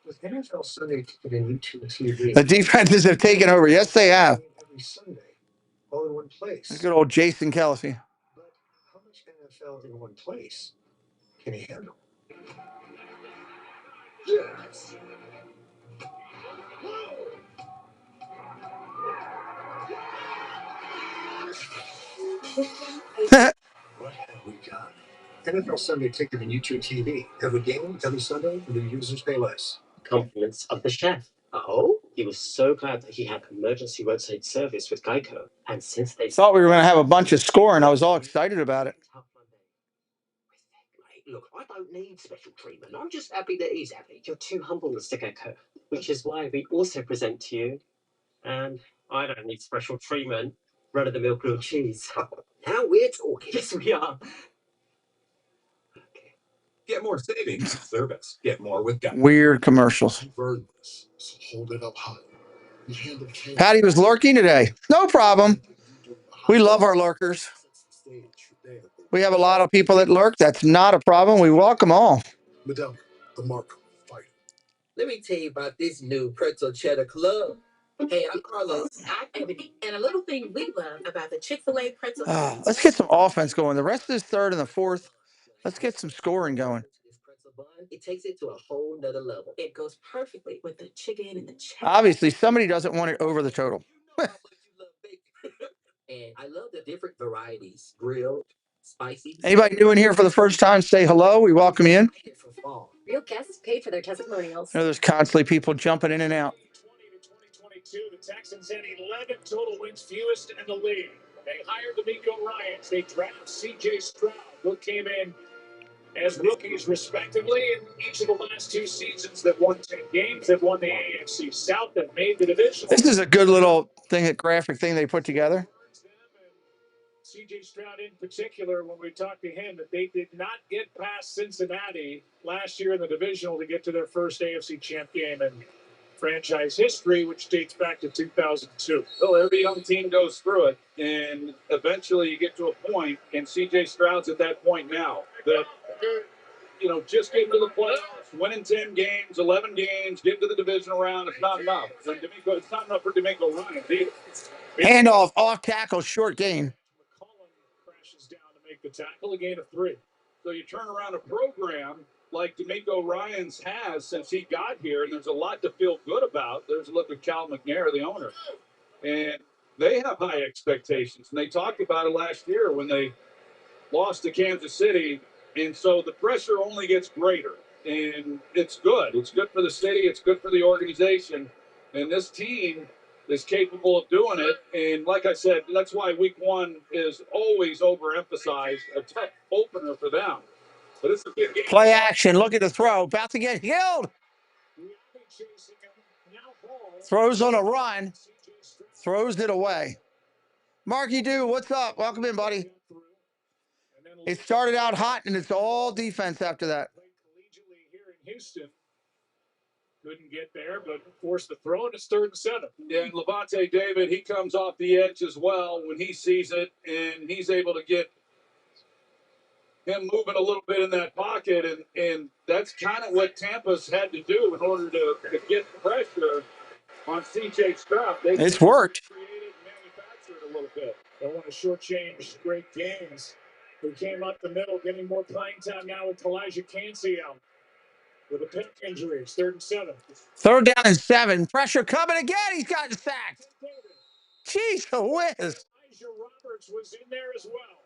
With NFL Sunday Ticket and YouTube TV, The defenses have taken over. Yes, they have. every Sunday, all in one place. Good old Jason Kelsey. But how much NFL in one place can he handle? Yes. What have we got? NFL Sunday Ticket and YouTube TV. Every game, every Sunday, and the users pay less. Compliments of the chef. Oh, he was so glad that he had emergency roadside service with Geico. And since they Thought we were going to have a bunch of scoring. I was all excited about it. Look, I don't need special treatment. I'm just happy that he's happy. You're too humble, Mr. Gecko. Which is why we also present to you. And I don't need special treatment. Run-of-the-mill grilled cheese. Now we're talking. Yes, we are. Get more savings service. Get more with Geico. Weird commercials. Birdless, so hold it up high. You handle chaos. Patty was lurking today. No problem. We love our lurkers. We have a lot of people that lurk. That's not a problem. We welcome all. Medell, the mark fight. Let me tell you about this new pretzel cheddar club. Hey, I'm Carlos. I'm Ebony. And a little thing we love about the Chick-fil-A pretzel. Let's get some offense going. The rest of this 3rd and the 4th, let's get some scoring going. This pretzel bun, it takes it to a whole nother level. It goes perfectly with the chicken and the cheddar. Obviously, somebody doesn't want it over the total. And I love the different varieties. Grilled, spicy. Anybody new in here for the first time, say hello. We welcome you in. Real guests paid for their testimonials. You know, there's constantly people jumping in and out. 2020 to 2022, the Texans had 11 total wins, fewest in the league. They hired D'Amico Ryans. They drafted C.J. Stroud, who came in as rookies, respectively, in each of the last 2 seasons. They've won 10 games. They've won the AFC South. They've made the division. This is a good little thing, a graphic thing they put together. C.J. Stroud in particular, when we talked to him, that they did not get past Cincinnati last year in the divisional to get to their first AFC champ game in franchise history, which dates back to 2002. Well, every young team goes through it, and eventually you get to a point, and C.J. Stroud's at that point now, that, you know, just getting to the playoffs, winning 10 games, 11 games, get to the divisional round. It's not enough. It's not enough for D'Amico Ryan either. Handoff, off tackle, short gain. McCollum crashes down to make the tackle, a gain of 3. So you turn around a program like D'Amico Ryan's has since he got here, and there's a lot to feel good about. There's a look at Cal McNair, the owner. And they have high expectations. And they talked about it last year when they lost to Kansas City. And so the pressure only gets greater. And it's good. It's good for the city. It's good for the organization. And this team is capable of doing it. And like I said, that's why week 1 is always overemphasized, a tough opener for them. But it's a big game. Play action. Look at the throw. About to get killed. Throws on a run. Throws it away. Marky Dew, what's up? Welcome in, buddy. It started out hot, and it's all defense after that. Collegiately here in Houston. Couldn't get there, but forced the throw, and it's 3rd and 7. Yeah, and Levante David, he comes off the edge as well when he sees it, and he's able to get him moving a little bit in that pocket, and that's kind of what Tampa's had to do in order to get pressure on C.J. Stroud. It's worked. Created, manufactured a little bit. Don't want to shortchange great games. Who came up the middle, getting more playing time now with Elijah Cansio with a pec injury. It's 3rd and 7. 3rd down and 7. Pressure coming again. He's gotten sacked. Jeez, whiz. Elijah Roberts was in there as well.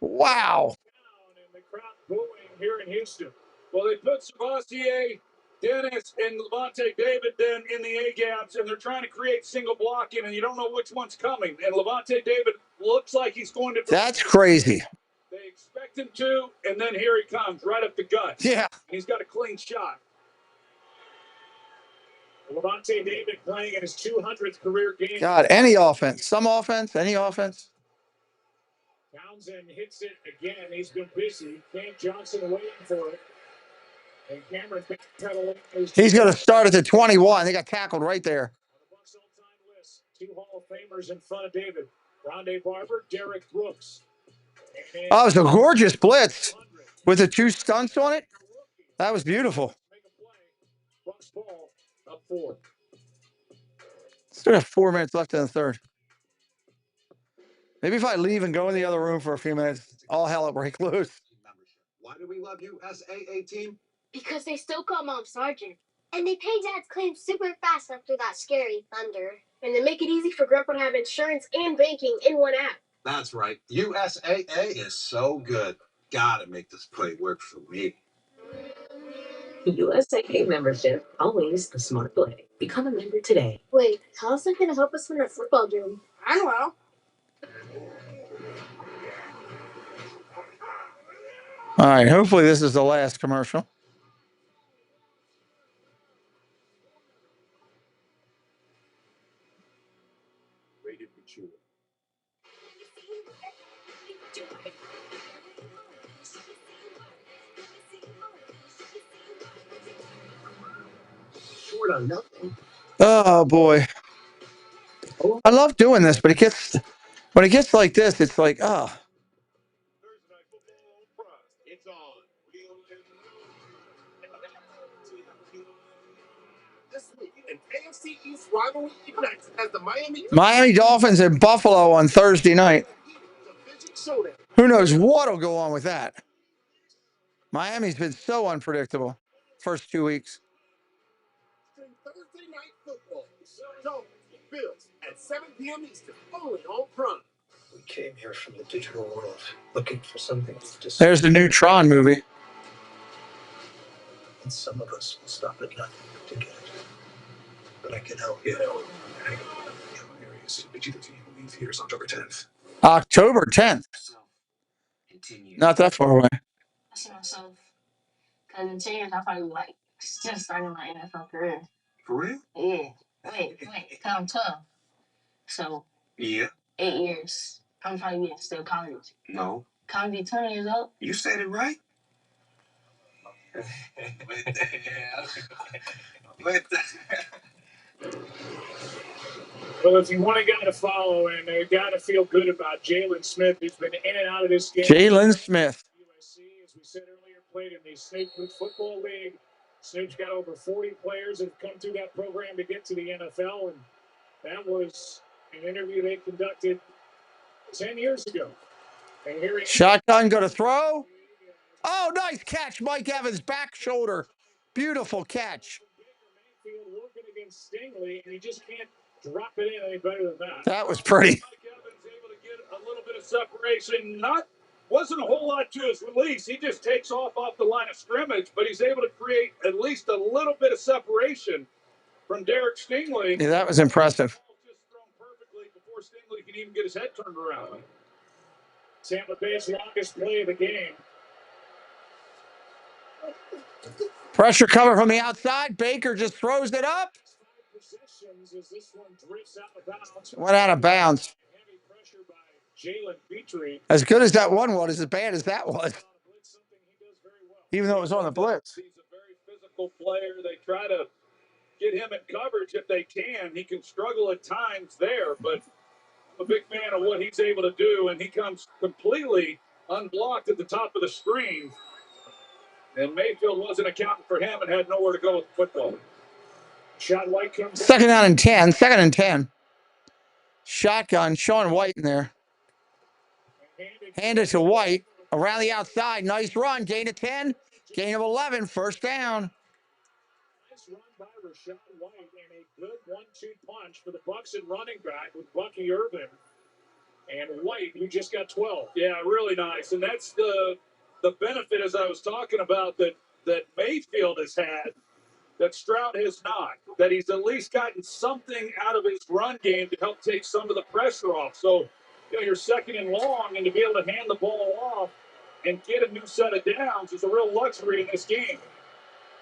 Wow. And the crowd booing here in Houston. Well, they put Sebastier, Dennis, and Levante David then in the A gaps, and they're trying to create single blocking, and you don't know which one's coming. And Levante David looks like he's going to. That's crazy. They expect him to, and then here he comes, right up the gut. Yeah. He's got a clean shot. Levante David playing in his 200th career game. God, any offense. Some offense, any offense. Townsend hits it again. He's been busy. Cam Johnson waiting for it. And Cameron backpedaling. He's going to start at the 21. They got tackled right there. On the Bucs all-time list, 2 Hall of Famers in front of David. Rondé Barber, Derek Brooks. Oh, it was a gorgeous blitz with the 2 stunts on it. That was beautiful. Make a play. Bucs ball up 4. Still have 4 minutes left in the 3rd. Maybe if I leave and go in the other room for a few minutes, all hell will break loose. Why do we love you, SAA team? Because they still call Mom Sergeant. And they pay Dad's claims super fast after that scary thunder. And they make it easy for Grandpa to have insurance and banking in one app. That's right. USAA is so good. Gotta make this play work for me. USAA membership, always the smart play. Become a member today. Wait, how's that going to help us win our football game? I don't know. All right, hopefully this is the last commercial. Rated mature. Short on nothing. Oh, boy. I love doing this, but when it gets like this, it's like, oh. It's on. This week, an AFC East rivalry unites as the Miami Dolphins and Buffalo on Thursday night. Showdown. Who knows what will go on with that? Miami's been so unpredictable first 2 weeks. Thursday night football. Dolphins, Bills at 7 p.m. Eastern, only on Prime. We came here from the digital world looking for something to say. There's the new Tron movie. And some of us will stop at nothing to get it. But I can help you. Leave here is October 10th. October 10th. Not that far away. I see myself. Because in 10 years, I'll probably be like, just starting my NFL career. For real? Yeah. Wait. Because I'm tough. So, Yeah. 8 years. I'm probably still college. No. Can't be 20 years old. You said it right. Well, if you want a guy to follow and a guy to feel good about, Jalen Smith, who's been in and out of this game. Jalen Smith. USC, as we said earlier, played in the Snoop Football League. Snoop's got over 40 players that have come through that program to get to the NFL, and that was an interview they conducted 10 years ago. And here Shotgun going to throw. Oh, nice catch, Mike Evans, back shoulder. Beautiful catch. working against Stingley, and you just can't drop it in any better than that. That was pretty. Mike Evans able to get a little bit of separation. Wasn't a whole lot to his release. He just takes off the line of scrimmage, but he's able to create at least a little bit of separation from Derek Stingley. Yeah, that was impressive. Just thrown perfectly before Stingley can even get his head turned around. Tampa Bay's longest play of the game. Pressure cover from the outside. Baker just throws it up. As this one drifts out of bounds. Went out of bounds. Heavy pressure by Jalen Petrie. As good as that one was, as bad as that was. Even though it was on the blitz. He's a very physical player. They try to get him in coverage if they can. He can struggle at times there, but I'm a big fan of what he's able to do, and he comes completely unblocked at the top of the screen. And Mayfield wasn't accounting for him and had nowhere to go with the football. Shot White comes Second down and 10. Second and 10. Shotgun. Sean White in there. Hand it to White. Around the outside. Nice run. Gain of 10. Gain of 11. First down. Nice run by Rashad White and a good 1-2 punch for the Bucs at running back with Bucky Irvin. And White, who just got 12. Yeah, really nice. And that's the benefit, as I was talking about, that Mayfield has had, that Stroud has not. That he's at least gotten something out of his run game to help take some of the pressure off. So, you're second and long, and to be able to hand the ball off and get a new set of downs is a real luxury in this game.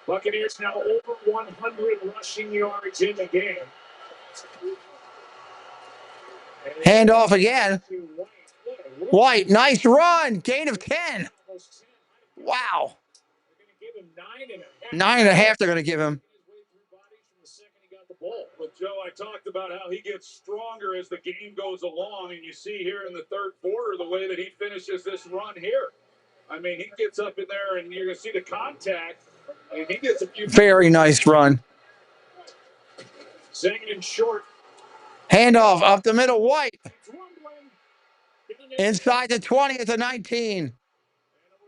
Buccaneers now over 100 rushing yards in the game. Handoff again. White, nice run. Gain of 10. Wow. 9.5 they're going to give him. But Joe, I talked about how he gets stronger as the game goes along, and you see here in the third quarter the way that he finishes this run here. I mean, he gets up in there, and you're going to see the contact, and he gets a few. Very nice run. Second and short. Handoff up the middle, White. Inside the 20 at the 19. And it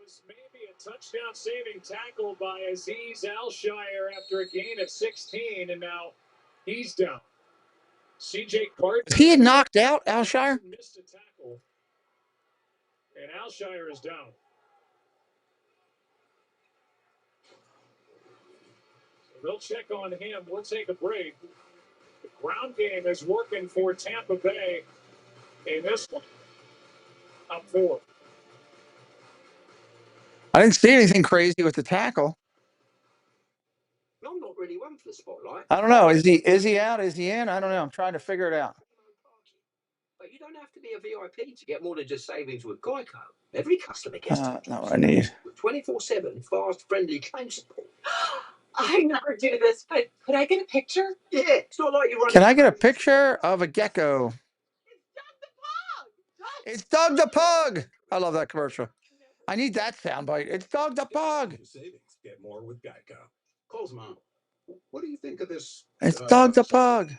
was maybe a touchdown-saving tackle by Azeez Al-Shire after a gain of 16, and now he's down. C.J. Carter. He had knocked out Al-Shire? Missed a tackle, and Al-Shire is down. So they'll check on him. We'll take a break. The ground game is working for Tampa Bay in this one. Up 4. I didn't see anything crazy with the tackle. I'm not really one for the spotlight. I don't know. Is he out? Is he in? I don't know. I'm trying to figure it out. But you don't have to be a VIP to get more than just savings with Geico. Every customer gets Not what I need. 24/7 fast, friendly claim support. I never do this, but could I get a picture? Yeah, it's not like you run. Can I get a picture of a gecko? It's Doug the Pug. I love that commercial. I need that soundbite. It's Doug the Pug. Savings. Get more with Geico. Calls Mom. What do you think of this? It's Doug the Pug.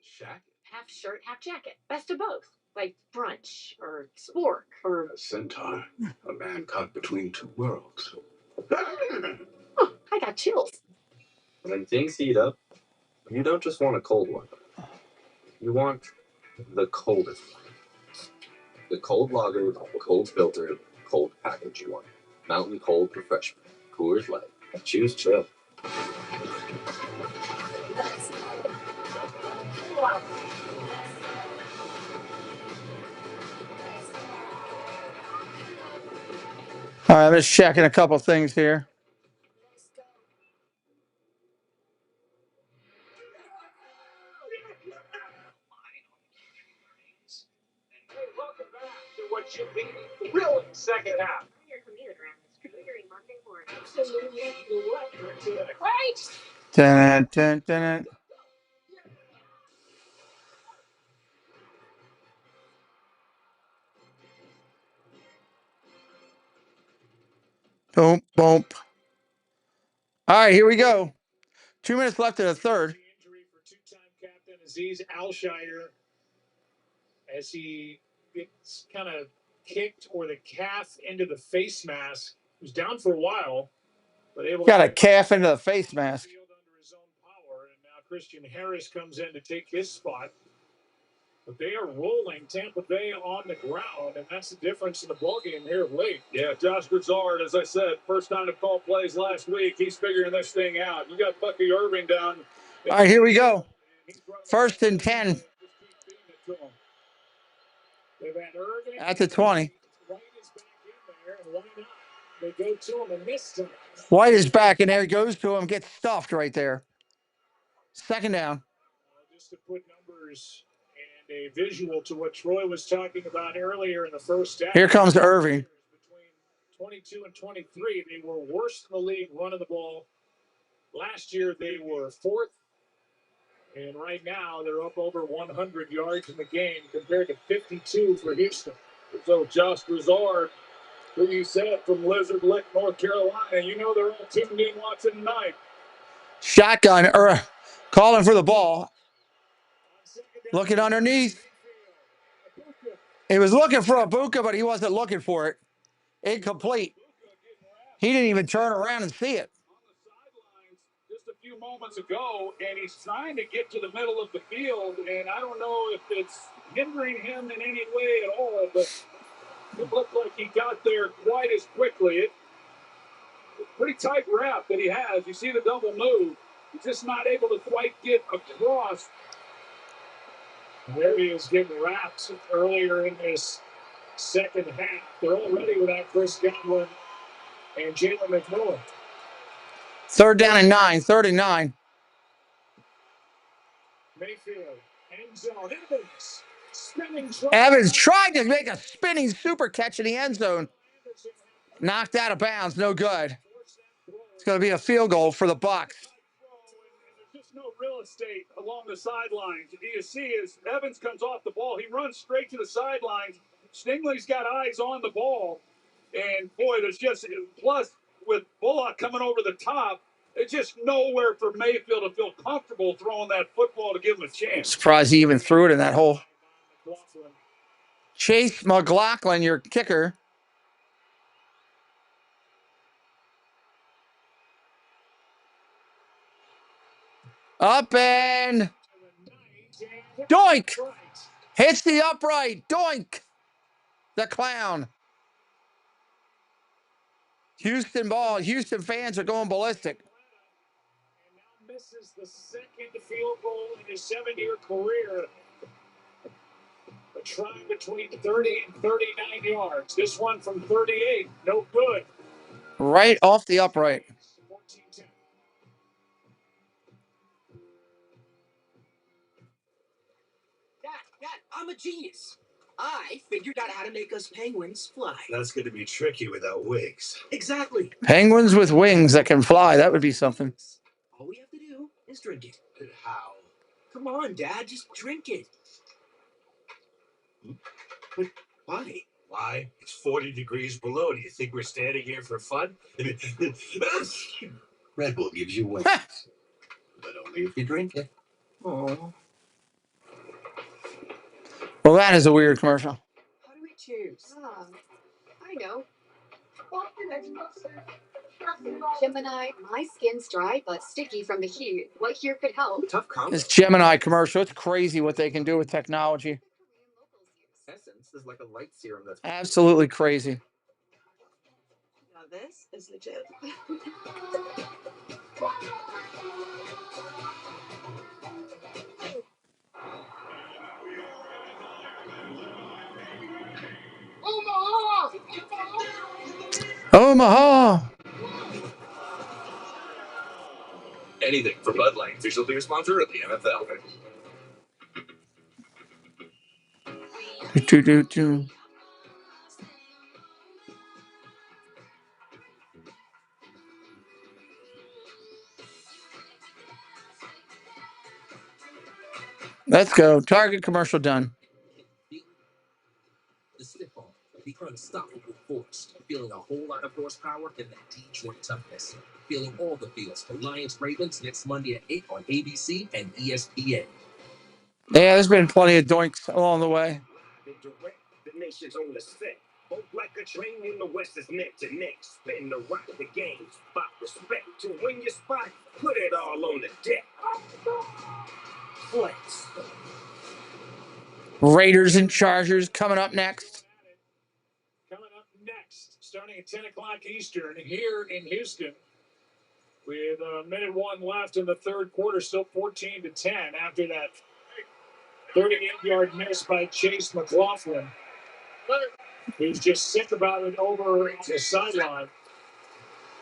Shack? Half shirt, half jacket. Best of both. Like brunch or spork or... A centaur. A man caught between two worlds. Oh, I got chills. When things heat up, you don't just want a cold one. You want the coldest one. The cold lager, cold filter, cold package you want. Mountain Cold Refreshment. Coors Light. Choose chill. All right, I'm just checking a couple things here. Hey, welcome back to what should be the thrilling second half. Right? Dun, dun, dun, dun. Boom, boom. All right, here we go. 2 minutes left in the third. Injury for two-time captain Aziz Alshire as he gets kind of kicked or the calf into the face mask. He was down for a while, but able Got a to calf into the face mask. field under his own power. And now Christian Harris comes in to take his spot. But they are rolling Tampa Bay on the ground, and that's the difference in the ballgame here of late. Yeah, Josh Grizzard, as I said, first time to call plays last week. He's figuring this thing out. You got Bucky Irving down. All right, here we go. 1st and 10. They've had Irving. At the 20. White is back in there, and why not? They go to him and miss him. White is back, and there he goes to him. Gets stuffed right there. 2nd down. Just to put numbers and a visual to what Troy was talking about earlier in the first half. Here comes Irving. Between 22 and 23, they were worst in the league running the ball. Last year, they were 4th. And right now, they're up over 100 yards in the game compared to 52 for Houston. So Josh Grizzard, who you said from Lizard Lick, North Carolina, you know they're all tuned in watching tonight. Shotgun, calling for the ball. Looking underneath. He was looking for a Buka, but he wasn't looking for it. Incomplete. He didn't even turn around and see it. Just a few moments ago, and he's trying to get to the middle of the field, and I don't know if it's hindering him in any way at all, but it looked like he got there quite as quickly. It's a pretty tight wrap that he has. You see the double move. He's just not able to quite get across. There he is getting wrapped earlier in this second half. They're already without Chris Godwin and Jalen McMillan. 3rd down and 9. 3rd and 9. Mayfield, end zone, Evans, spinning. Evans tried to make a spinning super catch in the end zone. Knocked out of bounds. No good. It's going to be a field goal for the Bucs. There's just no real estate along the sidelines. You see as Evans comes off the ball, he runs straight to the sidelines. Stingley's got eyes on the ball. And, boy, there's just – plus, with Bullock coming over the top, it's just nowhere for Mayfield to feel comfortable throwing that football to give him a chance. Surprised he even threw it in that hole. Chase McLaughlin, your kicker. Up and doink. Hits the upright. Doink. The clown. Houston ball. Houston fans are going ballistic. And now misses the second field goal in his 7-year career. A try between 30 and 39 yards. This one from 38. No good. Right off the upright. 14-10. Dad, I'm a genius. I figured out how to make us penguins fly. That's going to be tricky without wings. Exactly. Penguins with wings that can fly. That would be something. All we have to do is drink it. And how? Come on, Dad, just drink it. But why? Why? It's 40 degrees below. Do you think we're standing here for fun? Red Bull gives you wings. But only if you drink it. Oh. Well, that is a weird commercial. How do we choose? I know. Gemini, my skin's dry but sticky from the heat. What here could help? Tough combo. This Gemini commercial. It's crazy what they can do with technology. Essence is like a light serum that's Absolutely crazy. Now this is legit. Omaha. anything for Bud Light, official beer sponsor of the NFL. Let's go. Target commercial done. The stiff ball, the unstoppable force, feeling a whole lot of horsepower and that D-joint toughness. Feeling all the feels for Lions Ravens next Monday at 8 on ABC and ESPN. Yeah, there's been plenty of doinks along the way. The nation's oldest set. Both like a train in the West is neck to neck. Spin the rock the game. Spot respect to win your spot. Put it all on the deck. Flex. Raiders and Chargers coming up next. Coming up next, starting at 10 o'clock Eastern here in Houston. With a minute one left in the third quarter, still 14-10 after that 38-yard miss by Chase McLaughlin. Who's just sick about it over the sideline.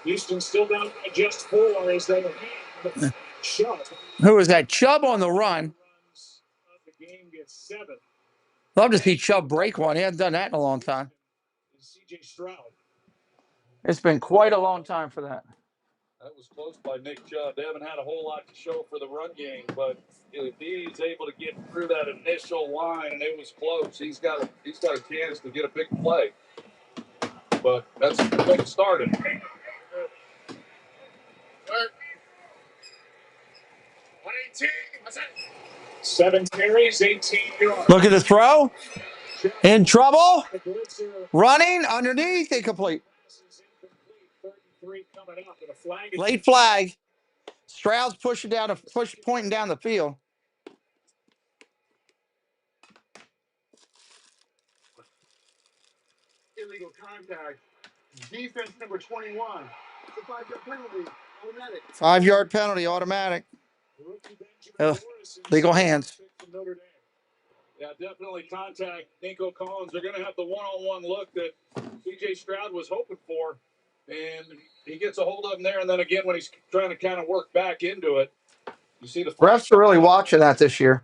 Houston still down by just 4 as they have Chubb. Who is that? Chubb on the run. The game gets 7. Love to see Chubb break one. He hasn't done that in a long time. C.J. Stroud. It's been quite a long time for that. That was close by Nick Chubb. They haven't had a whole lot to show for the run game, but if he's able to get through that initial line and it was close, he's got a chance to get a big play. But that's the way it started. 7 carries, 18 yards. Look at the throw. In trouble. Running underneath. Incomplete. Late flag. Stroud's pointing down the field. Illegal contact. Defense number 21. It's a 5-yard penalty. Automatic. 5-yard penalty, automatic. Legal hands. Yeah, definitely contact Nico Collins. They're going to have the one-on-one look that C.J. Stroud was hoping for. And he gets a hold of him there. And then again, when he's trying to kind of work back into it, you see the Refs are really watching that this year.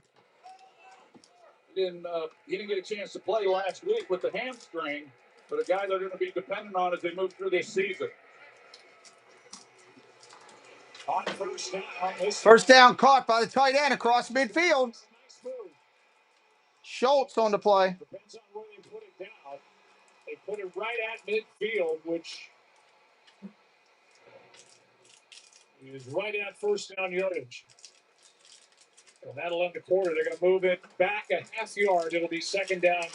He didn't get a chance to play last week with the hamstring, but a guy they're going to be dependent on as they move through this season. First down caught by the tight end across midfield. Schultz on the play. Depends on where they put it down. They put it right at midfield, which is right at first down yardage. And that'll end the quarter. They're going to move it back a half yard. It'll be second down.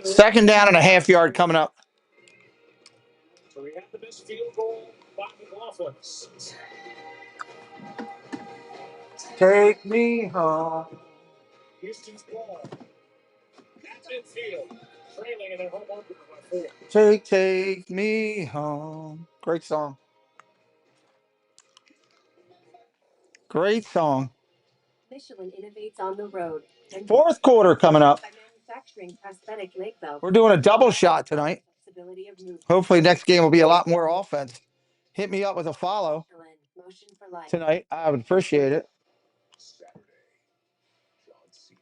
Second down and a half yard coming up. So we have the missed field goal by McLaughlin. Take me home. Houston's ball. That's midfield. Trailing in their home opener by 4. Take me home. Great song. Great song. Michelin innovates on the road. Fourth quarter coming up. By manufacturing prosthetic leg belt. We're doing a double shot tonight. Hopefully next game will be a lot more offense. Hit me up with a follow tonight. I would appreciate it. Saturday, John Cena,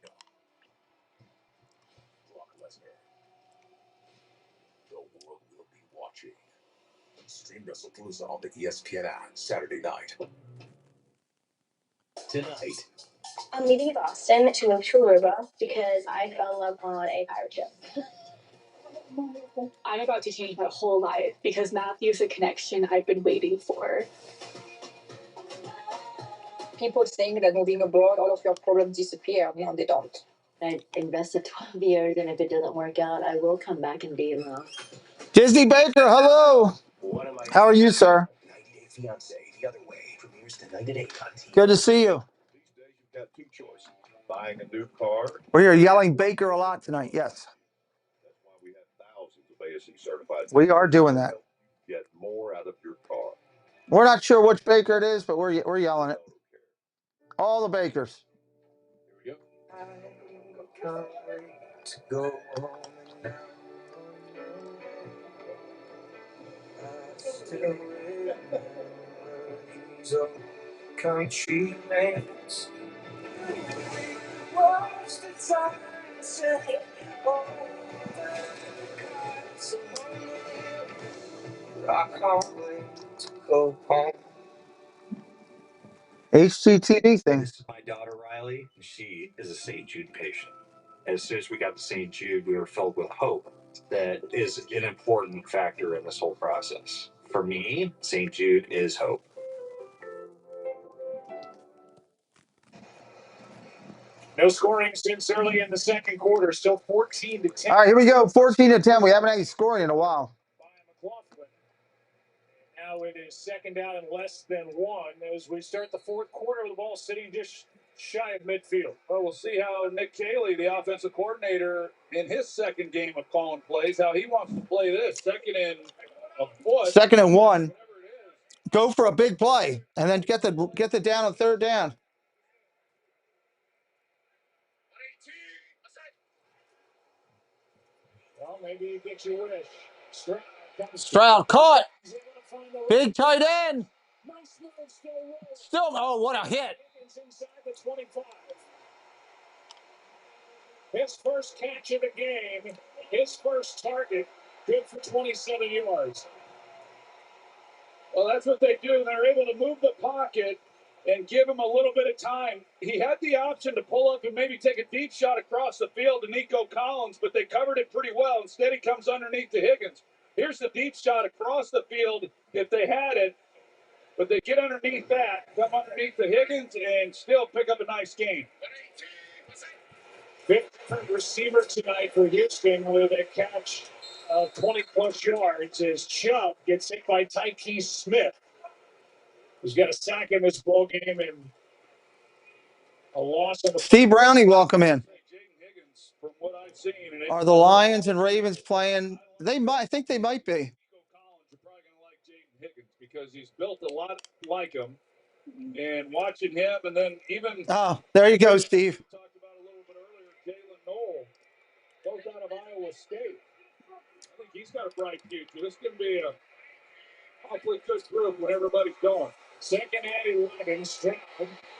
Brock Lesnar. The world will be watching. Stream WrestlePalooza on the ESPN app Saturday night. Tonight. I'm leaving Boston to move to Aruba because I fell in love on a pirate ship. I'm about to change my whole life because Matthew's a connection I've been waiting for. People think that moving abroad, all of your problems disappear. No, they don't. I invested 12 years, and if it doesn't work out, I will come back and be in love. Disney Baker, hello. How are you, sir? 90 Day Fiance, The Other Way, premieres tonight at 8 on TV. Good to see you. These days, you've got 2 choices. Buying a new car. We're here yelling Baker a lot tonight, yes. That's why we have thousands of ASE certified. We are doing that. Get more out of your car. We're not sure which Baker it is, but we're yelling it. All the Bakers. Here we go. To go home and still remember these old country lanes. Watch the time say, oh, I can't wait to go home. HOUvsTB thing. This is my daughter Riley. She is a St. Jude patient. As soon as we got to St. Jude, we were filled with hope that is an important factor in this whole process. For me, St. Jude is hope. No scoring since early in the second quarter. Still 14-10. All right, here we go. 14-10. We haven't had any scoring in a while. Now it is second down and less than one as we start the fourth quarter with the ball sitting just shy of midfield. Well, we'll see how Nick Caley, the offensive coordinator, in his second game of calling plays, how he wants to play this. Second and a foot. 2nd and 1. Go for a big play and then get the down on 3rd down. Well, maybe you get your wish. Stroud caught. Big tight end. Still, oh, what a hit. Inside the 25. His first catch of the game, his first target, good for 27 yards. Well, that's what they do. They're able to move the pocket and give him a little bit of time. He had the option to pull up and maybe take a deep shot across the field to Nico Collins, but they covered it pretty well. Instead, he comes underneath to Higgins. Here's the deep shot across the field if they had it, but they get underneath that, come underneath the Higgins, and still pick up a nice gain. Fifth receiver tonight for Houston with a catch of 20-plus yards as Chubb gets hit by Tyke Smith, who's got a sack in this ball game and a loss of the Steve Browning, welcome in. From what I've seen, Are the Lions and Ravens playing? I think they might be. Nico Collins, you're probably going to like Jaden Higgins because he's built a lot like him. And watching him, and then even There you go, Steve. we talked about a little bit earlier, Jalen Knoll, both out of Iowa State. I think he's got a bright future. This can be a awfully good group when everybody's going. Second and 11, Stroud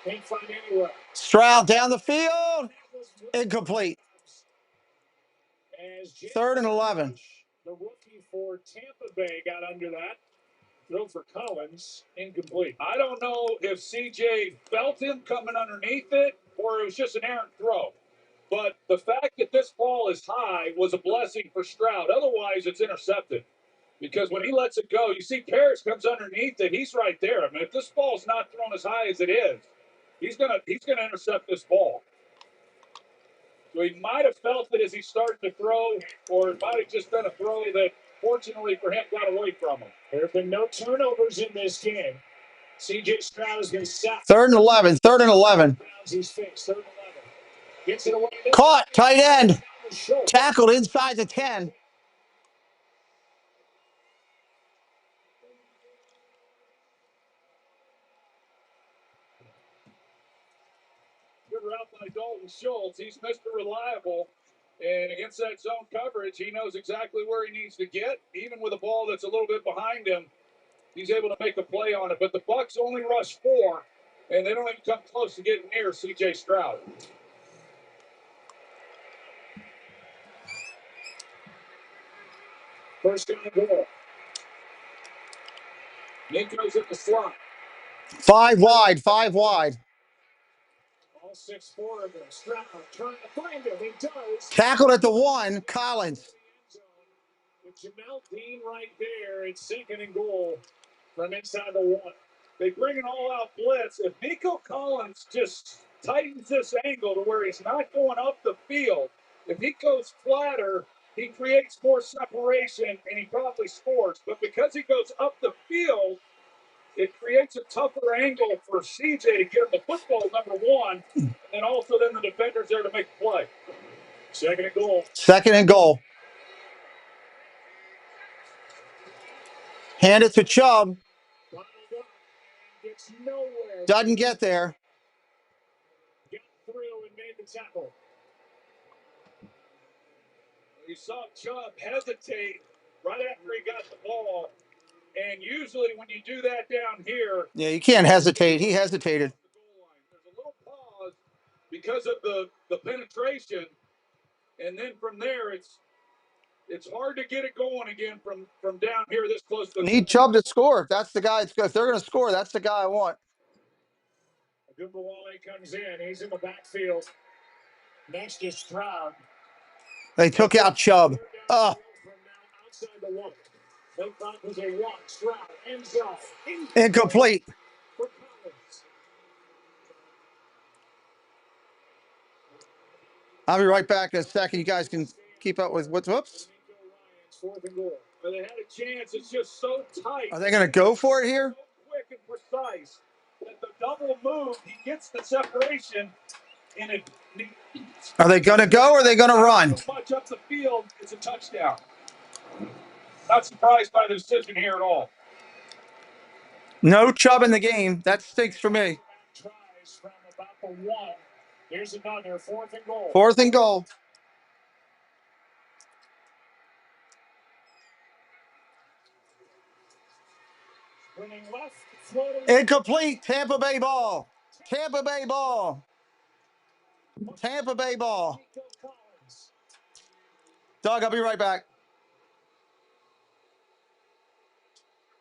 can't find anywhere. Stroud down the field. Incomplete. 3rd and 11. The rookie for Tampa Bay got under that. Throw for Collins, incomplete. I don't know if CJ felt him coming underneath it or it was just an errant throw. But the fact that this ball is high was a blessing for Stroud. Otherwise, it's intercepted. Because when he lets it go, you see Parrish comes underneath it. He's right there. I mean, if this ball's not thrown as high as it is, he's gonna intercept this ball. So he might have felt it as he started to throw, or it might have just been a throw that, fortunately for him, got away from him. There have been no turnovers in this game. CJ Stroud has been sacked. 3rd and 11. 3rd and 11. He's fixed. 3rd and 11. Gets it away. Caught. Tight end. Tackled inside the 10. Good route by Dalton Schultz. He's Mr. Reliable. And against that zone coverage, he knows exactly where he needs to get. Even with a ball that's a little bit behind him, he's able to make a play on it. But the Bucs only rush 4, and they don't even come close to getting near C.J. Stroud. First down and goal. Nico's at the slot. 5 wide. 5 wide. All 6'4" of them. Stroud trying to find him. He does. Tackled at the 1. Collins. With Jamel Dean right there, it's 2nd and goal from inside the 1. They bring an all-out blitz. If Nico Collins just tightens this angle to where he's not going up the field, if he goes flatter, he creates more separation and he probably scores. But because he goes up the field, it creates a tougher angle for CJ to get him the football, number 1, and also then the defender's there to make the play. 2nd and goal. 2nd and goal. Hand it to Chubb. Gets nowhere. Doesn't get there. Got through and made the tackle. You saw Chubb hesitate right after he got the ball. And usually when you do that down here... Yeah, you can't hesitate. He hesitated. There's a little pause because of the penetration. And then from there, it's hard to get it going again from down here this close to the... Need Chubb to score. If that's the guy. If they're going to score, that's the guy I want. Agumbawale comes in. He's in the backfield. Next is Stroud. They took out Chubb. Incomplete. I'll be right back in a second. You guys can keep up with what's whoops. They had a chance. It's just so tight. Are they going to go for it here? Quick and precise. That the double move, he gets the separation, and it. Are they going to go or are they going to run? So much up the field, it's a touchdown. Not surprised by the decision here at all. No Chubb in the game. That stinks for me. Tries from about the 1. Here's another 4th and goal. 4th and goal. Incomplete. Tampa Bay ball. Tampa Bay ball. Tampa Bay ball. Doug, I'll be right back.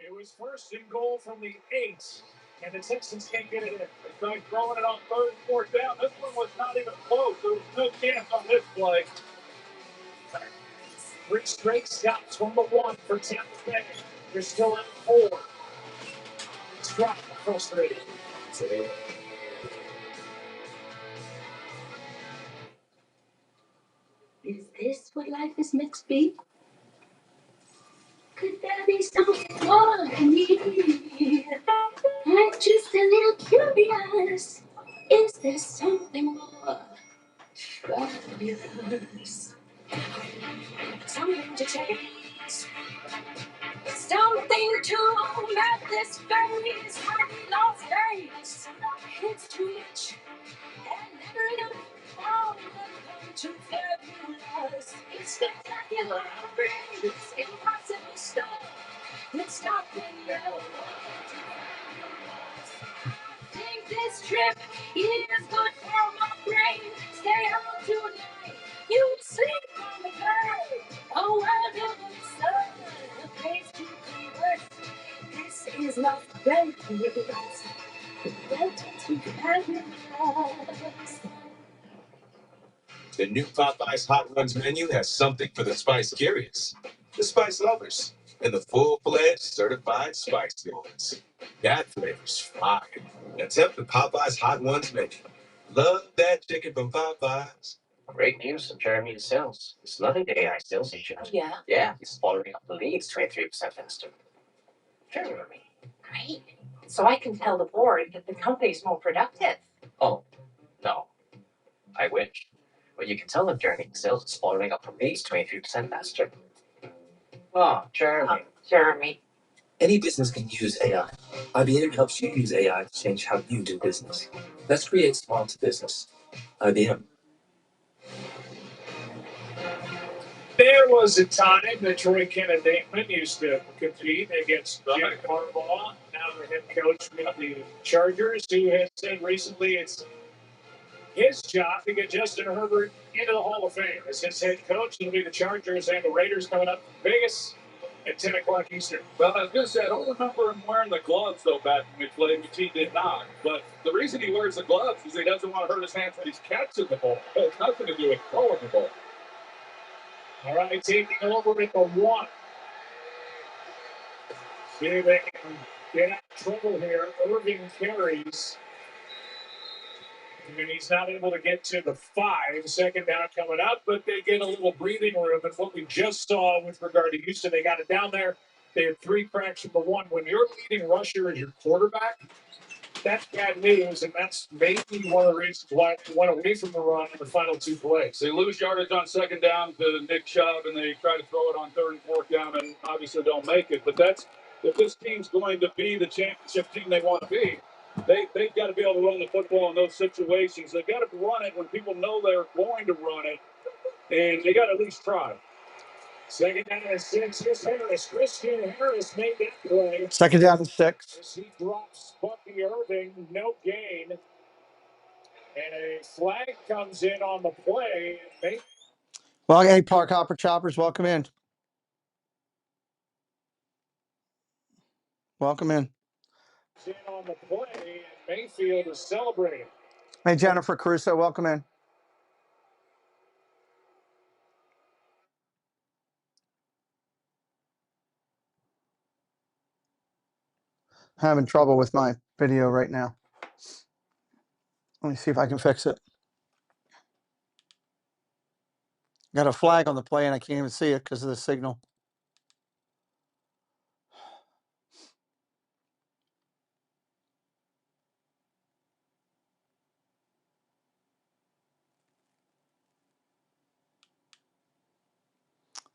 It was 1st and goal from the 8, and the Texans can't get it in. It's like throwing it on 3rd and 4th down. This one was not even close. There was no chance on this play. 3 straight stops from the 1 for Tampa Bay. They're still at 4. It's dropped frustrated. Is this what life is meant to be? Could there be something more than me? I'm just a little curious. Is there something more fabulous? Something to taste. Something to let this face have lost face. It's too much and never enough. Oh, too fabulous. It's spectacular. It's impossible stuff. It's not in your think this trip is good for my brain. Stay home tonight. You sleep on the bed. Oh, well, look at the sun. A place to be worth. This is not fabulous. Welcome to fabulous. The new Popeyes Hot Ones menu has something for the spice curious, the spice lovers, and the full-fledged certified spice ones. That flavor's fire. Attempt the Popeyes Hot Ones menu. Love that chicken from Popeyes. Great news from Jeremy sales. It's nothing to AI sales agent. Yeah. Yeah, he's following up the leads 23% faster. Jeremy. Great. So I can tell the board that the company's more productive. Oh, no. I wish. But you can tell them Jeremy sales is following up the leads 23% faster. Oh, Jeremy. Jeremy. Any business can use AI. IBM helps you use AI to change how you do business. Let's create small to business. IBM. There was a time that Troy Kennedy used to compete against Jim Harbaugh, now the head coach with the Chargers, who has said recently it's his job to get Justin Herbert into the Hall of Fame. As his head coach, it'll be the Chargers and the Raiders coming up in Vegas at 10 o'clock Eastern. Well, I was going to say, I don't remember him wearing the gloves, though, back when we played, which he did not. But the reason he wears the gloves is he doesn't want to hurt his hands when he's catching the ball. It has nothing to do with throwing the ball. All right, taking over at the 1. See if they can get out of trouble here. Irving carries. And he's not able to get to the 5. 2nd down coming up, but they get a little breathing room. And what we just saw with regard to Houston, they got it down there. They had 3 cracks from the 1. When your leading rusher is your quarterback, that's bad news, and that's maybe one of the reasons why they went away from the run in the final 2 plays. They lose yardage on 2nd down to Nick Chubb, and they try to throw it on 3rd and 4th down, and obviously don't make it. But that's if this team's going to be the championship team they want to be, they've got to be able to run the football in those situations. They've got to run it when people know they're going to run it, and they got to at least try. 2nd down and 6. Here's Harris. Christian Harris made that play. 2nd down and 6. As he drops Bucky Irving, no gain. And a flag comes in on the play. Well, hey, Park Hopper Choppers, welcome in. Welcome in. On the play, and Mayfield is celebrating. Hey, Jennifer Caruso, welcome in. Having trouble with my video right now. Let me see if I can fix it. Got a flag on the play and I can't even see it because of the signal.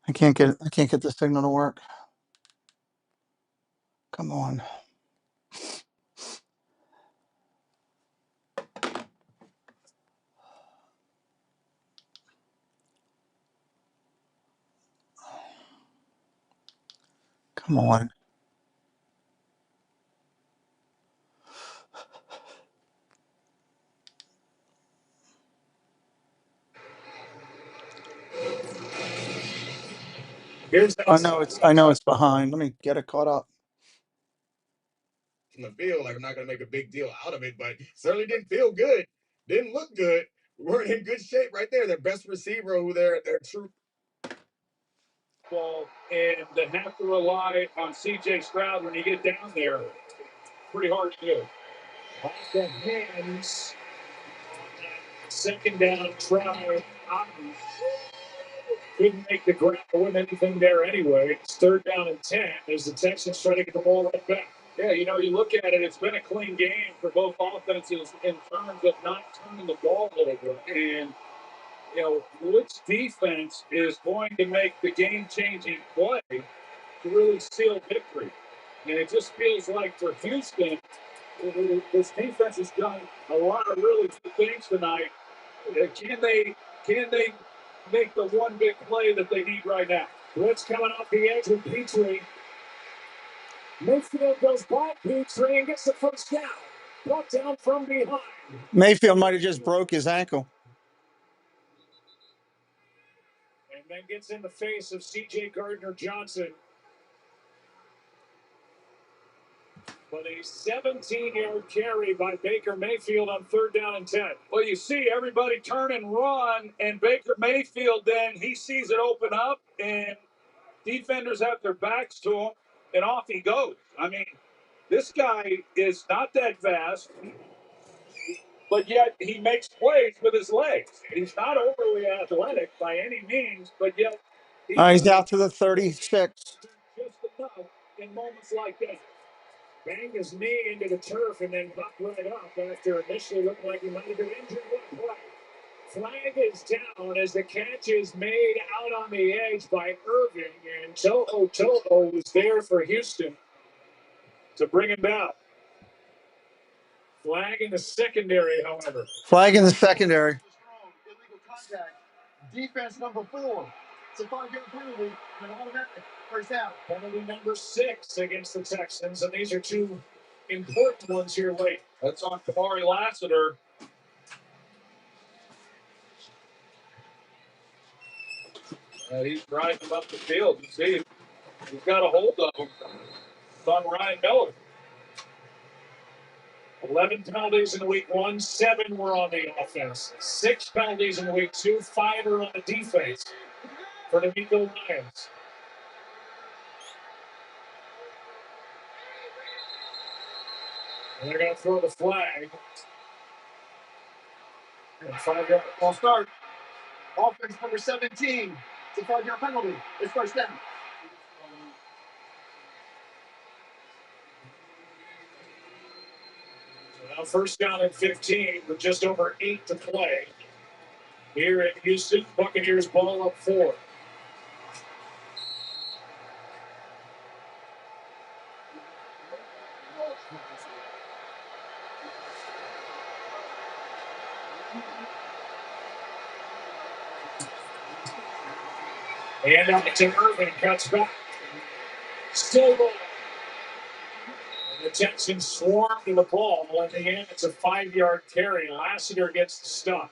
I can't get the signal to work. Come on. Come on. I know it's behind. Let me get it caught up. In the field, like I'm not going to make a big deal out of it, but certainly didn't feel good. Didn't look good. Weren't in good shape right there. Their best receiver, who their true. Well, and to have to rely on C.J. Stroud when you get down there, pretty hard to do. Off the hands. Second down try. Couldn't make the ground to win anything there anyway. It's 3rd down and 10 as the Texans try to get the ball right back. Yeah, you know, you look at it, it's been a clean game for both offenses in terms of not turning the ball over. And, you know, which defense is going to make the game-changing play to really seal victory? And it just feels like for Houston, this defense has done a lot of really good things tonight. Can they make the one big play that they need right now? Blitz coming off the edge with Petrie. Mayfield goes by Petrie and gets the first down. Brought down from behind. Mayfield might have just broke his ankle. And then gets in the face of C.J. Gardner-Johnson. But a 17-yard carry by Baker Mayfield on 3rd down and 10. Well, you see everybody turn and run, and Baker Mayfield then he sees it open up, and defenders have their backs to him, and off he goes. I mean, this guy is not that fast, but yet he makes plays with his legs. He's not overly athletic by any means, but yet He's out to the 36. Just enough in moments like that. Banged his knee into the turf and then bucked right up after initially looking like he might have been injured. What flag is down as the catch is made out on the edge by Irving, and Toho was there for Houston to bring him down. Flag in the secondary, however. Flag in the secondary. Illegal contact. Defense number 4. It's a 5-yard penalty and an automatic first down. Penalty number 6 against the Texans, and these are 2 important ones here late. That's on Kamari Lassiter. He's driving up the field. You see, he's got a hold of him. It's on Ryan Miller. 11 penalties in week 1, 7 were on the offense. 6 penalties in week 2, 5 are on the defense for the Nico Lions. And they're going to throw the flag. And 5-yard ball start. Offense number 17. It's a 5-yard penalty. It's first down. Now 1st down and 15 with just over 8 to play. Here at Houston, Buccaneers ball up 4. And out to Irving, cuts back. Still rolling. The Texans swarm to the ball. At the end, it's a 5-yard carry. Lassiter gets the stop.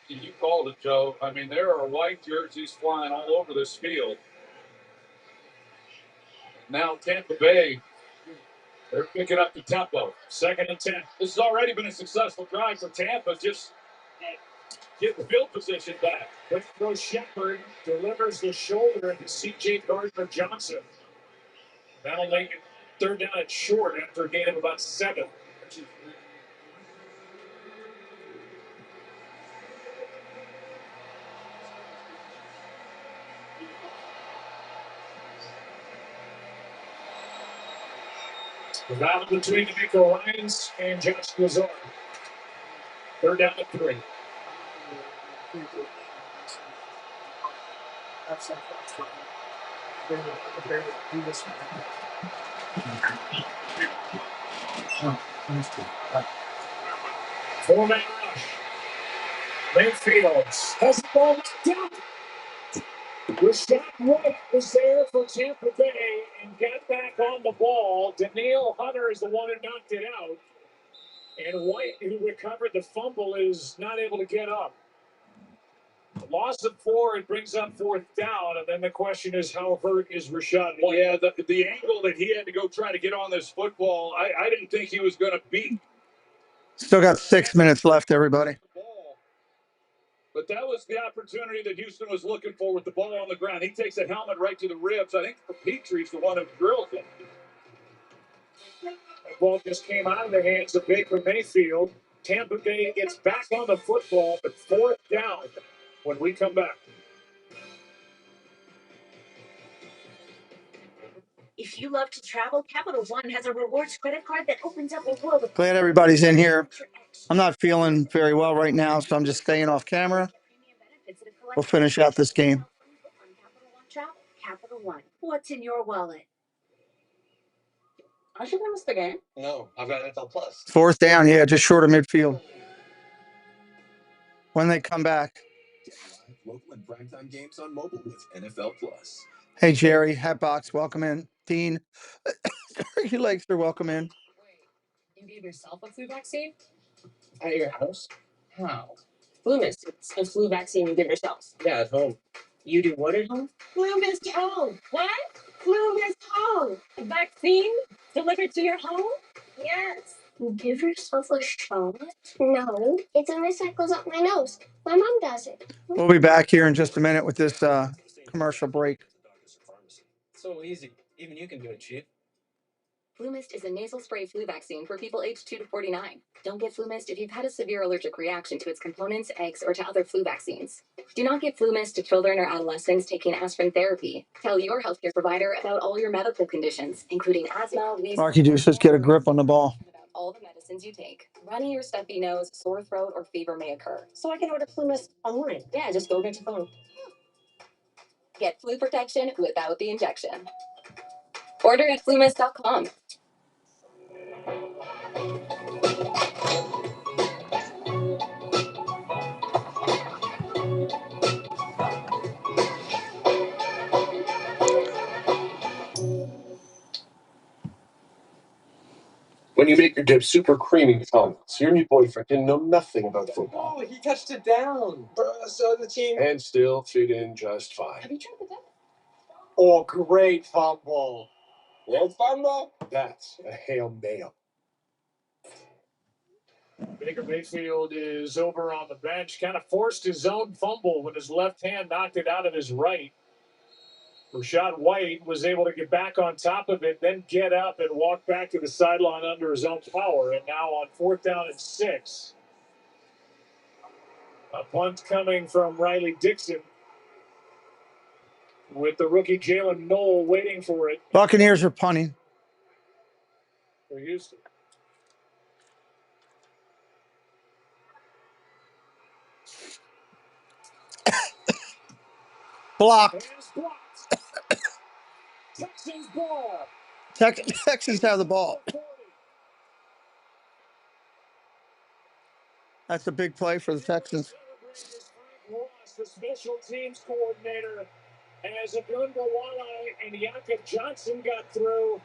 You called it, Joe. I mean, there are white jerseys flying all over this field. Now Tampa Bay, they're picking up the tempo. 2nd and 10. This has already been a successful drive for Tampa. Just get the field position back. Quick throw Shepard delivers the shoulder to C.J. Gardner-Johnson. That'll make it third down and short after a gain of about 7. The battle between D'Amico Ryans and Josh Lazar. Third down and 3. Four-man rush. Mayfield has the ball down. Rashad White was there for Tampa Bay and got back on the ball. Danielle Hunter is the one who knocked it out. And White, who recovered the fumble, is not able to get up. Loss of 4, it brings up 4th down, and then the question is, how hurt is Rashad White? Yeah, the angle that he had to go try to get on this football, I didn't think he was going to beat. Still got 6 minutes left, everybody. But that was the opportunity that Houston was looking for with the ball on the ground. He takes a helmet right to the ribs. I think Petrie's the one who drills him. The ball just came out of the hands of Baker Mayfield. Tampa Bay gets back on the football, but 4th down when we come back. If you love to travel, Capital One has a rewards credit card that opens up a world of Glad everybody's in here. I'm not feeling very well right now, so I'm just staying off camera. We'll finish out this game. travel. Capital One. What's in your wallet? I should miss the game. No, I've got NFL Plus. 4th down, yeah, just short of midfield. When they come back. Local and primetime games on mobile with NFL Plus. Hey, Jerry, Hatbox, welcome in. Dean, Turkey Lakes are welcome in. You gave yourself a flu vaccine? At your house? How? FluMist. It's a flu vaccine you give yourself. Yeah, at home. You do what at home? FluMist Home. What? FluMist Home. A vaccine delivered to your home? Yes. You give yourself a shot? No, it's a mist that goes up my nose. My mom does it. We'll be back here in just a minute with this commercial break. So easy. Even you can do it, Chief. FluMist is a nasal spray flu vaccine for people aged 2 to 49. Don't get FluMist if you've had a severe allergic reaction to its components, eggs, or to other flu vaccines. Do not give FluMist to children or adolescents taking aspirin therapy. Tell your healthcare provider about all your medical conditions, including asthma, wheezing. Marky Juice, just get a grip on the ball. About all the medicines you take. Runny or stuffy nose, sore throat, or fever may occur. So I can order FluMist online. Yeah, just go get your phone. Get flu protection without the injection. Order at flumist.com. When you make your dip super creamy, so your new boyfriend didn't know nothing about football. Oh, he touched it down. So the team. And still fit in just fine. Have you tried the dip? Oh, great fumble. Great fumble? That's a Hail Mary. Baker Mayfield is over on the bench, kind of forced his own fumble with his left hand, knocked it out of his right. Rashad White was able to get back on top of it, then get up and walk back to the sideline under his own power. And now on 4th down and 6. A punt coming from Riley Dixon with the rookie Jalen Knoll waiting for it Buccaneers are punting. for Houston. Blocked. Texans ball. Texans have the ball. That's a big play for the Texans. The special teams coordinator, as Abdul-Gawala and Jakob Johnson got through.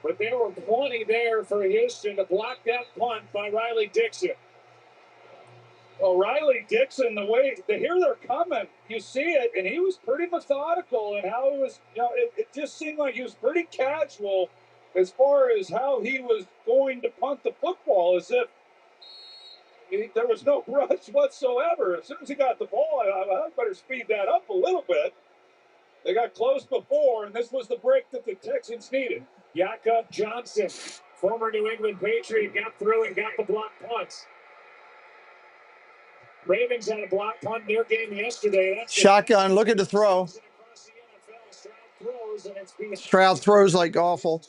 But there were plenty there for Houston to block that punt by Riley Dixon. Well, Riley Dixon, the way to hear their comment, you see it, and he was pretty methodical in how he was, it just seemed like he was pretty casual as far as how he was going to punt the football, as if there was no rush whatsoever. As soon as he got the ball, I better speed that up a little bit. They got close before, and this was the break that the Texans needed. Jakob Johnson, former New England Patriot, got through and got the block punt. Ravens had a block punt in their game yesterday. That's Shotgun, looking to throw. Stroud throws like awful.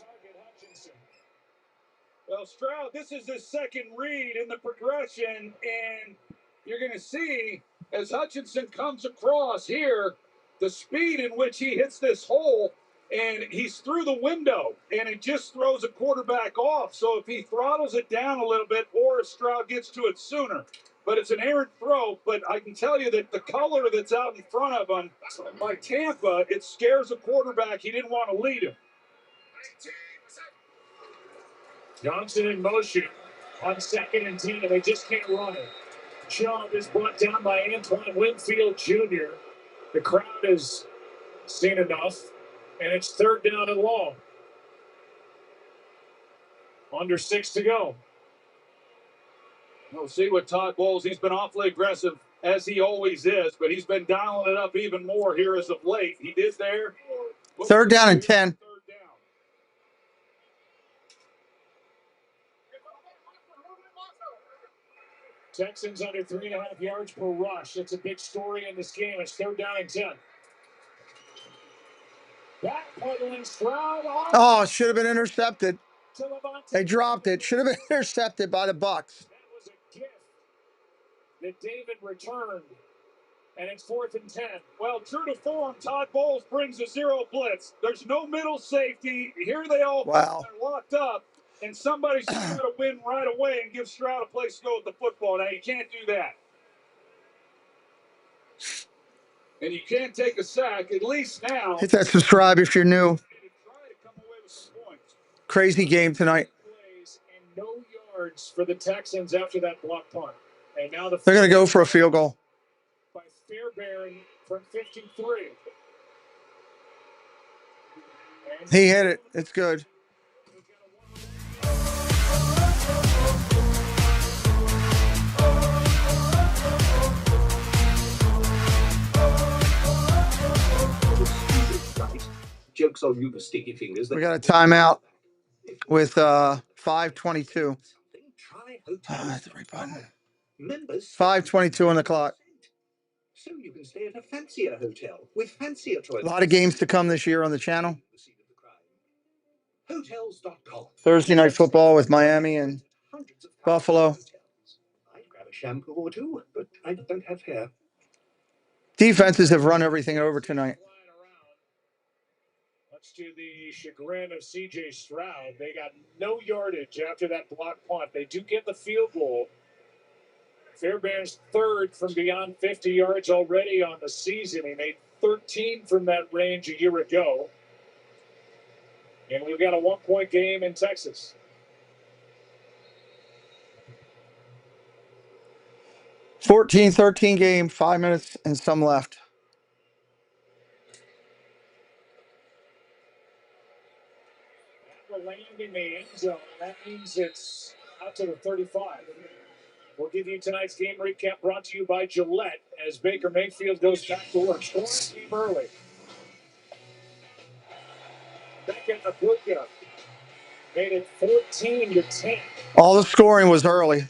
Well, Stroud, this is his second read in the progression, and you're going to see as Hutchinson comes across here, the speed in which he hits this hole, and he's through the window, and it just throws a quarterback off. So if he throttles it down a little bit, or if Stroud gets to it sooner. But it's an errant throw, but I can tell you that the color that's out in front of him by Tampa, it scares a quarterback. He didn't want to lead him. Johnson in motion on 2nd and 10, and they just can't run it. Chubb is brought down by Antoine Winfield Jr. The crowd has seen enough, and it's 3rd down and long. Under 6 to go. We'll see what Todd Bowles, he's been awfully aggressive, as he always is, but he's been dialing it up even more here as of late. He did there. 3rd down and 10. Texans under 3.5 yards per rush. It's a big story in this game. It's 3rd down and 10. Backpedaling Stroud. Oh, should have been intercepted. They dropped it. Should have been intercepted by the Bucs. That was a gift that David returned. And it's 4th and 10. Well, true to form, Todd Bowles brings a zero blitz. There's no middle safety. Here they all are locked up, and somebody's got to win right away and give Stroud a place to go with the football. Now, you can't do that. And you can't take a sack, at least now. Hit that subscribe if you're new. Crazy game tonight. And no yards for the Texans after that block punt. And now They're going to go for a field goal. By Fairbairn from 53. He hit it. It's good. Jokes on you, the sticky fingers. We got a timeout with 5:22. That's the right button. 5:22 on the clock. So you can stay at a fancier hotel with fancier toilets. A lot of games to come this year on the channel. Hotels.com. Thursday night football with Miami and Buffalo. I'd grab a shampoo or two, but I don't have hair. Defenses have run everything over tonight. Much to the chagrin of C.J. Stroud, they got no yardage after that block punt. They do get the field goal. Fairbairn's 3rd from beyond 50 yards already on the season. He made 13 from that range a year ago. And we've got a 1-point game in Texas. – 14-13 game, 5 minutes and some left. That will land in the end zone. That means it's out to the 35. We'll give you tonight's game recap brought to you by Gillette as Baker Mayfield goes back to work. Scoring team early. Second, Abuka made it 14-10. All the scoring was early.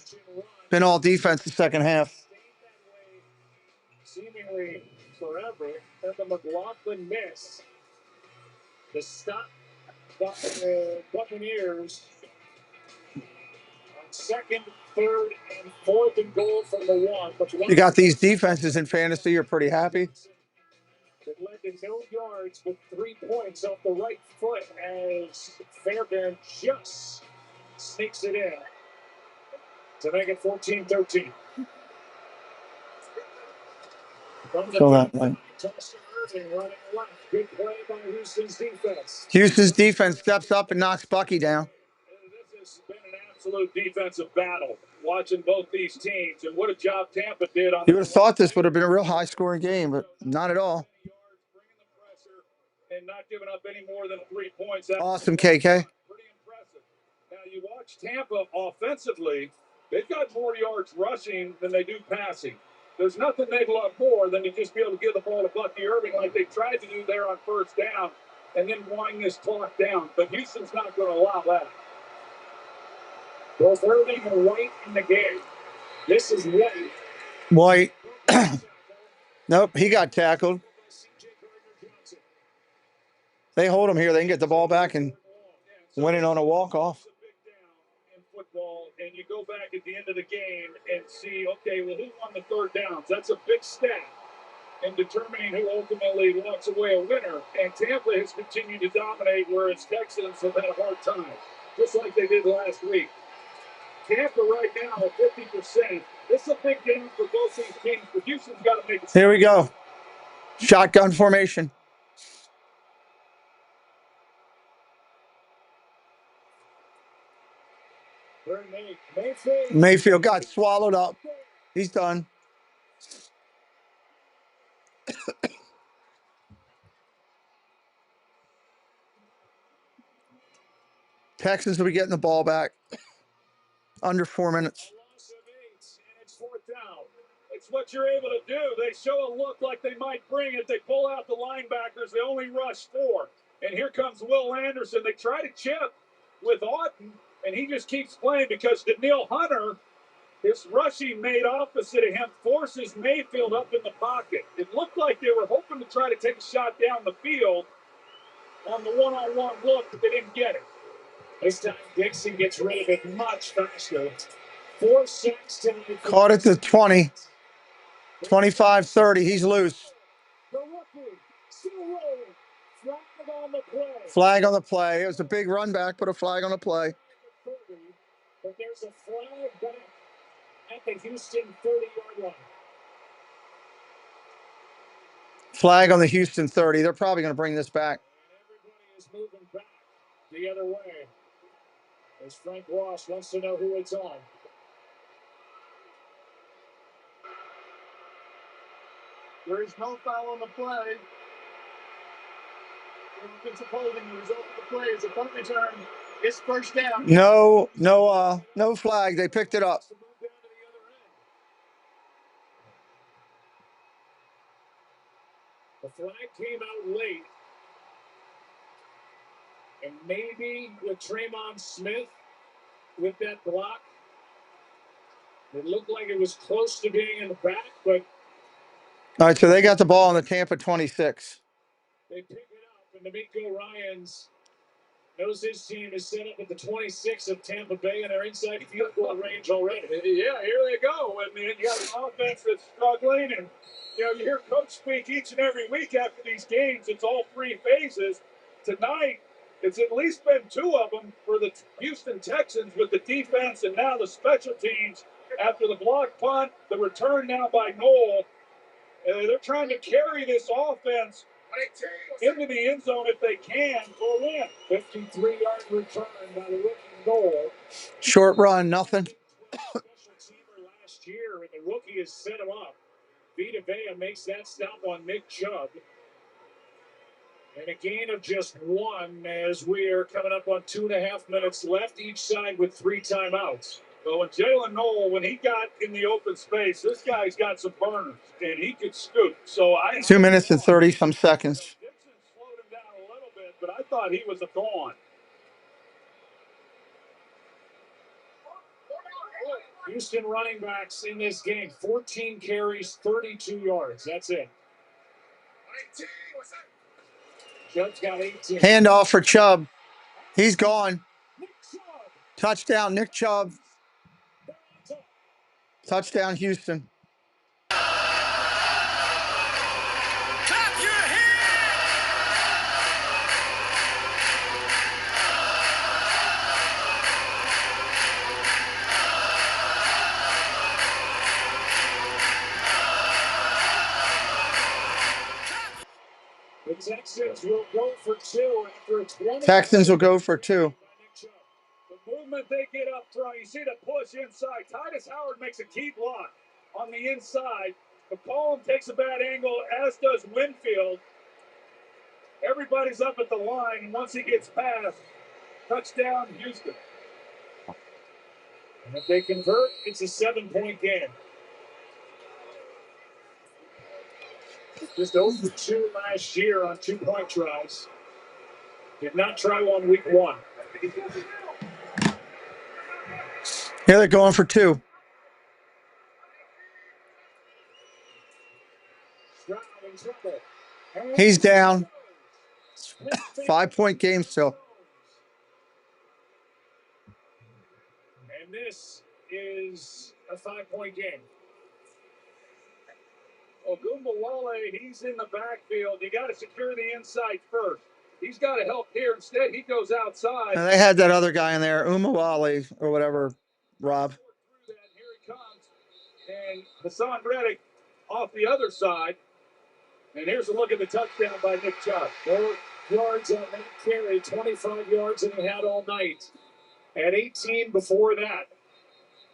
Been all defense the second half. Seemingly forever. Then the McLaughlin miss. The stop by the Buccaneers on 2nd, 3rd, and 4th and goal from the 1. But You got these defenses in fantasy. You're pretty happy. It led to no yards with 3 points off the right foot as Fairbairn just sneaks it in to make it 14-13. Show that line. Good play by Houston's defense. Houston's defense steps up and knocks Bucky down. This has been an absolute defensive battle, watching both these teams, and what a job Tampa did on. You would have thought this would have been a real high-scoring game, but not at all. And not giving up any more than 3 points. Awesome, KK. Pretty impressive. Now you watch Tampa offensively; they've got more yards rushing than they do passing. There's nothing they'd love more than to just be able to give the ball to Bucky Irving like they tried to do there on 1st down. and then wind this clock down. But Houston's not going to allow that. Both Irving and White in the game. This is White. White. Nope, he got tackled. They hold him here. They can get the ball back and win it on a walk-off. In football, and you go back at the end of the game and see, okay, well, who won the third downs? That's a big stat in determining who ultimately walks away a winner. And Tampa has continued to dominate, whereas Texans have had a hard time, just like they did last week. Tampa right now at 50%. This is a big game for both these teams, but Houston's got to make it. Here we go. Shotgun formation. Mayfield got swallowed up. He's done. Texans will be getting the ball back. Under 4 minutes. It's fourth down. It's what you're able to do. They show a look like they might bring it. They pull out the linebackers. They only rush 4. And here comes Will Anderson. They try to chip with Auten, and he just keeps playing because Daniil Hunter, his rushing mate opposite of him, forces Mayfield up in the pocket. It looked like they were hoping to try to take a shot down the field on the one-on-one look, but they didn't get it. This time Dixon gets rid of it much faster. 4 sacks tonight. Caught at the 20. 25-30. He's loose. The rookie still rolling. Flag on the play. Flag on the play. It was a big run back, put a flag on the play. But there's a flag back at the Houston 30-yard line. Flag on the Houston 30. They're probably going to bring this back. Everybody is moving back the other way. As Frank Ross wants to know who it's on. There is no foul on the play. Offensive holding, the result of the play is a punt return. It's first down. No flag. They picked it up. The flag came out late. And maybe with Tremon Smith with that block, it looked like it was close to being in the back, but All right, so they got the ball on the Tampa 26. they pick it up, and D'Amico Ryans knows his team is set up at the 26 of Tampa Bay, and they're inside field goal range already. Yeah, here they go. I mean, you got an offense that's struggling, and you hear coach speak each and every week after these games. It's all 3 phases. Tonight, it's at least been 2 of them for the Houston Texans with the defense and now the special teams after the block punt, the return now by Noel. They're trying to carry this offense into the end zone if they can for a win. 53-yard return by the rookie Noel. Short run, nothing. Special teamer last year, and the rookie has set him up. Vita Vea makes that stop on Nick Chubb. And a gain of just 1 as we are coming up on 2.5 minutes left, each side with 3 timeouts. Well, when Jalen Noel, when he got in the open space, this guy's got some burners, and he could scoot. So 2 minutes and 30-some seconds. Gibson slowed him down a little bit, but I thought he was a thorn. Houston running backs in this game, 14 carries, 32 yards. That's it. Chubb's got 18. Handoff for Chubb. He's gone. Touchdown, Nick Chubb. Touchdown, Houston. The Texans will go for 2 after a 20. Texans will go for 2. The movement they get up front, you see the push inside. Titus Howard makes a key block on the inside. McCollum takes a bad angle, as does Winfield. Everybody's up at the line, and once he gets past, touchdown, Houston. And if they convert, it's a 7-point game. Just over 2 last year on 2-point tries. Did not try one week one. Here they're going for two. He's down. 5-point game still. And this is a 5-point game. Ogunbowale, he's in the backfield. You got to secure the inside first. He's got to help here. Instead, he goes outside. And they had that other guy in there, Umawali or whatever, Rob. Here he comes. And Hassan Reddick off the other side. And here's a look at the touchdown by Nick Chubb. 4 yards on that carry, 25 yards that he had all night. Had 18 before that.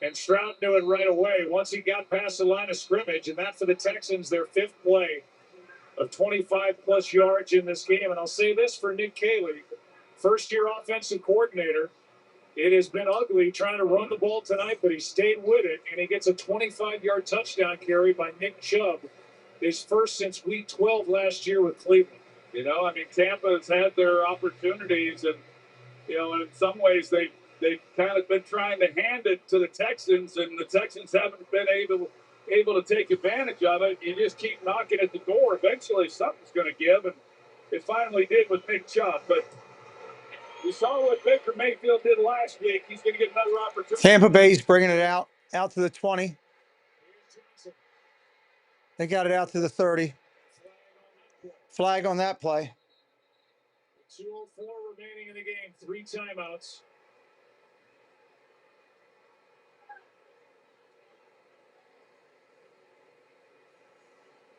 And Stroud knew it right away once he got past the line of scrimmage. And that for the Texans, their 5th play of 25-plus yards in this game. And I'll say this for Nick Caley, first-year offensive coordinator. It has been ugly trying to run the ball tonight, but he stayed with it, and he gets a 25-yard touchdown carry by Nick Chubb, his first since Week 12 last year with Cleveland. You know, I mean, Tampa has had their opportunities, and, you know, and in some ways they've kind of been trying to hand it to the Texans, and the Texans haven't been able to take advantage of it. You just keep knocking at the door. Eventually something's going to give, and it finally did with Nick Chubb. But you saw what Baker Mayfield did last week. He's going to get another opportunity. Tampa Bay's bringing it out to the 20. They got it out to the 30. Flag on that play. 2:04 remaining in the game. 3 timeouts.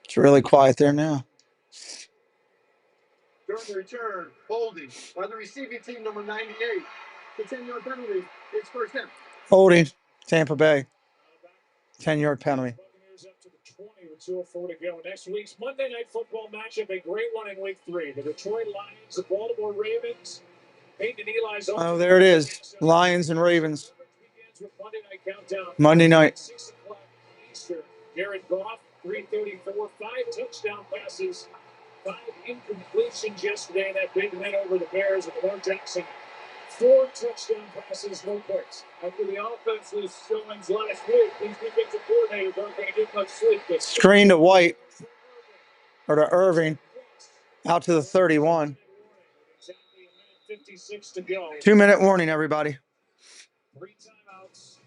It's really quiet there now. During the return, holding by the receiving team, number 98. Continuing penalty. It's first down. Holding, Tampa Bay. 10-yard penalty. Buccaneers up to the 20 with 2:04 to go. Next week's Monday Night Football matchup, a great one in Week 3. The Detroit Lions, the Baltimore Ravens. Peyton and Eli's. Oh, there it is. Lions and Ravens. Begins with Monday Night Countdown. Monday night. 6 o'clock Eastern. Jared Goff, 334, 5 touchdown passes, 5 incompletions yesterday. That big win over the Bears and Lamar Jackson. 4 touchdown passes, no picks. After the offense's showings last week, these defensive coordinators aren't going to get much sleep. Screen to White, or to Irving, out to the 31. 56 to go. 2-minute warning, everybody. 3 timeouts.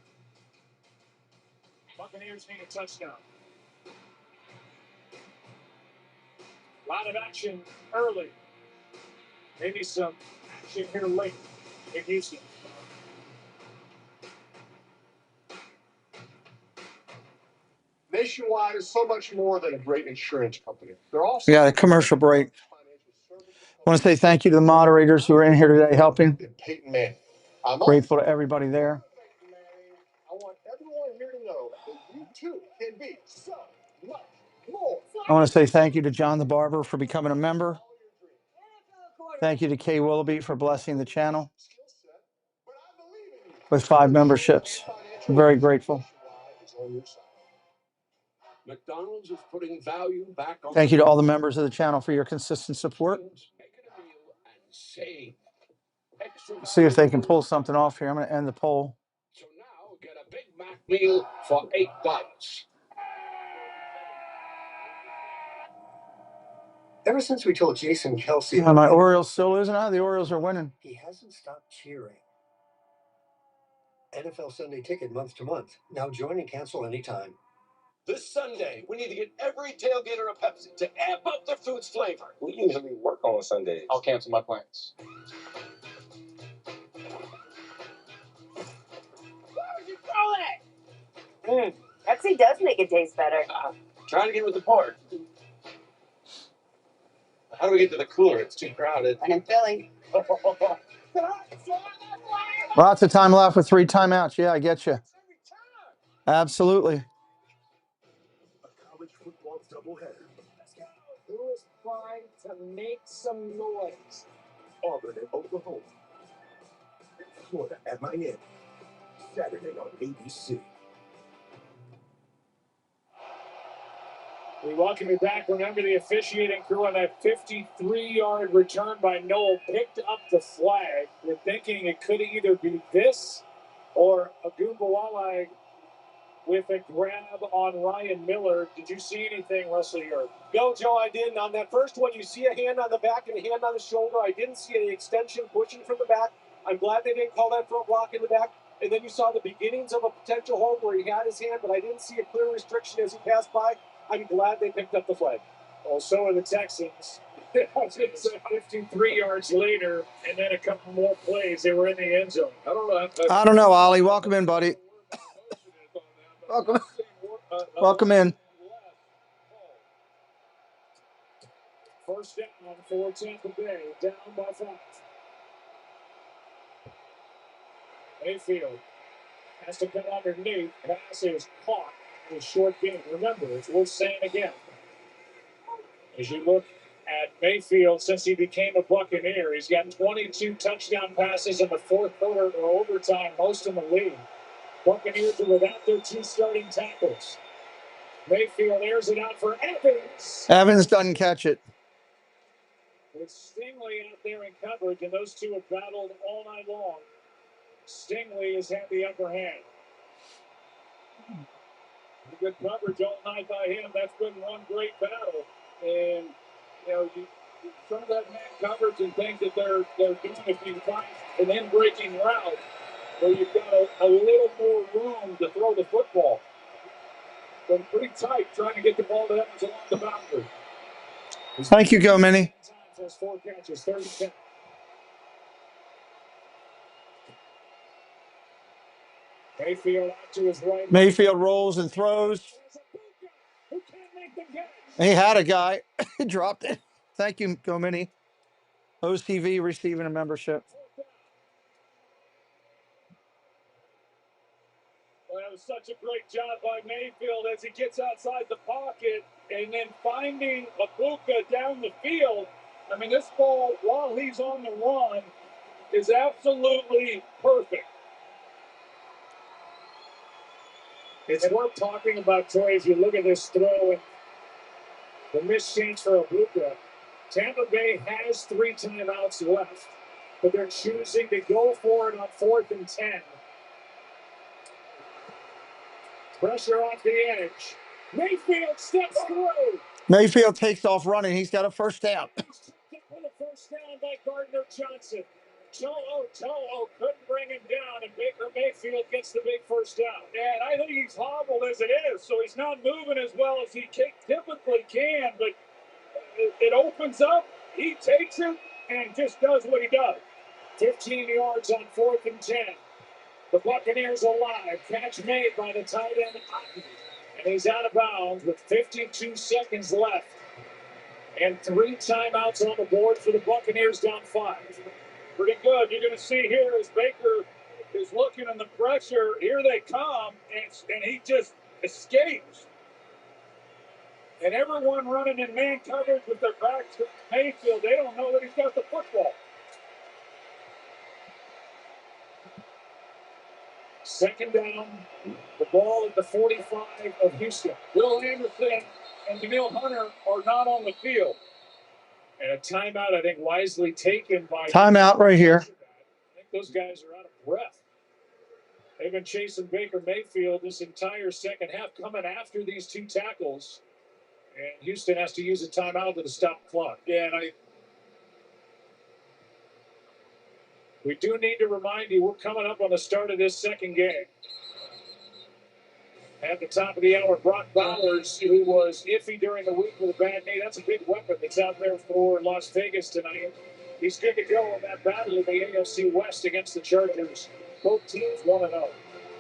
Buccaneers need a touchdown. A lot of action early. Maybe some action here late in Houston. Nationwide is so much more than a great insurance company. They're also We got a commercial break. I want to say thank you to the moderators who are in here today helping. Peyton Manning. Grateful to everybody there. I want everyone here to know that you too can be so much more. I want to say thank you to John the Barber for becoming a member. Thank you to Kay Willoughby for blessing the channel with 5 memberships. I'm very grateful. McDonald's is putting value back on. Thank you to all the members of the channel for your consistent support. See if they can pull something off here. I'm going to end the poll. So now get a Big Mac meal for $8. Ever since we told Jason Kelsey Yeah, my Orioles still losing out. The Orioles are winning. he hasn't stopped cheering. NFL Sunday Ticket month to month. Now join and cancel anytime. This Sunday, we need to get every tailgater a Pepsi to amp up their food's flavor. We usually work on Sundays. I'll cancel my plans. Why would you throw it? Pepsi does make it taste better. Trying to get with the part. How do we get to the cooler? It's too crowded. And in Philly. Lots of time left with 3 timeouts. Yeah, I get you. Absolutely. College football doubleheader. Who is trying to make some noise? Auburn and Oklahoma. Florida at Miami. Saturday on ABC. We welcome you back. Remember, the officiating crew on that 53-yard return by Noel picked up the flag. We're thinking it could either be this or a Goombawala with a grab on Ryan Miller. Did you see anything, Russell York? No, Joe, I didn't. On that first one, you see a hand on the back and a hand on the shoulder. I didn't see any extension pushing from the back. I'm glad they didn't call that front block in the back. And then you saw the beginnings of a potential hold where he had his hand, but I didn't see a clear restriction as he passed by. I'm glad they picked up the flag. Well, so are the Texans. 53 yards later, and then a couple more plays. They were in the end zone. I don't know, Ollie. Welcome in, buddy. Welcome. Welcome in. First down for Tampa Bay, down by 5. Mayfield has to come underneath. Pass is caught in a short game. Remember, it's worth saying again. As you look at Mayfield, since he became a Buccaneer, he's got 22 touchdown passes in the fourth quarter or overtime, most in the league. Buccaneers are without their 2 starting tackles. Mayfield airs it out for Evans. Evans doesn't catch it. With Stingley out there in coverage, and those two have battled all night long. Stingley has had the upper hand. Good coverage all night by him. That's been one great battle. And, you know, some of that man coverage and things that they're doing, if you find an in-breaking route where you've got a little more room to throw the football. Been pretty tight trying to get the ball to Evans along the boundary. Thank you, Go Mini. Has 4 catches, 30-10. Mayfield out to his right. Mayfield rolls and throws. He had a guy. He dropped it. Thank you, Go Mini. HOUvsTB receiving a membership. Well, that was such a great job by Mayfield as he gets outside the pocket and then finding Ibuka down the field. I mean, this ball, while he's on the run, is absolutely perfect. It's worth talking about, Troy, as you look at this throw and the missed chance for Ibuka. Tampa Bay has 3 timeouts left, but they're choosing to go for it on 4th and 10. Pressure off the edge. Mayfield steps through. Mayfield takes off running. He's got a first down. And a first down by Gardner Johnson. To'o couldn't bring him down, and Baker Mayfield gets the big first down. And I think he's hobbled as it is, so he's not moving as well as he typically can, but it opens up, he takes it, and just does what he does. 15 yards on 4th and 10. The Buccaneers alive. Catch made by the tight end, and he's out of bounds with 52 seconds left. And 3 timeouts on the board for the Buccaneers, down 5. Pretty good. You're going to see here as Baker is looking in the pressure. Here they come, and he just escapes. And everyone running in man coverage with their backs to Mayfield, they don't know that he's got the football. Second down, the ball at the 45 of Houston. Will Anderson and Daniil Hunter are not on the field. And a timeout, I think, wisely taken by... Timeout right here. I think those guys are out of breath. They've been chasing Baker Mayfield this entire second half, coming after these 2 tackles. And Houston has to use a timeout to stop the clock. Yeah, and we do need to remind you, we're coming up on the start of this second game. At the top of the hour, Brock Bowers, who was iffy during the week with a bad knee. That's a big weapon that's out there for Las Vegas tonight. He's good to go in that battle in the AFC West against the Chargers. Both teams 1-0.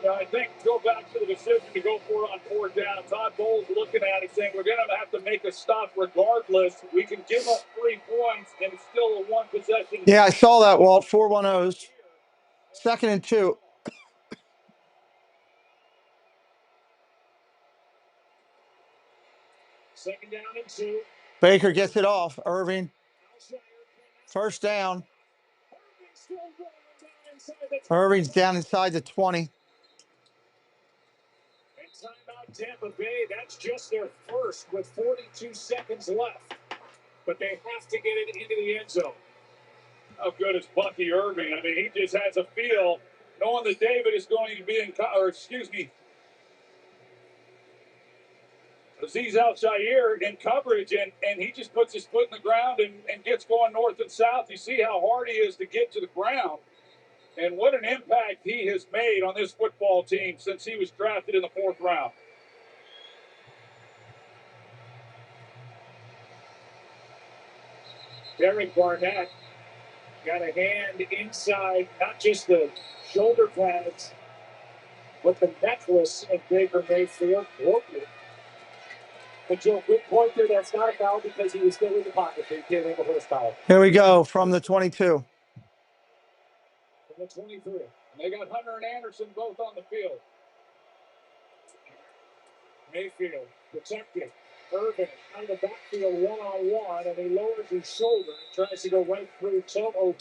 Now, I think, go back to the decision to go for it on 4th down. Todd Bowles looking at it saying, we're going to have to make a stop regardless. We can give up 3 points and it's still a 1 possession. Yeah, I saw that, Walt. 4-1-0s. 2nd and 2. Second down and 2. Baker gets it off. Irving. First down. Irving's down inside the 20. And Timeout Tampa Bay. That's just their first with 42 seconds left. But they have to get it into the end zone. How good is Bucky Irving? I mean, he just has a feel, knowing that David is going to be Aziz Al-Shaair in coverage, and he just puts his foot in the ground and gets going north and south. You see how hard he is to get to the ground, and what an impact he has made on this football team since he was drafted in the 4th round. Derek Barnett got a hand inside, not just the shoulder pads, but the necklace of Baker Mayfield. But Joe, good point there. That's not a foul because he was still in the pocket. They can't make a first foul. Here we go from the 22. From the 23. And they got Hunter and Anderson both on the field. Mayfield protected. Irvin out of the backfield one-on-one, and he lowers his shoulder and tries to go right through Toho.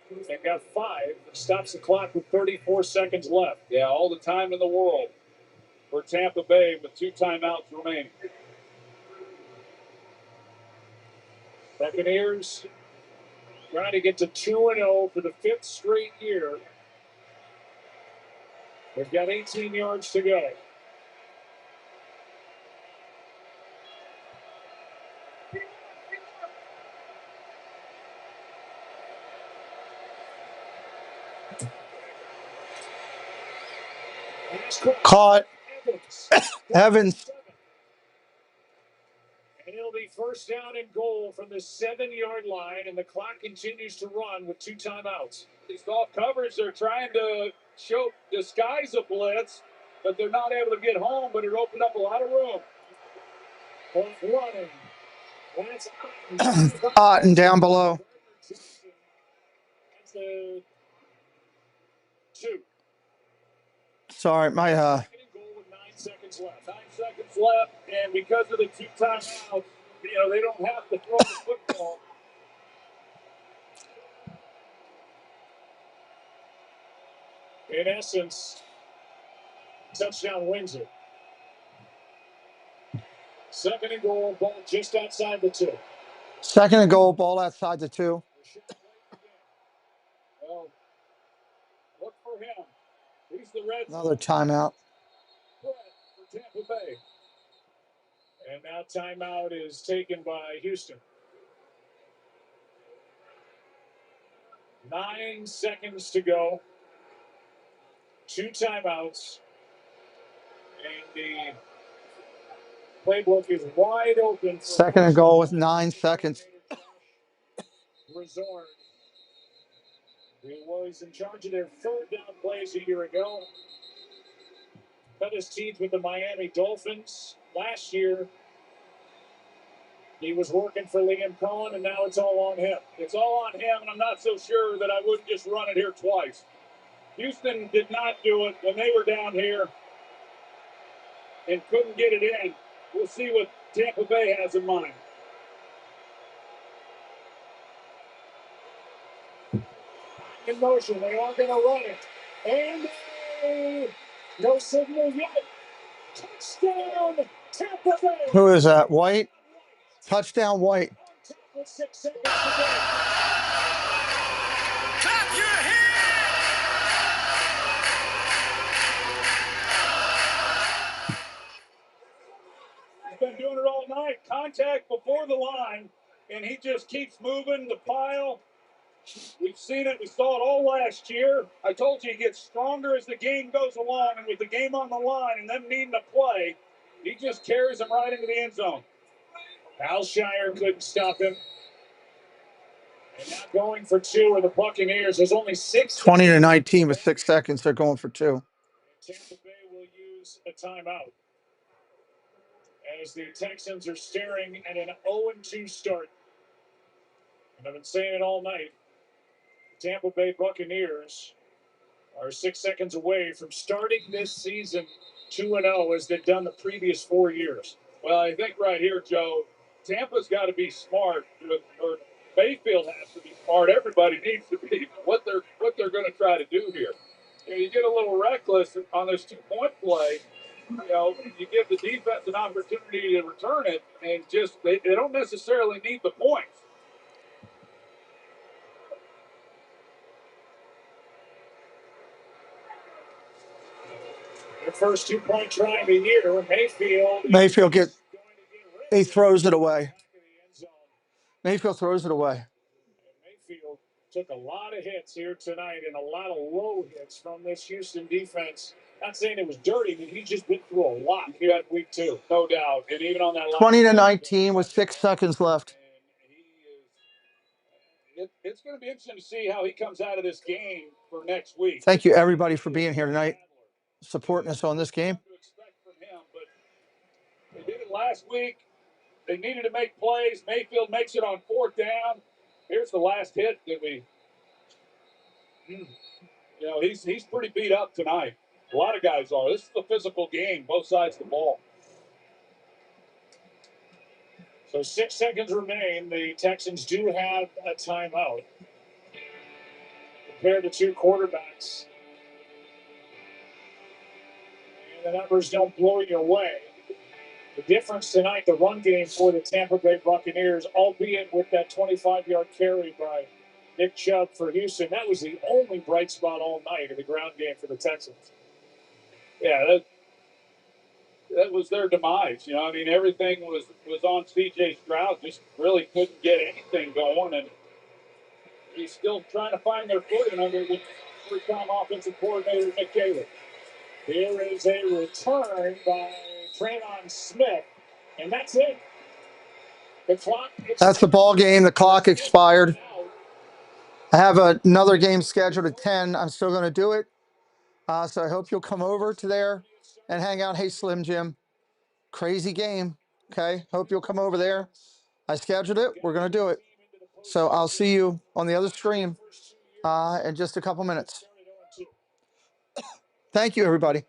And got 5. Stops the clock with 34 seconds left. Yeah, all the time in the world for Tampa Bay with 2 timeouts remaining. Buccaneers trying to get to 2-0 for the 5th straight year. They've got 18 yards to go. Caught. Evans. And it'll be first down and goal from the 7-yard line, and the clock continues to run with 2 timeouts. These off coverage, they're trying to disguise a blitz, but they're not able to get home, but it opened up a lot of room. Clock running. That's Otten down below. That's the 2. Sorry, my Second and goal with 9 seconds left. 9 seconds left, and because of the 2 timeouts, they don't have to throw the football. In essence, touchdown wins it. Second and goal, ball just outside the 2. Second and goal, ball outside the 2. Well, look for him. He's the red. Another timeout. For Tampa Bay. And now timeout is taken by Houston. 9 seconds to go. 2 timeouts. And the playbook is wide open. Second and goal with 9 seconds. Resort, who was in charge of their 3rd down plays a year ago. Cut his teeth with the Miami Dolphins. Last year, he was working for Liam Cohen, and now it's all on him. It's all on him, and I'm not so sure that I wouldn't just run it here twice. Houston did not do it when they were down here and couldn't get it in. We'll see what Tampa Bay has in mind. In motion, they are going to run it. And no signal yet. Touchdown, Tampa Bay. Who is that? White? Touchdown, White. With 6 seconds to go. Clap your hands! He's been doing it all night. Contact before the line, and he just keeps moving the pile. We've seen it. We saw it all last year. I told you he gets stronger as the game goes along, and with the game on the line and them needing to play, he just carries them right into the end zone. Al-Shaair couldn't stop him. And now going for 2 are the Buccaneers. There's only 6. 20-19 with 6 seconds. They're going for 2. Tampa Bay will use a timeout as the Texans are staring at an 0-2 start. And I've been saying it all night. The Tampa Bay Buccaneers are 6 seconds away from starting this season 2-0 as they've done the previous 4 years. Well, I think right here, Joe, Tampa's got to be smart, or Bayfield has to be smart. Everybody needs to be what they're going to try to do here. You get a little reckless on this 2-point play, you give the defense an opportunity to return it, and just they don't necessarily need the points. Their first 2-point try of the year. Mayfield he throws it away. Mayfield throws it away. Mayfield took a lot of hits here tonight and a lot of low hits from this Houston defense. Not saying it was dirty, but he's just been through a lot here at week 2, no doubt. And even on that 20-19 with 6 seconds left. It's going to be interesting to see how he comes out of this game for next week. Thank you, everybody, for being here tonight, supporting us on this game. They did it last week. They needed to make plays. Mayfield makes it on 4th down. Here's the last hit that he's pretty beat up tonight. A lot of guys are. This is a physical game, both sides of the ball. So 6 seconds remain. The Texans do have a timeout. Compare the two quarterbacks. And the numbers don't blow you away. The difference tonight, the run game for the Tampa Bay Buccaneers, albeit with that 25-yard carry by Nick Chubb for Houston, that was the only bright spot all night in the ground game for the Texans. Yeah, that was their demise. Everything was on C.J. Stroud. Just really couldn't get anything going, and he's still trying to find their footing under the three-time offensive coordinator Nick Caley. Here is a return by Traylon Smith, and that's it. The clock. That's the ball game. The clock expired. I have another game scheduled at 10. I'm still going to do it. So I hope you'll come over to there and hang out. Hey, Slim Jim. Crazy game. Okay. Hope you'll come over there. I scheduled it. We're going to do it. So I'll see you on the other stream in just a couple minutes. Thank you, everybody.